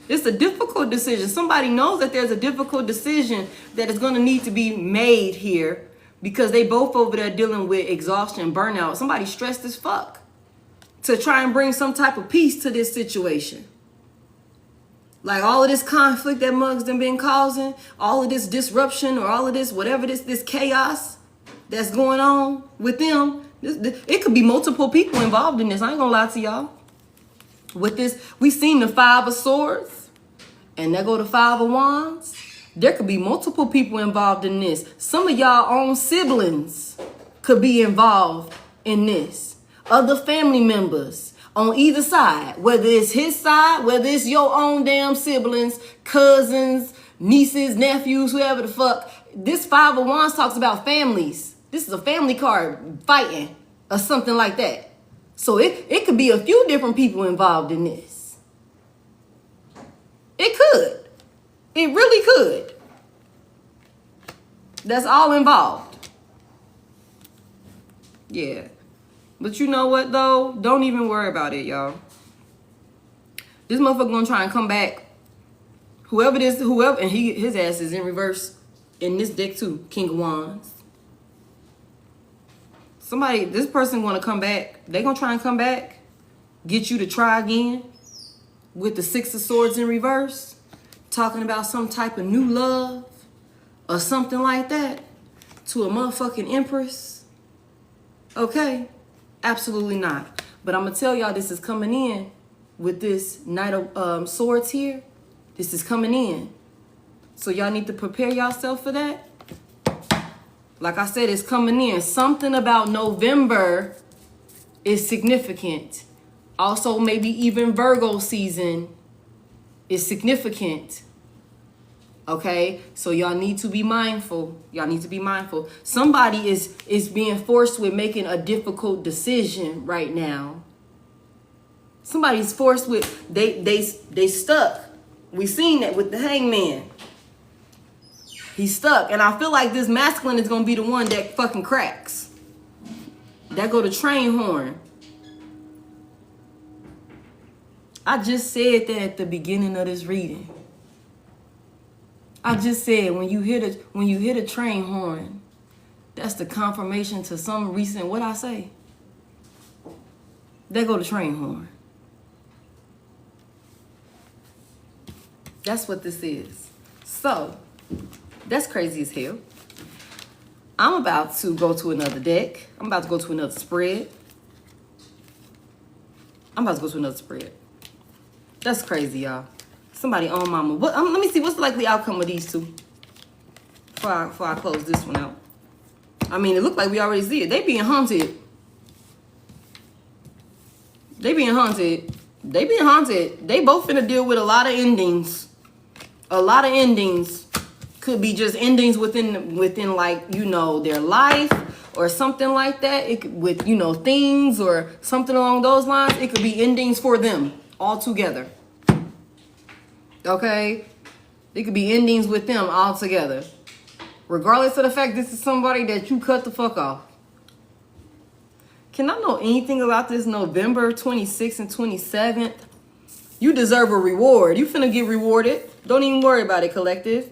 It's a difficult decision. Somebody knows that there's a difficult decision that is going to need to be made here because they both over there dealing with exhaustion, burnout. Somebody stressed as fuck to try and bring some type of peace to this situation. Like all of this conflict that Muggs done been causing, all of this disruption or all of this, whatever this chaos that's going on with them. It could be multiple people involved in this. I ain't gonna lie to y'all. With this, we seen the Five of Swords, and there go the Five of Wands. There could be multiple people involved in this. Some of y'all own siblings could be involved in this. Other family members on either side, whether it's his side, whether it's your own damn siblings, cousins, nieces, nephews, whoever the fuck. this Five of Wands talks about families. This is a family card, fighting or something like that. So it could be a few different people involved in this. It could. It really could. That's all involved. Yeah. But you know what, though? Don't even worry about it, y'all. This motherfucker gonna try and come back. Whoever, and his ass is in reverse in this deck too. King of Wands. This person gonna come back. They gonna try and come back. Get you to try again. With the Six of Swords in reverse. Talking about some type of new love. Or something like that. To a motherfucking empress. Okay? Absolutely not. But I'm gonna tell y'all this is coming in. With this Knight of Swords here. This is coming in. So y'all need to prepare yourself for that. Like I said, it's coming in. Something about November is significant. Also, maybe even Virgo season is significant. Okay? So y'all need to be mindful. Y'all need to be mindful. Somebody is being forced with making a difficult decision right now. Somebody's forced with, they stuck. We seen that with the Hangman. He's stuck. And I feel like this masculine is going to be the one that fucking cracks. That go to train horn. I just said that at the beginning of this reading. I just said when you hit a train horn, that's the confirmation to some recent, what I say? That go to train horn. That's what this is. So, that's crazy as hell. I'm about to go to another deck. I'm about to go to another spread. That's crazy, y'all. Somebody on mama. Let me see, what's the likely outcome of these two? Before I close this one out. I mean, it looked like we already see it. They being haunted. They both finna deal with a lot of endings. A lot of endings. Could be just endings within like, you know, their life or something like that. It could, with, you know, things or something along those lines. It could be endings for them all together. Okay? It could be endings with them all together. Regardless of the fact this is somebody that you cut the fuck off. Can I know anything about this November 26th and 27th? You deserve a reward. You finna get rewarded. Don't even worry about it, collective.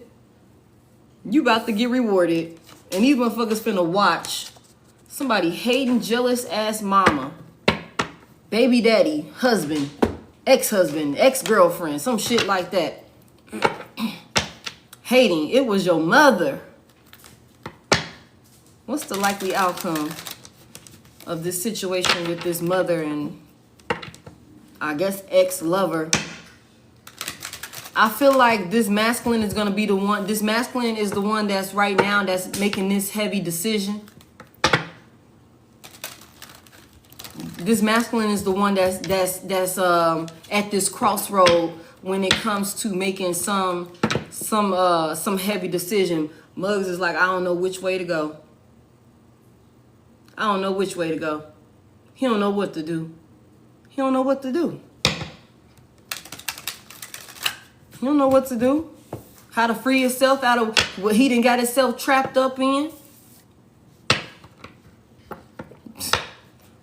You about to get rewarded. And these motherfuckers finna watch somebody hating, jealous ass mama, baby daddy, husband, ex-husband, ex-girlfriend, some shit like that. Hating. It was your mother. What's the likely outcome of this situation with this mother and I guess ex-lover? I feel like this masculine is going to be the one. This masculine is the one that's right now that's making this heavy decision. This masculine is the one that's at this crossroad when it comes to making some heavy decision. Muggs is like, I don't know which way to go. I don't know which way to go. He don't know what to do. He don't know what to do. He don't know what to do. How to free himself out of what he done got himself trapped up in.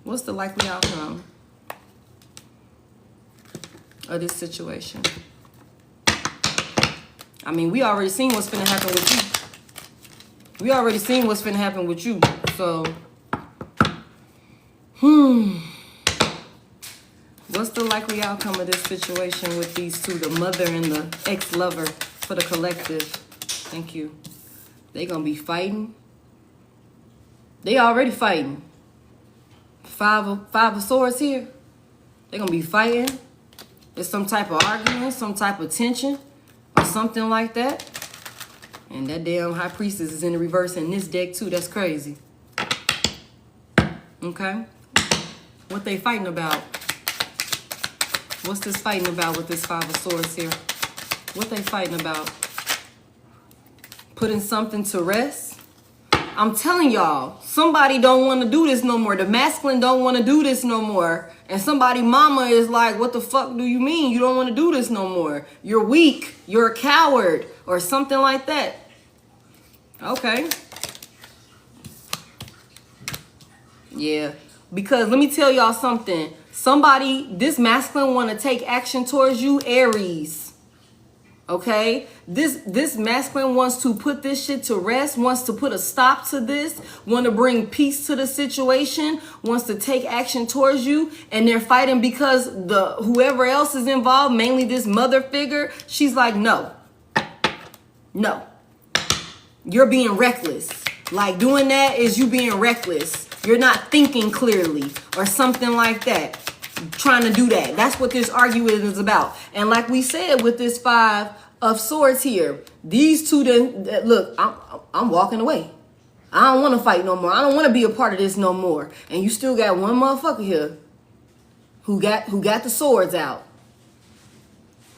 What's the likely outcome of this situation? I mean, we already seen what's finna happen with you. So, what's the likely outcome of this situation with these two, the mother and the ex-lover, for the collective? Thank you. They gonna be fighting. They already fighting. Five of Swords here. They gonna be fighting. There's some type of argument, some type of tension, or something like that. And that damn High Priestess is in the reverse in this deck too. That's crazy. Okay. What they fighting about? What's this fighting about with this Five of Swords here? What they fighting about? putting something to rest. I'm telling y'all, somebody don't want to do this no more. The masculine don't want to do this no more. And somebody mama is like, what the fuck do you mean? You don't want to do this no more. You're weak. You're a coward or something like that. Okay. Yeah. Because let me tell y'all something. This masculine want to take action towards you, Aries. Okay, this masculine wants to put this shit to rest, wants to put a stop to this, want to bring peace to the situation, wants to take action towards you, and they're fighting because whoever else is involved, mainly this mother figure, she's like, no, you're being reckless. Like doing that is you being reckless. You're not thinking clearly or something like that. Trying to do that. That's what this argument is about. And like we said with this 5 of Swords here, these two, look, I'm walking away. I don't want to fight no more. I don't want to be a part of this no more. And you still got one motherfucker here who got the swords out.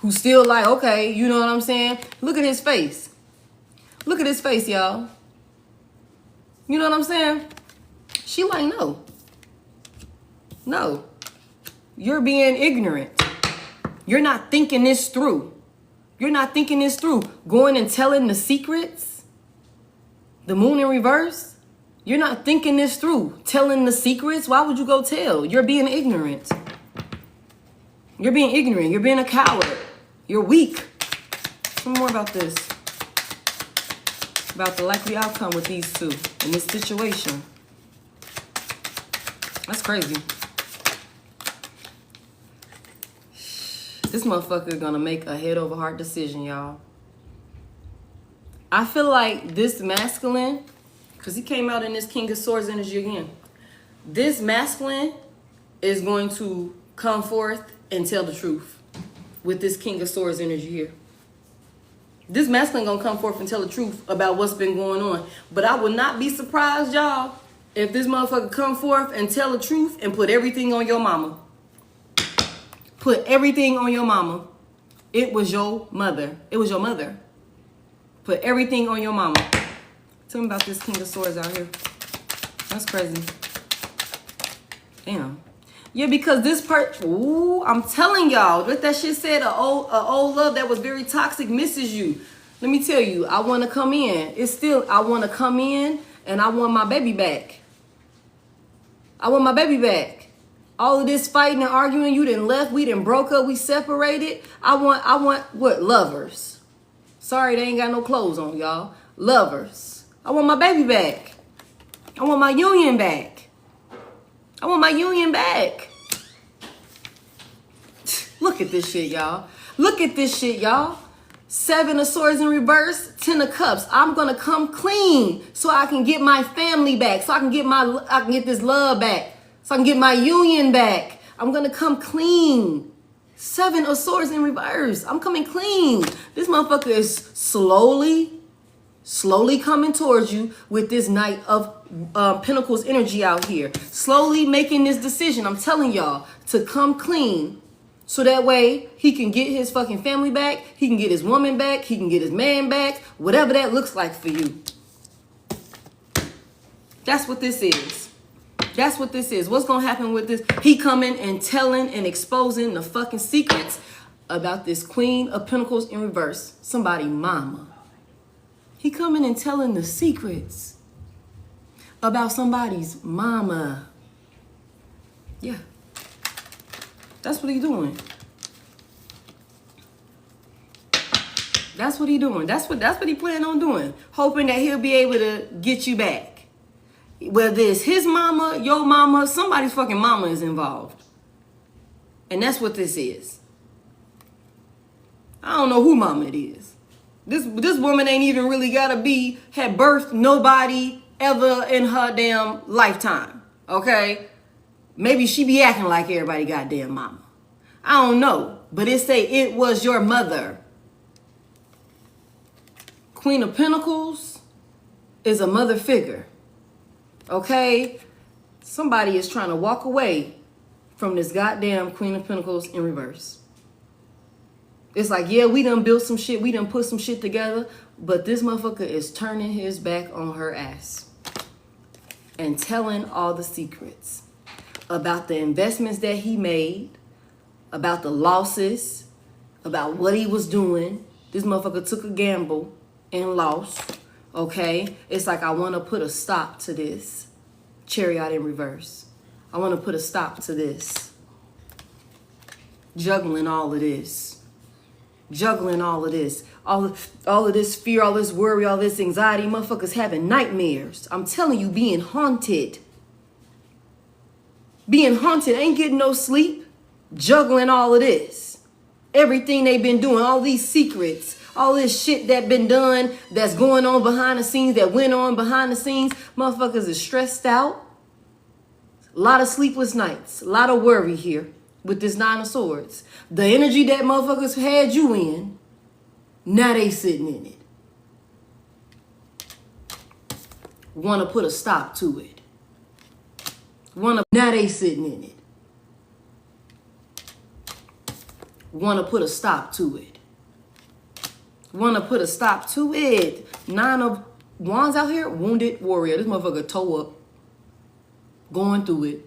Who's still like, okay, you know what I'm saying? Look at his face. Look at his face, y'all. You know what I'm saying? She like, no. No. You're being ignorant. You're not thinking this through. You're not thinking this through. Going and telling the secrets. The moon in reverse. You're not thinking this through. Telling the secrets. Why would you go tell? You're being ignorant. You're being ignorant. You're being a coward. You're weak. Some more about this. About the likely outcome with these two in this situation. That's crazy. This motherfucker gonna make a head over heart decision, y'all. I feel like this masculine, because he came out in this King of Swords energy again. This masculine is going to come forth and tell the truth with this King of Swords energy here. This masculine gonna come forth and tell the truth about what's been going on. But I would not be surprised, y'all, if this motherfucker come forth and tell the truth and put everything on your mama. Put everything on your mama. It was your mother. It was your mother. Put everything on your mama. Tell me about this King of Swords out here. That's crazy. Damn. Yeah, because this part, ooh, I'm telling y'all, what that shit said, a old love that was very toxic misses you. Let me tell you, I want to come in. It's still, I want to come in and I want my baby back. I want my baby back. All of this fighting and arguing, you done left, we done broke up, we separated. I want what? Lovers. Sorry, they ain't got no clothes on, y'all. Lovers. I want my baby back. I want my union back. I want my union back. Look at this shit, y'all. Look at this shit, y'all. 7 of Swords in reverse, 10 of Cups. I'm gonna come clean so I can get my family back, so I can get this love back. So I can get my union back. I'm going to come clean. 7 of Swords in reverse. I'm coming clean. This motherfucker is slowly coming towards you with this Knight of Pentacles energy out here. Slowly making this decision, I'm telling y'all, to come clean. So that way he can get his fucking family back. He can get his woman back. He can get his man back. Whatever that looks like for you. That's what this is. That's what this is. What's going to happen with this? He coming and telling and exposing the fucking secrets about this Queen of Pentacles in reverse. Somebody mama. He coming and telling the secrets about somebody's mama. Yeah. That's what he doing. That's what he doing. That's what he planning on doing. Hoping that he'll be able to get you back. Whether it's his mama, your mama, somebody's fucking mama is involved. And that's what this is. I don't know who mama it is. This woman ain't even really gotta had birthed nobody ever in her damn lifetime. Okay? Maybe she be acting like everybody goddamn mama. I don't know. But it say it was your mother. Queen of Pentacles is a mother figure. Okay, somebody is trying to walk away from this goddamn Queen of Pentacles in reverse. It's like, yeah, we done built some shit. We done put some shit together. But this motherfucker is turning his back on her ass. And telling all the secrets. About the investments that he made. About the losses. About what he was doing. This motherfucker took a gamble and lost. Okay? It's like, I want to put a stop to this. Chariot in reverse. I want to put a stop to this. Juggling all of this. Juggling all of this. All of this fear, all this worry, all this anxiety. Motherfuckers having nightmares. I'm telling you, being haunted. Being haunted, ain't getting no sleep. Juggling all of this. Everything they've been doing, all these secrets, all this shit that been done, that's going on behind the scenes, that went on behind the scenes. Motherfuckers is stressed out. A lot of sleepless nights. A lot of worry here with this Nine of Swords. The energy that motherfuckers had you in, now they sitting in it. Want to put a stop to it. Now they sitting in it. Want to put a stop to it. Want to put a stop to it. Nine of Wands out here, wounded warrior. This motherfucker toe up. Going through it.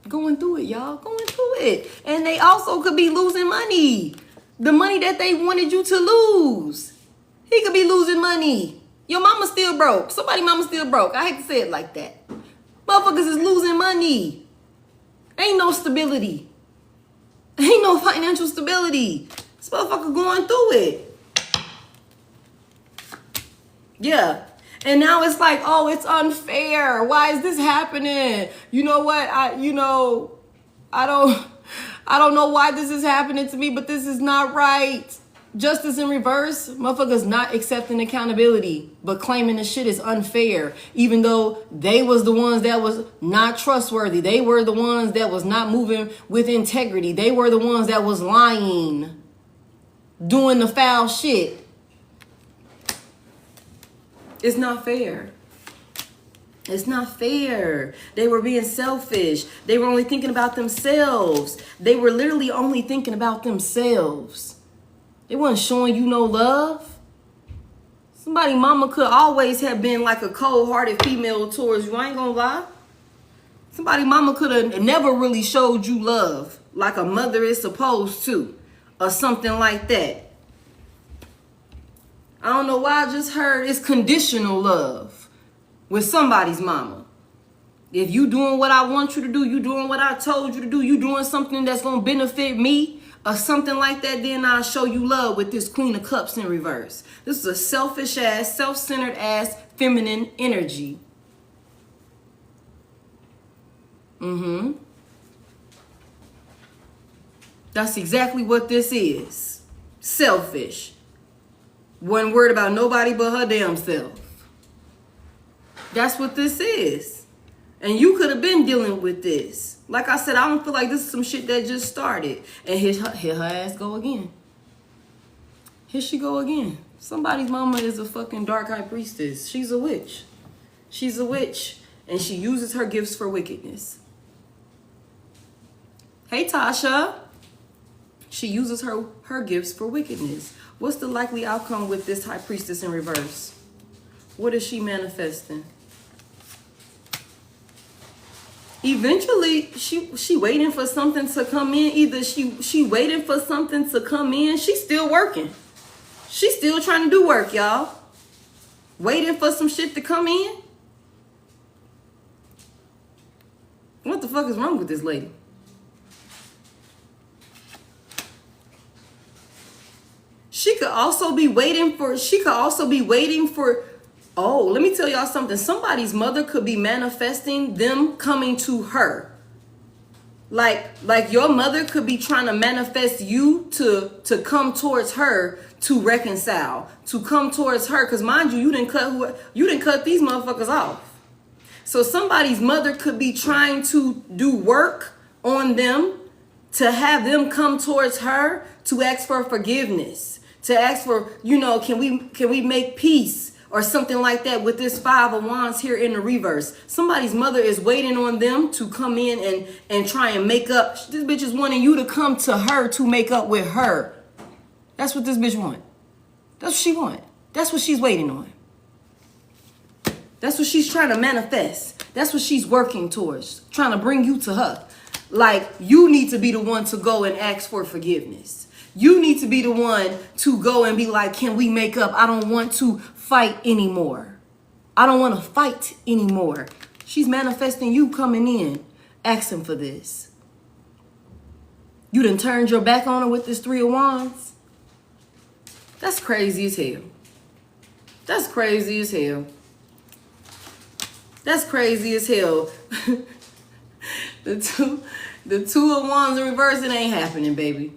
Going through it, y'all. Going through it. And they also could be losing money. The money that they wanted you to lose. He could be losing money. Your mama still broke. Somebody mama still broke. I hate to say it like that. Motherfuckers is losing money. Ain't no stability. Ain't no financial stability. This motherfucker going through it. Yeah. And now it's like, oh, it's unfair. Why is this happening? You know what? I don't know why this is happening to me, but this is not right. Justice in reverse, motherfuckers not accepting accountability, but claiming the shit is unfair, even though they was the ones that was not trustworthy. They were the ones that was not moving with integrity. They were the ones that was lying, doing the foul shit. It's not fair. It's not fair. They were being selfish. They were only thinking about themselves. They were literally only thinking about themselves. They wasn't showing you no love. Somebody mama could always have been like a cold-hearted female towards you. I ain't gonna lie. Somebody mama could have never really showed you love like a mother is supposed to, or something like that. I don't know why I just heard it's conditional love with somebody's mama. If you doing what I want you to do, you doing what I told you to do, you doing something that's gonna benefit me, or something like that, then I'll show you love with this Queen of Cups in reverse. This is a selfish ass, self-centered ass, feminine energy. That's exactly what this is. Selfish. One word about nobody but her damn self. That's what this is. And you could have been dealing with this. Like I said, I don't feel like this is some shit that just started. And here her ass go again. Here she go again. Somebody's mama is a fucking dark high priestess. She's a witch. She's a witch. And she uses her gifts for wickedness. Hey, Tasha. She uses her gifts for wickedness. What's the likely outcome with this high priestess in reverse? What is she manifesting? Eventually, she waiting for something to come in. Either she waiting for something to come in. She's still working. She's still trying to do work, y'all. Waiting for some shit to come in. What the fuck is wrong with this lady? She could also be waiting for, oh, let me tell y'all something. Somebody's mother could be manifesting them coming to her. Like your mother could be trying to manifest you to come towards her to reconcile, to come towards her. Because mind you, you didn't cut these motherfuckers off. So somebody's mother could be trying to do work on them, to have them come towards her, to ask for forgiveness, to ask for, can we make peace or something like that with this Five of Wands here in the reverse. Somebody's mother is waiting on them to come in and try and make up. This bitch is wanting you to come to her to make up with her. That's what this bitch want. That's what she want. That's what she's waiting on. That's what she's trying to manifest. That's what she's working towards, trying to bring you to her. Like, you need to be the one to go and ask for forgiveness. You need to be the one to go and be like, can we make up? I don't want to fight anymore. I don't want to fight anymore. She's manifesting you coming in, asking for this. You done turned your back on her with this 3 of Wands. That's crazy as hell. That's crazy as hell. That's crazy as hell. The two of Wands in reverse, it ain't happening, baby.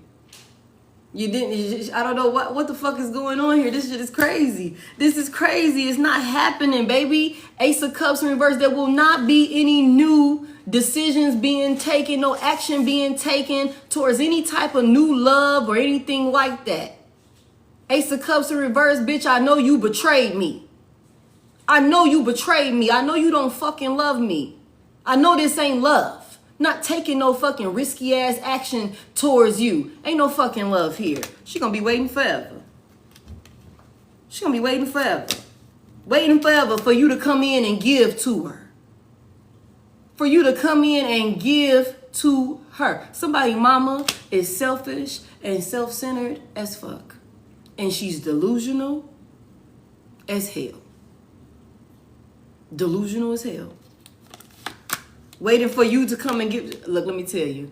You didn't, I don't know what the fuck is going on here. This shit is crazy. This is crazy. It's not happening, baby. Ace of Cups in reverse. There will not be any new decisions being taken, no action being taken towards any type of new love or anything like that. Ace of Cups in reverse, bitch, I know you betrayed me. I know you betrayed me. I know you don't fucking love me. I know this ain't love. Not taking no fucking risky ass action towards you. Ain't no fucking love here. She gonna be waiting forever. She gonna be waiting forever. Waiting forever for you to come in and give to her. For you to come in and give to her. Somebody mama is selfish and self-centered as fuck. And she's delusional as hell. Delusional as hell. Waiting for you to come and give. Look, let me tell you.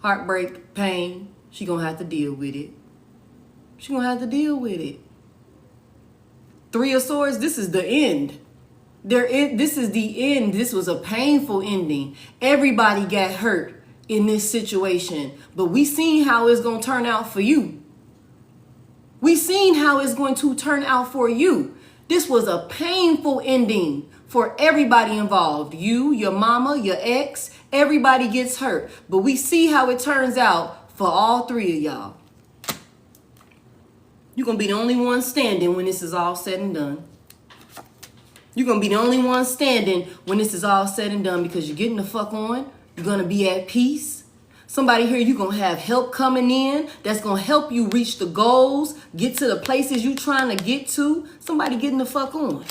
Heartbreak, pain. She gonna have to deal with it. She gonna have to deal with it. 3 of Swords, this is the end. This is the end. This was a painful ending. Everybody got hurt in this situation. But we seen how it's gonna turn out for you. We seen how it's going to turn out for you. This was a painful ending for everybody involved. You, your mama, your ex, everybody gets hurt. But we see how it turns out for all 3 of y'all. You're going to be the only one standing when this is all said and done. You're going to be the only one standing when this is all said and done because you're getting the fuck on. You're going to be at peace. Somebody here, you're going to have help coming in that's going to help you reach the goals, get to the places you're trying to get to. Somebody getting the fuck on.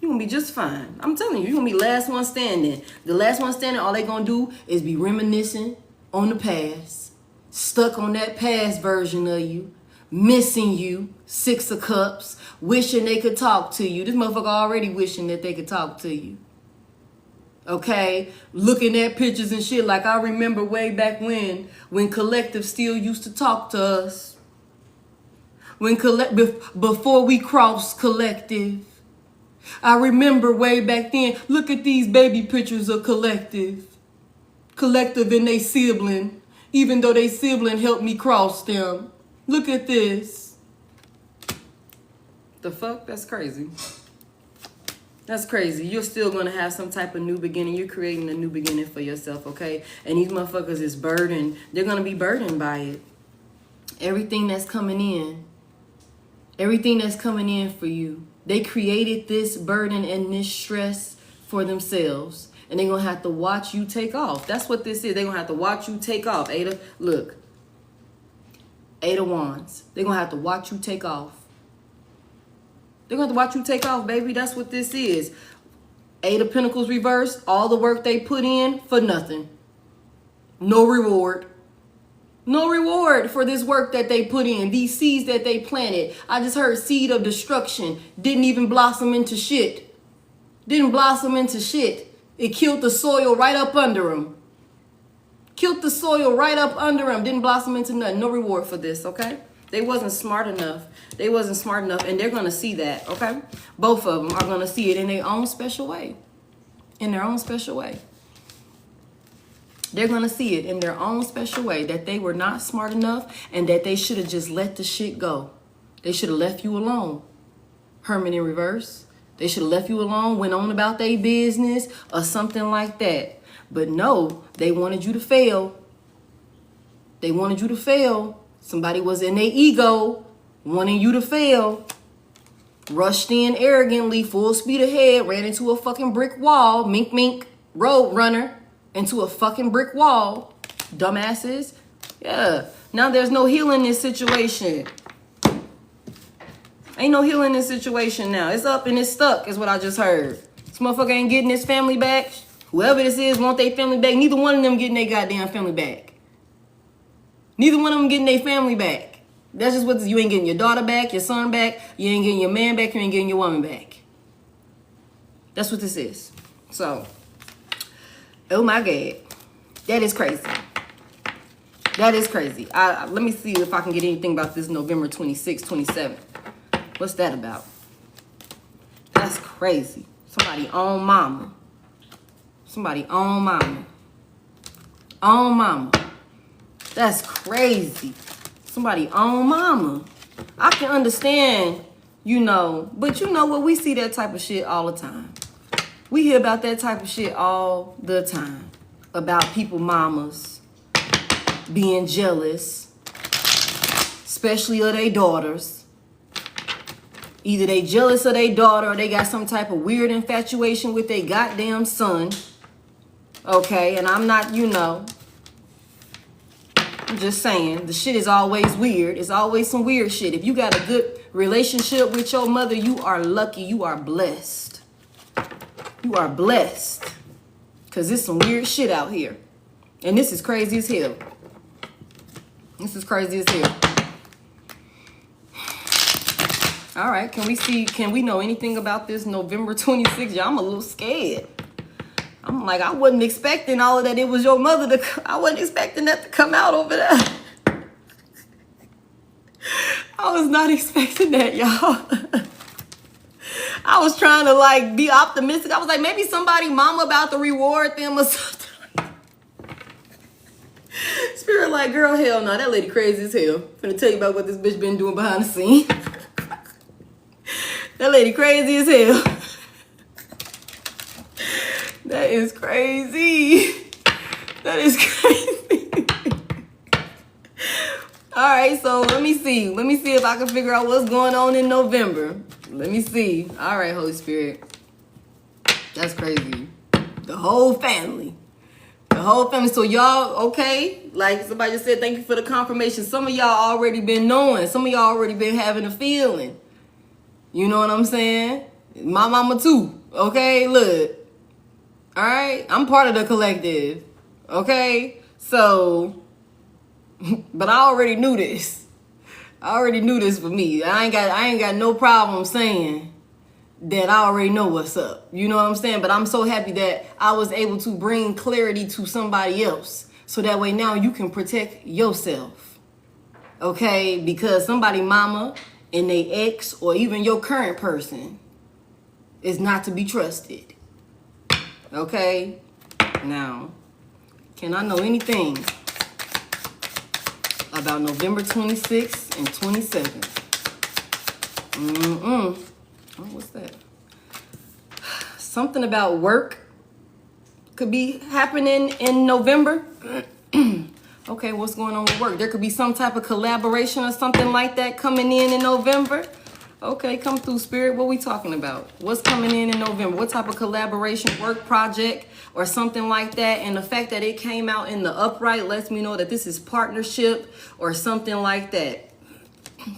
You're going to be just fine. I'm telling you, you're going to be last one standing. The last one standing, all they going to do is be reminiscing on the past, stuck on that past version of you, missing you, 6 of Cups, wishing they could talk to you. This motherfucker already wishing that they could talk to you. Okay, looking at pictures and shit like I remember way back when Collective still used to talk to us. Before we crossed Collective. I remember way back then. Look at these baby pictures of Collective. Collective and they sibling, even though they sibling helped me cross them. Look at this. The fuck? That's crazy. That's crazy. You're still going to have some type of new beginning. You're creating a new beginning for yourself, okay? And these motherfuckers is burdened. They're going to be burdened by it. Everything that's coming in for you. They created this burden and this stress for themselves. And they're going to have to watch you take off. That's what this is. They're going to have to watch you take off. Look. 8 of Wands. They're going to have to watch you take off. They're going to watch you take off, baby. That's what this is. 8 of Pentacles reverse. All the work they put in for nothing. No reward. No reward for this work that they put in. These seeds that they planted. I just heard seed of destruction. Didn't even blossom into shit. Didn't blossom into shit. It killed the soil right up under them. Killed the soil right up under them. Didn't blossom into nothing. No reward for this, okay? They wasn't smart enough. They wasn't smart enough, and they're going to see that, okay? Both of them are going to see it in their own special way. In their own special way. They're going to see it in their own special way that they were not smart enough and that they should have just let the shit go. They should have left you alone. Hermit in reverse. They should have left you alone, went on about their business or something like that. But no, they wanted you to fail. They wanted you to fail. Somebody was in their ego, wanting you to fail. Rushed in arrogantly, full speed ahead, ran into a fucking brick wall. Mink, mink, road runner, into a fucking brick wall. Dumbasses. Yeah. Now there's no healing in this situation. Ain't no healing this situation now. It's up and it's stuck, is what I just heard. This motherfucker ain't getting his family back. Whoever this is want their family back. Neither one of them getting their goddamn family back. Neither one of them getting their family back. That's just what you ain't getting your daughter back, your son back. You ain't getting your man back. You ain't getting your woman back. That's what this is. So, oh my God. That is crazy. That is crazy. Let me see if I can get anything about this November 26th, 27th. What's that about? That's crazy. Somebody own mama. Somebody own mama. Own mama. That's crazy. Somebody own mama. I can understand, you know, but you know what? We see that type of shit all the time. We hear about that type of shit all the time. About people mamas being jealous, especially of their daughters. Either they jealous of their daughter or they got some type of weird infatuation with their goddamn son. Okay, and I'm not, you know, I'm just saying, the shit is always weird. It's always some weird shit. If you got a good relationship with your mother, you are lucky. You are blessed. You are blessed. Because there's some weird shit out here. And this is crazy as hell. This is crazy as hell. All right, can we know anything about this November 26th? Y'all, I'm a little scared. I'm like, I wasn't expecting all of that. It was your mother I wasn't expecting that to come out over there. I was not expecting that, y'all. I was trying to like be optimistic. I was like, maybe somebody mama about to reward them or something. Spirit like, girl, hell no, that lady crazy as hell. I'm gonna tell you about what this bitch been doing behind the scene. That lady crazy as hell. That is crazy. That is crazy. All right, so let me see. Let me see if I can figure out what's going on in November. Let me see. All right, Holy Spirit. That's crazy. The whole family. The whole family. So y'all, okay? Like somebody just said, thank you for the confirmation. Some of y'all already been knowing. Some of y'all already been having a feeling. You know what I'm saying? My mama too. Okay, look. All right? I'm part of the collective. Okay? So, but I already knew this. I already knew this for me. I ain't got no problem saying that I already know what's up. You know what I'm saying? But I'm so happy that I was able to bring clarity to somebody else. So that way now you can protect yourself. Okay? Because somebody mama and they ex or even your current person is not to be trusted. Okay? Now, can I know anything about November 26th and 27th? Oh, what's that? Something about work could be happening in November. Okay, what's going on with work? There could be some type of collaboration or something like that coming in November. Okay, come through, Spirit. What we talking about? What's coming in November? What type of collaboration, work project, or something like that? And the fact that it came out in the upright lets me know that this is partnership or something like that.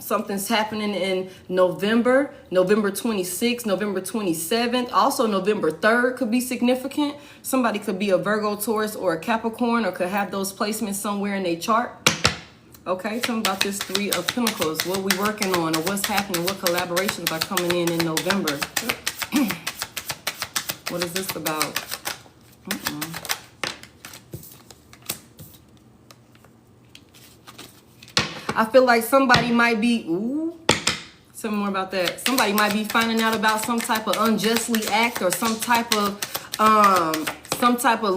Something's happening in November, November 26th, November 27th. Also, November 3rd could be significant. Somebody could be a Virgo, Taurus, or a Capricorn, or could have those placements somewhere in their chart. Okay, tell me about this Three of Pentacles. What we working on or what's happening? What collaborations are coming in November? What is this about? I feel like somebody might be, tell me more about that. Somebody might be finding out about some type of unjustly act or some type of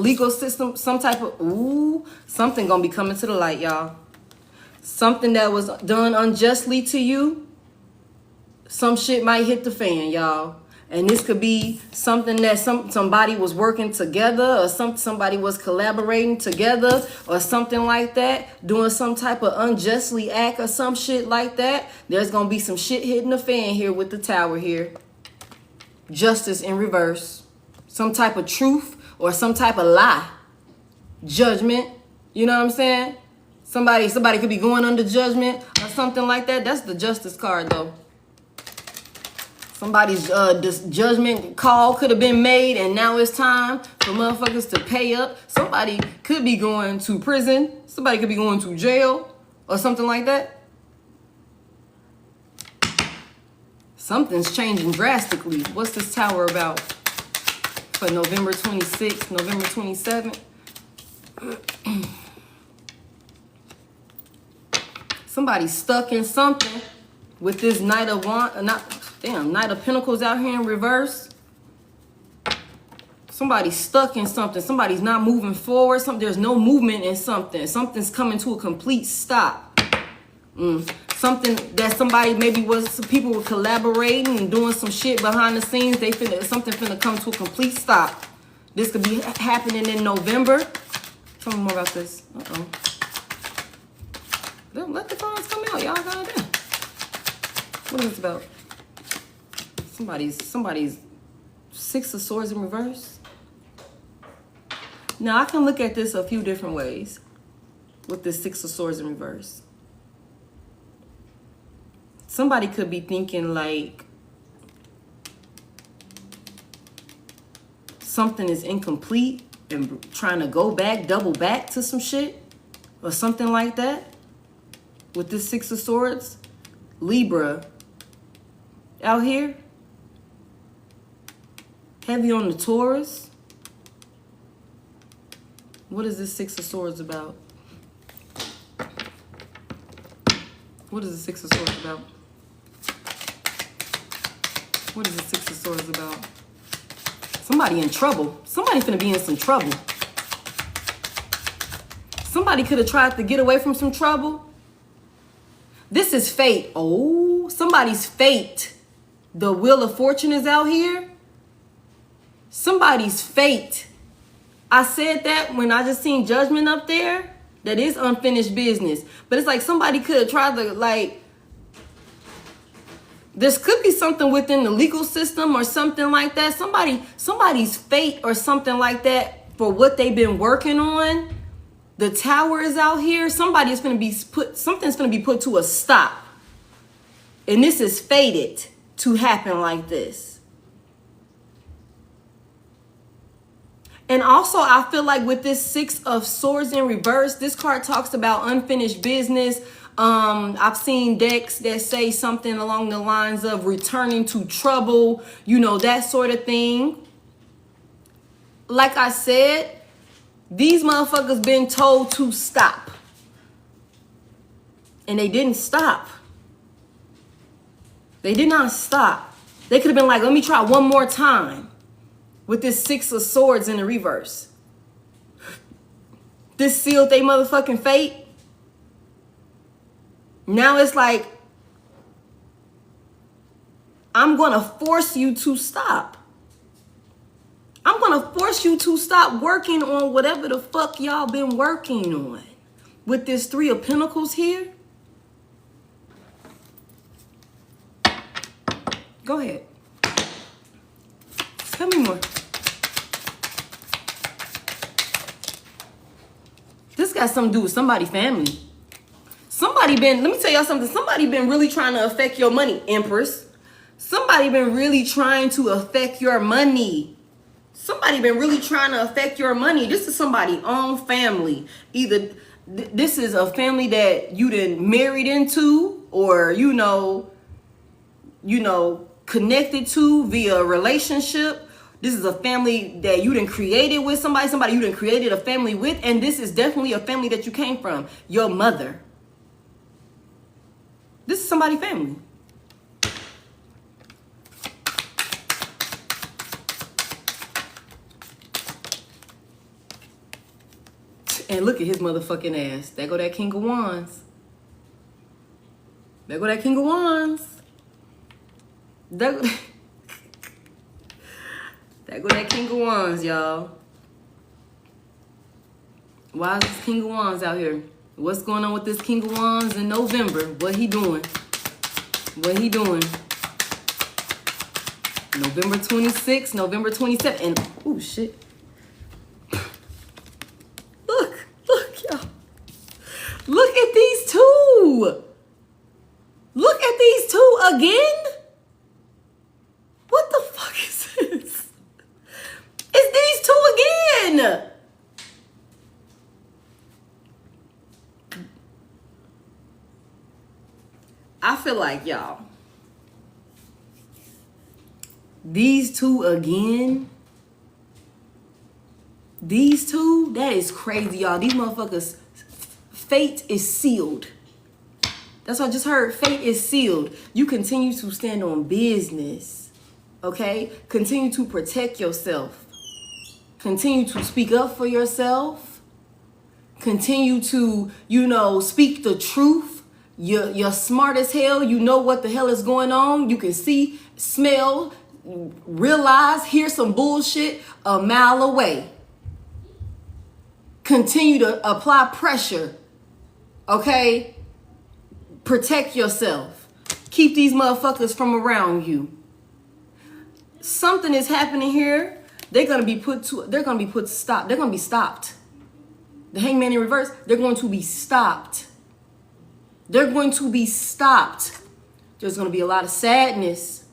legal system, something gonna be coming to the light, y'all. Something that was done unjustly to you, some shit might hit the fan, y'all. And this could be something that somebody was working together or somebody was collaborating together or something like that, doing some type of unjustly act or some shit like that. There's going to be some shit hitting the fan here with the Tower here. Justice in reverse. Some type of truth or some type of lie. Judgment. You know what I'm saying? Somebody could be going under judgment or something like that. That's the Justice card, though. Somebody's this judgment call could have been made, and now it's time for motherfuckers to pay up. Somebody could be going to prison. Somebody could be going to jail or something like that. Something's changing drastically. What's this tower about for November 26th, November 27th? Somebody's stuck in something with this Knight of Pentacles out here in reverse. Somebody's stuck in something. Somebody's not moving forward. There's no movement in something. Something's coming to a complete stop. Something that somebody people were collaborating and doing some shit behind the scenes. Something finna come to a complete stop. This could be happening in November. Tell me more about this. Let the cards come out. Y'all got it. What is this about? Somebody's Six of Swords in reverse. Now, I can look at this a few different ways with this Six of Swords in reverse. Somebody could be thinking like something is incomplete and trying to double back to some shit or something like that. With this Six of Swords, Libra out here, heavy on the Taurus. What is this Six of Swords about? What is the Six of Swords about? What is the Six of Swords about? Somebody in trouble. Somebody finna be in some trouble. Somebody could have tried to get away from some trouble. This is fate. Oh, somebody's fate. The Wheel of Fortune is out here. Somebody's fate. I said that when I just seen Judgment up there. That is unfinished business. But it's like somebody could have tried to this could be something within the legal system or something like that. Somebody's fate or something like that for what they've been working on. The Tower is out here. Something's going to be put to a stop. And this is fated to happen like this. And also, I feel like with this Six of Swords in reverse, this card talks about unfinished business. I've seen decks that say something along the lines of returning to trouble, that sort of thing. Like I said, these motherfuckers been told to stop. And they didn't stop. They did not stop. They could have been like, let me try one more time with this Six of Swords in the reverse. This sealed they motherfucking fate. Now it's like, I'm going to force you to stop. I'm going to force you to stop working on whatever the fuck y'all been working on. With this Three of Pentacles here. Go ahead. Tell me more. This got something to do with somebody's family. Let me tell y'all something. Somebody been really trying to affect your money, Empress. Somebody been really trying to affect your money. Somebody been really trying to affect your money. This is somebody's own family. Either this is a family that you done married into or, connected to via a relationship. This is a family that you done created with somebody you done created a family with. And this is definitely a family that you came from. Your mother. This is somebody's family. And look at his motherfucking ass. There go that King of Wands. There go that King of Wands. There go that King of Wands, y'all. Why is this King of Wands out here? What's going on with this King of Wands in November? What he doing? What he doing? November 26th, November 27th. And, oh, shit. Look, y'all. Look at these two. Look at these two again. I feel like, y'all, these two again, that is crazy, y'all. These motherfuckers, fate is sealed. That's what I just heard. Fate is sealed. You continue to stand on business, okay? Continue to protect yourself. Continue to speak up for yourself. Continue to, speak the truth. You're smart as hell. You know what the hell is going on. You can see, smell, realize, hear some bullshit a mile away. Continue to apply pressure, okay? Protect yourself. Keep these motherfuckers from around you. Something is happening here. They're gonna be stopped. They're gonna be stopped. The hangman in reverse, they're going to be stopped. They're going to be stopped. There's gonna be a lot of sadness.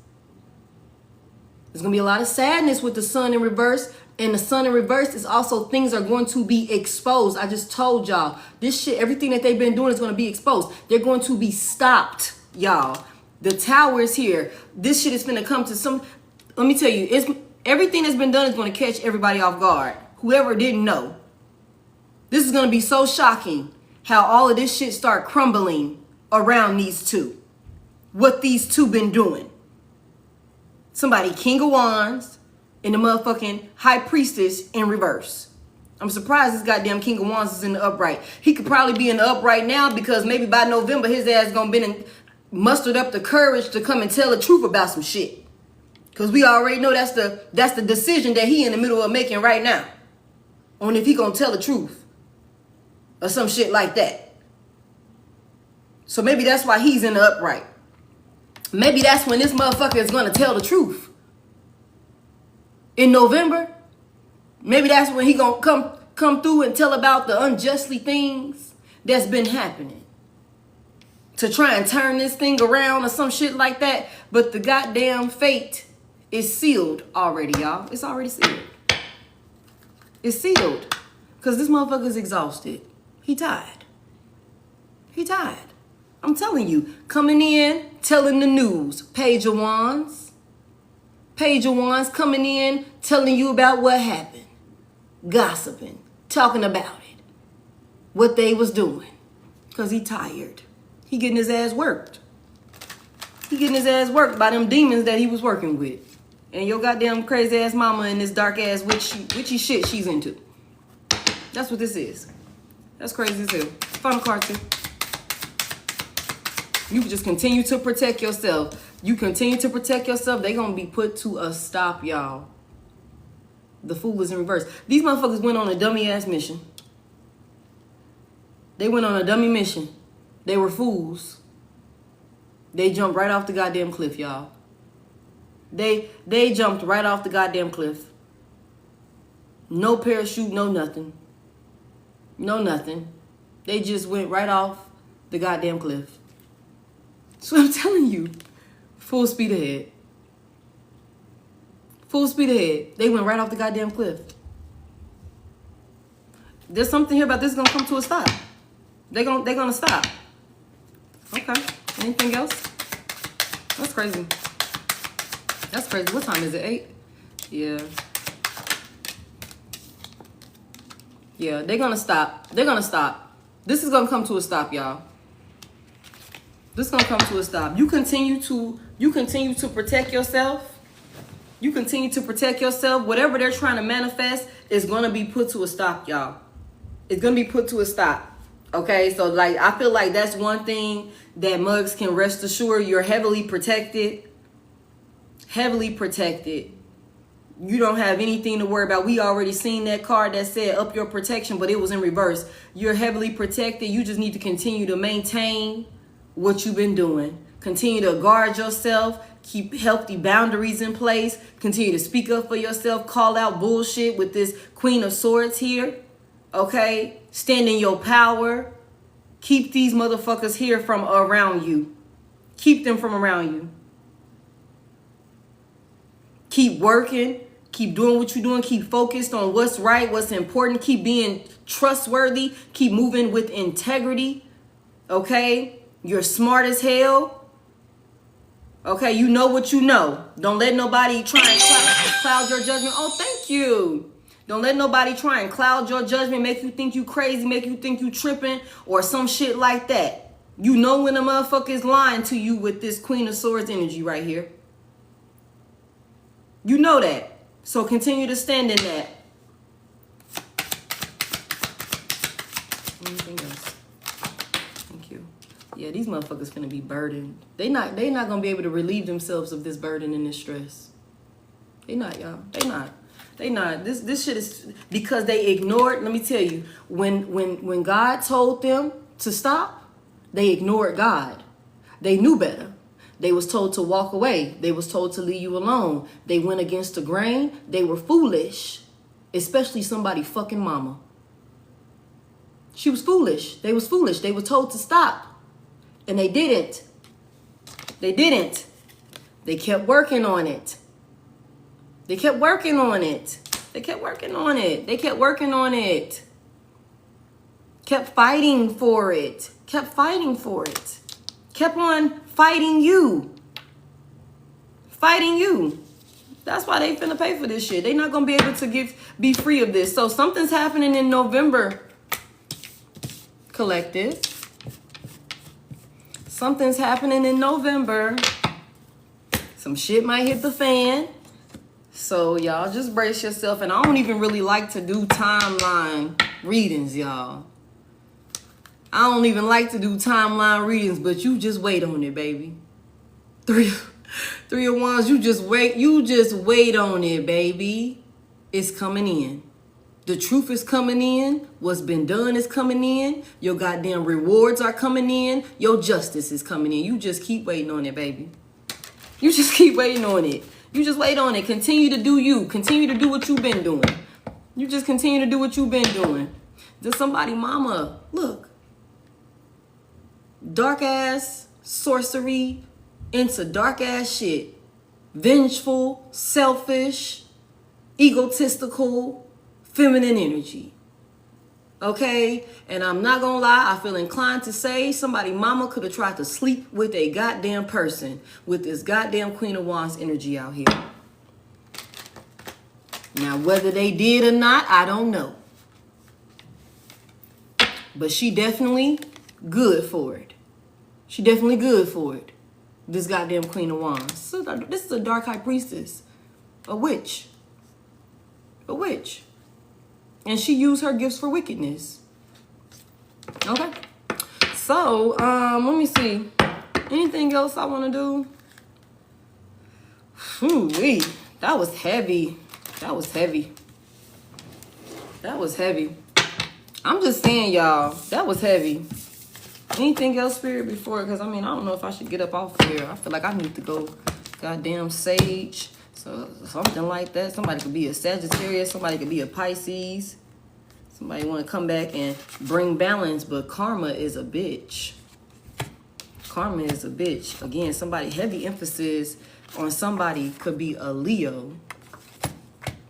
There's gonna be a lot of sadness with the sun in reverse. And the sun in reverse is also things are going to be exposed. I just told y'all, this shit, everything that they've been doing is going to be exposed. They're going to be stopped, y'all. The tower is here. This shit is going to come to some, let me tell you, everything that's been done is going to catch everybody off guard. Whoever didn't know. This is going to be so shocking how all of this shit start crumbling around these two. What these two been doing. Somebody King of Wands and the motherfucking High Priestess in reverse. I'm surprised this goddamn King of Wands is in the upright. He could probably be in the upright now because maybe by November his ass gonna been mustered up the courage to come and tell the truth about some shit. Cause we already know that's the decision that he in the middle of making right now. On if he gonna tell the truth. Or some shit like that. So maybe that's why he's in the upright. Maybe that's when this motherfucker is gonna tell the truth. In November, maybe that's when he gonna come through and tell about the unjustly things that's been happening. To try and turn this thing around or some shit like that. But the goddamn fate is sealed already, y'all. It's already sealed. It's sealed. Because this motherfucker's exhausted. He tired. He tired. I'm telling you, coming in, telling the news. Page of Wands. Page of Wands coming in, telling you about what happened. Gossiping. Talking about it. What they was doing. Because he tired. He getting his ass worked. He getting his ass worked by them demons that he was working with. And your goddamn crazy ass mama and this dark ass witchy shit she's into. That's what this is. That's crazy as hell. Final card too. You can just continue to protect yourself. You continue to protect yourself, they gonna be put to a stop, y'all. The Fool is in reverse. These motherfuckers went on a dummy ass mission. They went on a dummy mission. They were fools. They jumped right off the goddamn cliff, y'all. They jumped right off the goddamn cliff. No parachute, no nothing. No nothing. They just went right off the goddamn cliff. So I'm telling you. Full speed ahead. Full speed ahead. They went right off the goddamn cliff. There's something here about this gonna come to a stop. They're gonna stop. Okay. Anything else? That's crazy. That's crazy. What time is it? 8? Yeah. Yeah, they're gonna stop. They're gonna stop. This is gonna come to a stop, y'all. This is gonna come to a stop. You continue to protect yourself. You continue to protect yourself. Whatever they're trying to manifest is gonna be put to a stop, y'all. It's gonna be put to a stop. Okay, so like I feel like that's one thing that mugs can rest assured. You're heavily protected. Heavily protected. You don't have anything to worry about. We already seen that card that said up your protection, but it was in reverse. You're heavily protected. You just need to continue to maintain what you've been doing. Continue to guard yourself. Keep healthy boundaries in place. Continue to speak up for yourself. Call out bullshit with this Queen of Swords here. Okay? Stand in your power. Keep these motherfuckers here from around you. Keep them from around you. Keep working. Keep doing what you're doing. Keep focused on what's right, what's important. Keep being trustworthy. Keep moving with integrity. Okay? You're smart as hell. Okay? You know what you know. Don't let nobody try and cloud your judgment. Oh, thank you. Don't let nobody try and cloud your judgment, make you think you crazy, make you think you tripping, or some shit like that. You know when a motherfucker is lying to you with this Queen of Swords energy right here. You know that. So continue to stand in that. Anything else? Thank you. Yeah, these motherfuckers finna be burdened. They not gonna be able to relieve themselves of this burden and this stress. They not, y'all. They not. This shit is because they ignored. Let me tell you, when God told them to stop, they ignored God. They knew better. They was told to walk away. They was told to leave you alone. They went against the grain. They were foolish, especially somebody fucking mama. She was foolish. They was foolish. They were told to stop, and they didn't. They didn't. They kept working on it. They kept working on it. They kept working on it. They kept working on it. Kept fighting for it. Kept fighting for it. Kept on fighting you. Fighting you. That's why they finna pay for this shit. They not gonna be able to be free of this. So something's happening in November, collective. Something's happening in November. Some shit might hit the fan. So y'all just brace yourself. And I don't even really like to do timeline readings, y'all. I don't even like to do timeline readings, but you just wait on it, baby. Three of Wands, you just wait on it, baby. It's coming in. The truth is coming in. What's been done is coming in. Your goddamn rewards are coming in. Your justice is coming in. You just keep waiting on it, baby. You just keep waiting on it. You just wait on it. Continue to do you. Continue to do what you've been doing. You just continue to do what you've been doing. Does somebody mama, look. Dark ass sorcery into dark ass shit. Vengeful, selfish, egotistical, feminine energy. Okay? And I'm not gonna lie, I feel inclined to say somebody mama could have tried to sleep with a goddamn person with this goddamn Queen of Wands energy out here. Now, whether they did or not, I don't know. But she definitely good for it. She definitely good for it. This goddamn Queen of Wands. So this is a dark high priestess. A witch. A witch. And she used her gifts for wickedness. Okay. So, let me see. Anything else I want to do? Whew-wee. That was heavy. That was heavy. That was heavy. I'm just saying, y'all, that was heavy. Anything else, Spirit, before? Because, I mean, I don't know if I should get up off here. I feel like I need to go goddamn sage. So, something like that. Somebody could be a Sagittarius. Somebody could be a Pisces. Somebody want to come back and bring balance. But karma is a bitch. Karma is a bitch. Again, somebody, heavy emphasis on somebody could be a Leo.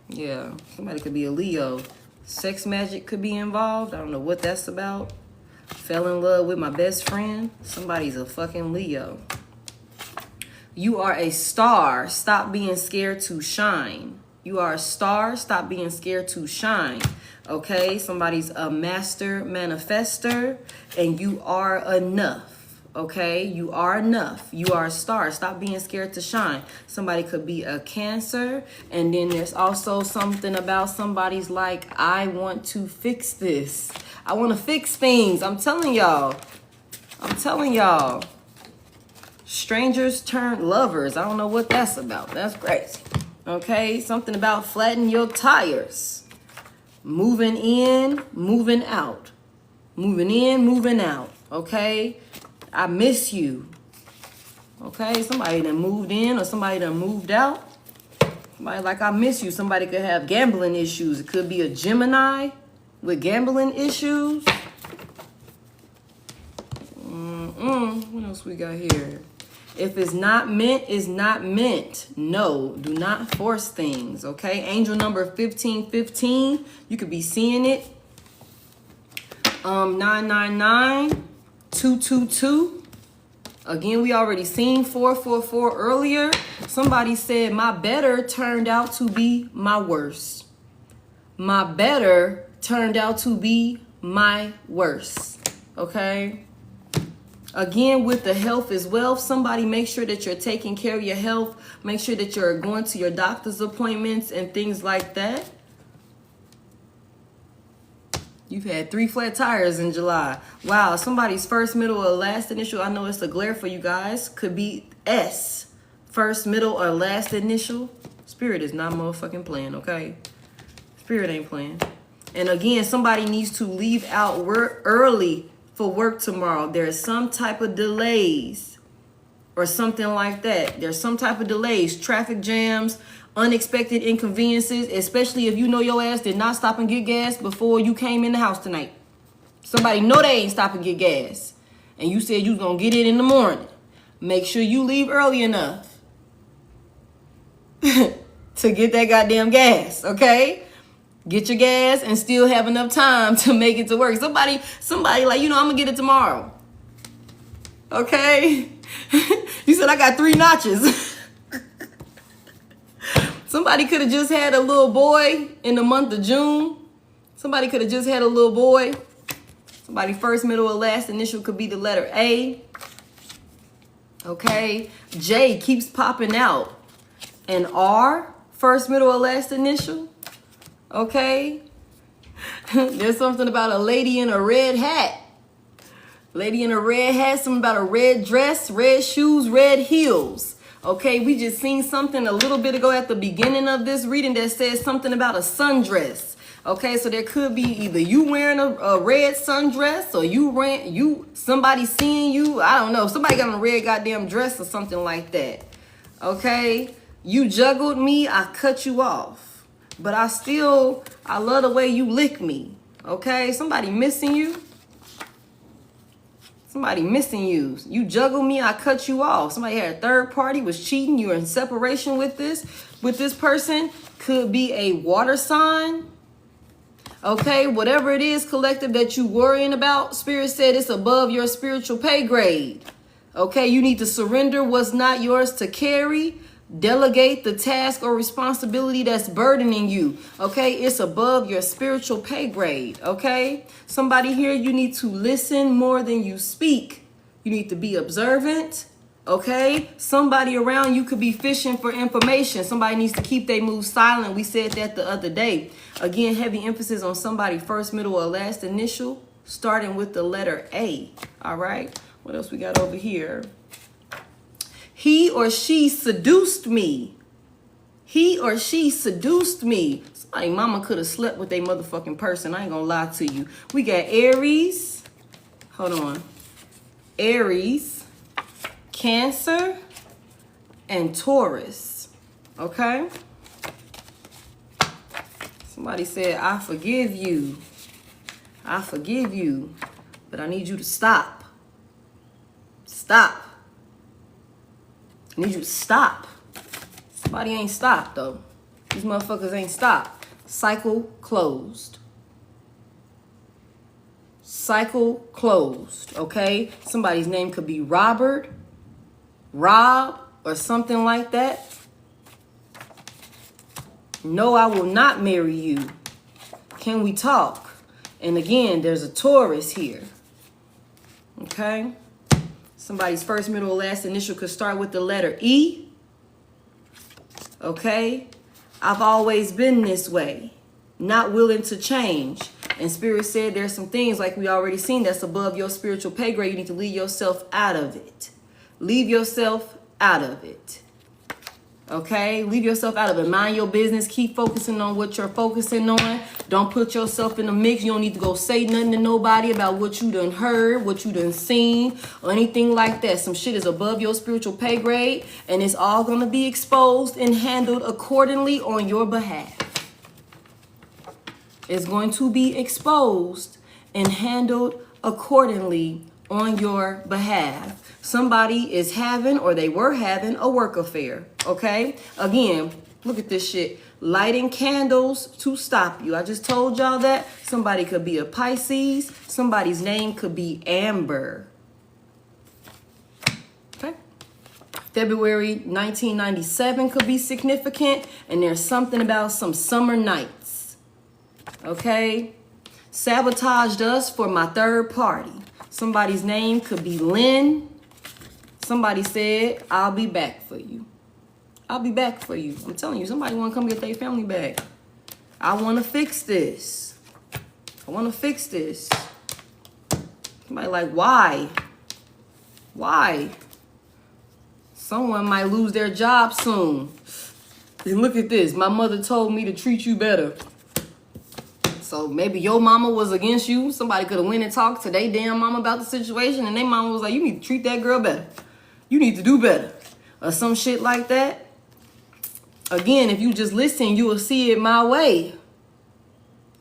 Yeah, somebody could be a Leo. Sex magic could be involved. I don't know what that's about. Fell in love with my best friend. Somebody's a fucking Leo. You are a star. Stop being scared to shine. You are a star. Stop being scared to shine. Okay? Somebody's a master manifester. And you are enough. Okay? You are enough. You are a star. Stop being scared to shine. Somebody could be a Cancer. And then there's also something about somebody's like, I want to fix this. I want to fix things. I'm telling y'all. I'm telling y'all. Strangers turn lovers. I don't know what that's about. That's crazy. Okay? Something about flatten your tires. Moving in, moving out. Moving in, moving out. Okay? I miss you. Okay? Somebody that moved in or somebody that moved out. Somebody like, I miss you. Somebody could have gambling issues. It could be a Gemini with gambling issues. What else we got here? If it's not meant, it's not meant. No, do not force things, okay? Angel number 1515, you could be seeing it. 999, 222. Again, we already seen 444 earlier. Somebody said my better turned out to be my worst. My better turned out to be my worst, okay? Again, with the health as well, somebody make sure that you're taking care of your health. Make sure that you're going to your doctor's appointments and things like that. You've had 3 flat tires in July. Wow, somebody's first, middle, or last initial, I know it's a glare for you guys, could be S. First, middle, or last initial. Spirit is not motherfucking playing, okay? Spirit ain't playing. And again, somebody needs to leave out work early for work tomorrow. There's some type of delays or something like that. There's some type of delays, traffic jams, unexpected inconveniences, especially if you know your ass did not stop and get gas before you came in the house tonight. Somebody know they ain't stop and get gas, and you said you was gonna get it in the morning. Make sure you leave early enough to get that goddamn gas, okay? Get your gas and still have enough time to make it to work. Somebody like, I'm gonna get it tomorrow. Okay? You said I got 3 notches. Somebody could have just had a little boy in the month of June. Somebody could have just had a little boy. Somebody first, middle, or last initial could be the letter A. Okay? J keeps popping out. And R, first, middle, or last initial. Okay? There's something about a lady in a red hat. Lady in a red hat, something about a red dress, red shoes, red heels. Okay, we just seen something a little bit ago at the beginning of this reading that says something about a sundress. Okay, so there could be either you wearing a red sundress or somebody seeing you. I don't know. Somebody got on a red goddamn dress or something like that. Okay, you juggled me, I cut you off. But I love the way you lick me. Okay, somebody missing you. Somebody missing you. You juggle me, I cut you off. Somebody had a third party, was cheating. You're in separation with this person. Could be a water sign. Okay, whatever it is, collective, that you worrying about, Spirit said it's above your spiritual pay grade. Okay, you need to surrender what's not yours to carry. Delegate the task or responsibility that's burdening you. Okay, it's above your spiritual pay grade. Okay, somebody here, you need to listen more than you speak. You need to be observant. Okay, somebody around you could be fishing for information. Somebody needs to keep their moves silent. We said that the other day. Again, heavy emphasis on somebody first, middle, or last initial, starting with the letter A. All right, what else we got over here? He or she seduced me. He or she seduced me. Somebody mama could have slept with a motherfucking person. I ain't gonna lie to you. We got Aries. Hold on. Aries, Cancer, and Taurus. Okay? Somebody said, I forgive you. I forgive you. But I need you to stop. Stop. I need you to stop. Somebody ain't stopped, though. These motherfuckers ain't stopped. Cycle closed. Cycle closed, okay? Somebody's name could be Robert, Rob, or something like that. No, I will not marry you. Can we talk? And again, there's a Taurus here. Okay? Somebody's first, middle, or last initial could start with the letter E. Okay? I've always been this way. Not willing to change. And Spirit said there's some things like we already seen that's above your spiritual pay grade. You need to leave yourself out of it. Leave yourself out of it. Okay? Leave yourself out of it. Mind your business. Keep focusing on what you're focusing on. Don't put yourself in the mix. You don't need to go say nothing to nobody about what you done heard, what you done seen, or anything like that. Some shit is above your spiritual pay grade, and it's all going to be exposed and handled accordingly on your behalf. It's going to be exposed and handled accordingly on your behalf. Somebody is having, or they were having, a work affair, okay? Again, look at this shit. Lighting candles to stop you. I just told y'all that. Somebody could be a Pisces. Somebody's name could be Amber. Okay? February 1997 could be significant. And there's something about some summer nights. Okay? Sabotaged us for my third party. Somebody's name could be Lynn. Somebody said, I'll be back for you. I'll be back for you. I'm telling you, somebody want to come get their family back. I want to fix this. I want to fix this. Somebody like, why? Why? Someone might lose their job soon. And look at this. My mother told me to treat you better. So maybe your mama was against you. Somebody could have went and talked to their damn mama about the situation. And their mama was like, you need to treat that girl better. You need to do better. Or some shit like that. Again, if you just listen, you will see it my way.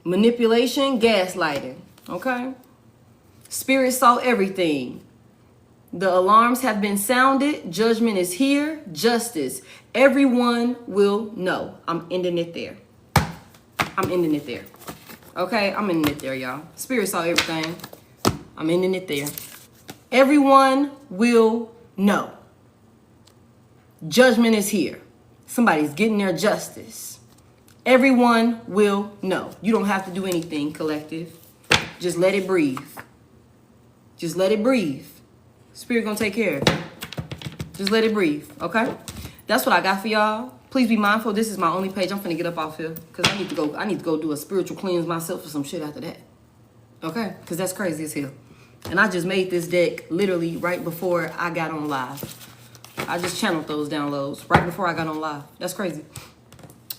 Manipulation, gaslighting. Okay? Spirit saw everything. The alarms have been sounded. Judgment is here. Justice. Everyone will know. I'm ending it there. I'm ending it there. Okay? I'm ending it there, y'all. Spirit saw everything. I'm ending it there. Everyone will know. Judgment is here. Somebody's getting their justice. Everyone will know. You don't have to do anything, collective. Just let it breathe. Just let it breathe. Spirit gonna take care of it. Just let it breathe, okay? That's what I got for y'all. Please be mindful. This is my only page. I'm finna get up off here because I need to go do a spiritual cleanse myself for some shit after that. Okay? Because that's crazy as hell. And I just made this deck literally right before I got on live. I just channeled those downloads right before I got on live. That's crazy.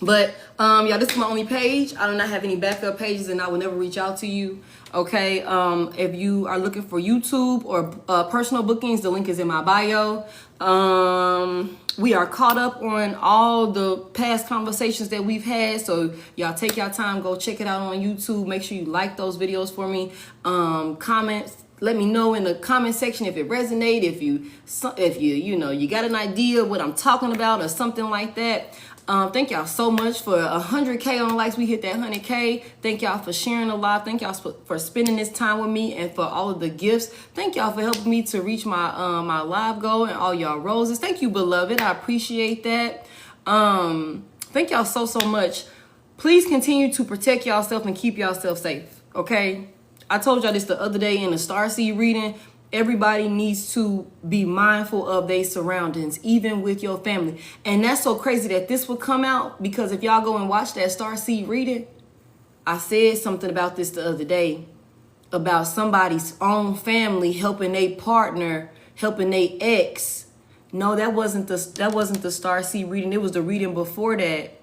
But, y'all, this is my only page. I do not have any backup pages, and I will never reach out to you. Okay? If you are looking for YouTube or personal bookings, the link is in my bio. We are caught up on all the past conversations that we've had. So, y'all take your time. Go check it out on YouTube. Make sure you like those videos for me. Comment. Let me know in the comment section if it resonated, if you got an idea what I'm talking about or something like that. Thank y'all so much for 100K on likes. We hit that 100K. Thank y'all for sharing a lot. Thank y'all for spending this time with me and for all of the gifts. Thank y'all for helping me to reach my my live goal and all y'all roses. Thank you, beloved. I appreciate that. Thank y'all so much. Please continue to protect yourself and keep yourself safe. Okay. I told y'all this the other day in the starseed reading. Everybody needs to be mindful of their surroundings, even with your family. And that's so crazy that this would come out because if y'all go and watch that starseed reading, I said something about this the other day about somebody's own family helping their partner, helping their ex. No, that wasn't the starseed reading. It was the reading before that.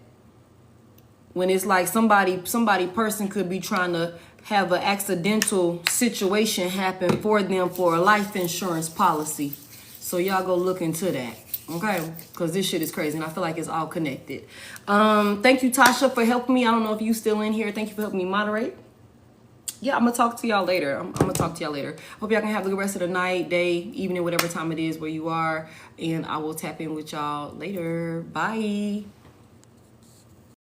When it's like person could be trying to have an accidental situation happen for them for a life insurance policy. So y'all go look into that, okay? Because this shit is crazy, and I feel like it's all connected. Thank you, Tasha, for helping me. I don't know if you still in here. Thank you for helping me moderate. Yeah, I'm going to talk to y'all later. I'm going to talk to y'all later. Hope y'all can have the rest of the night, day, evening, whatever time it is where you are. And I will tap in with y'all later. Bye.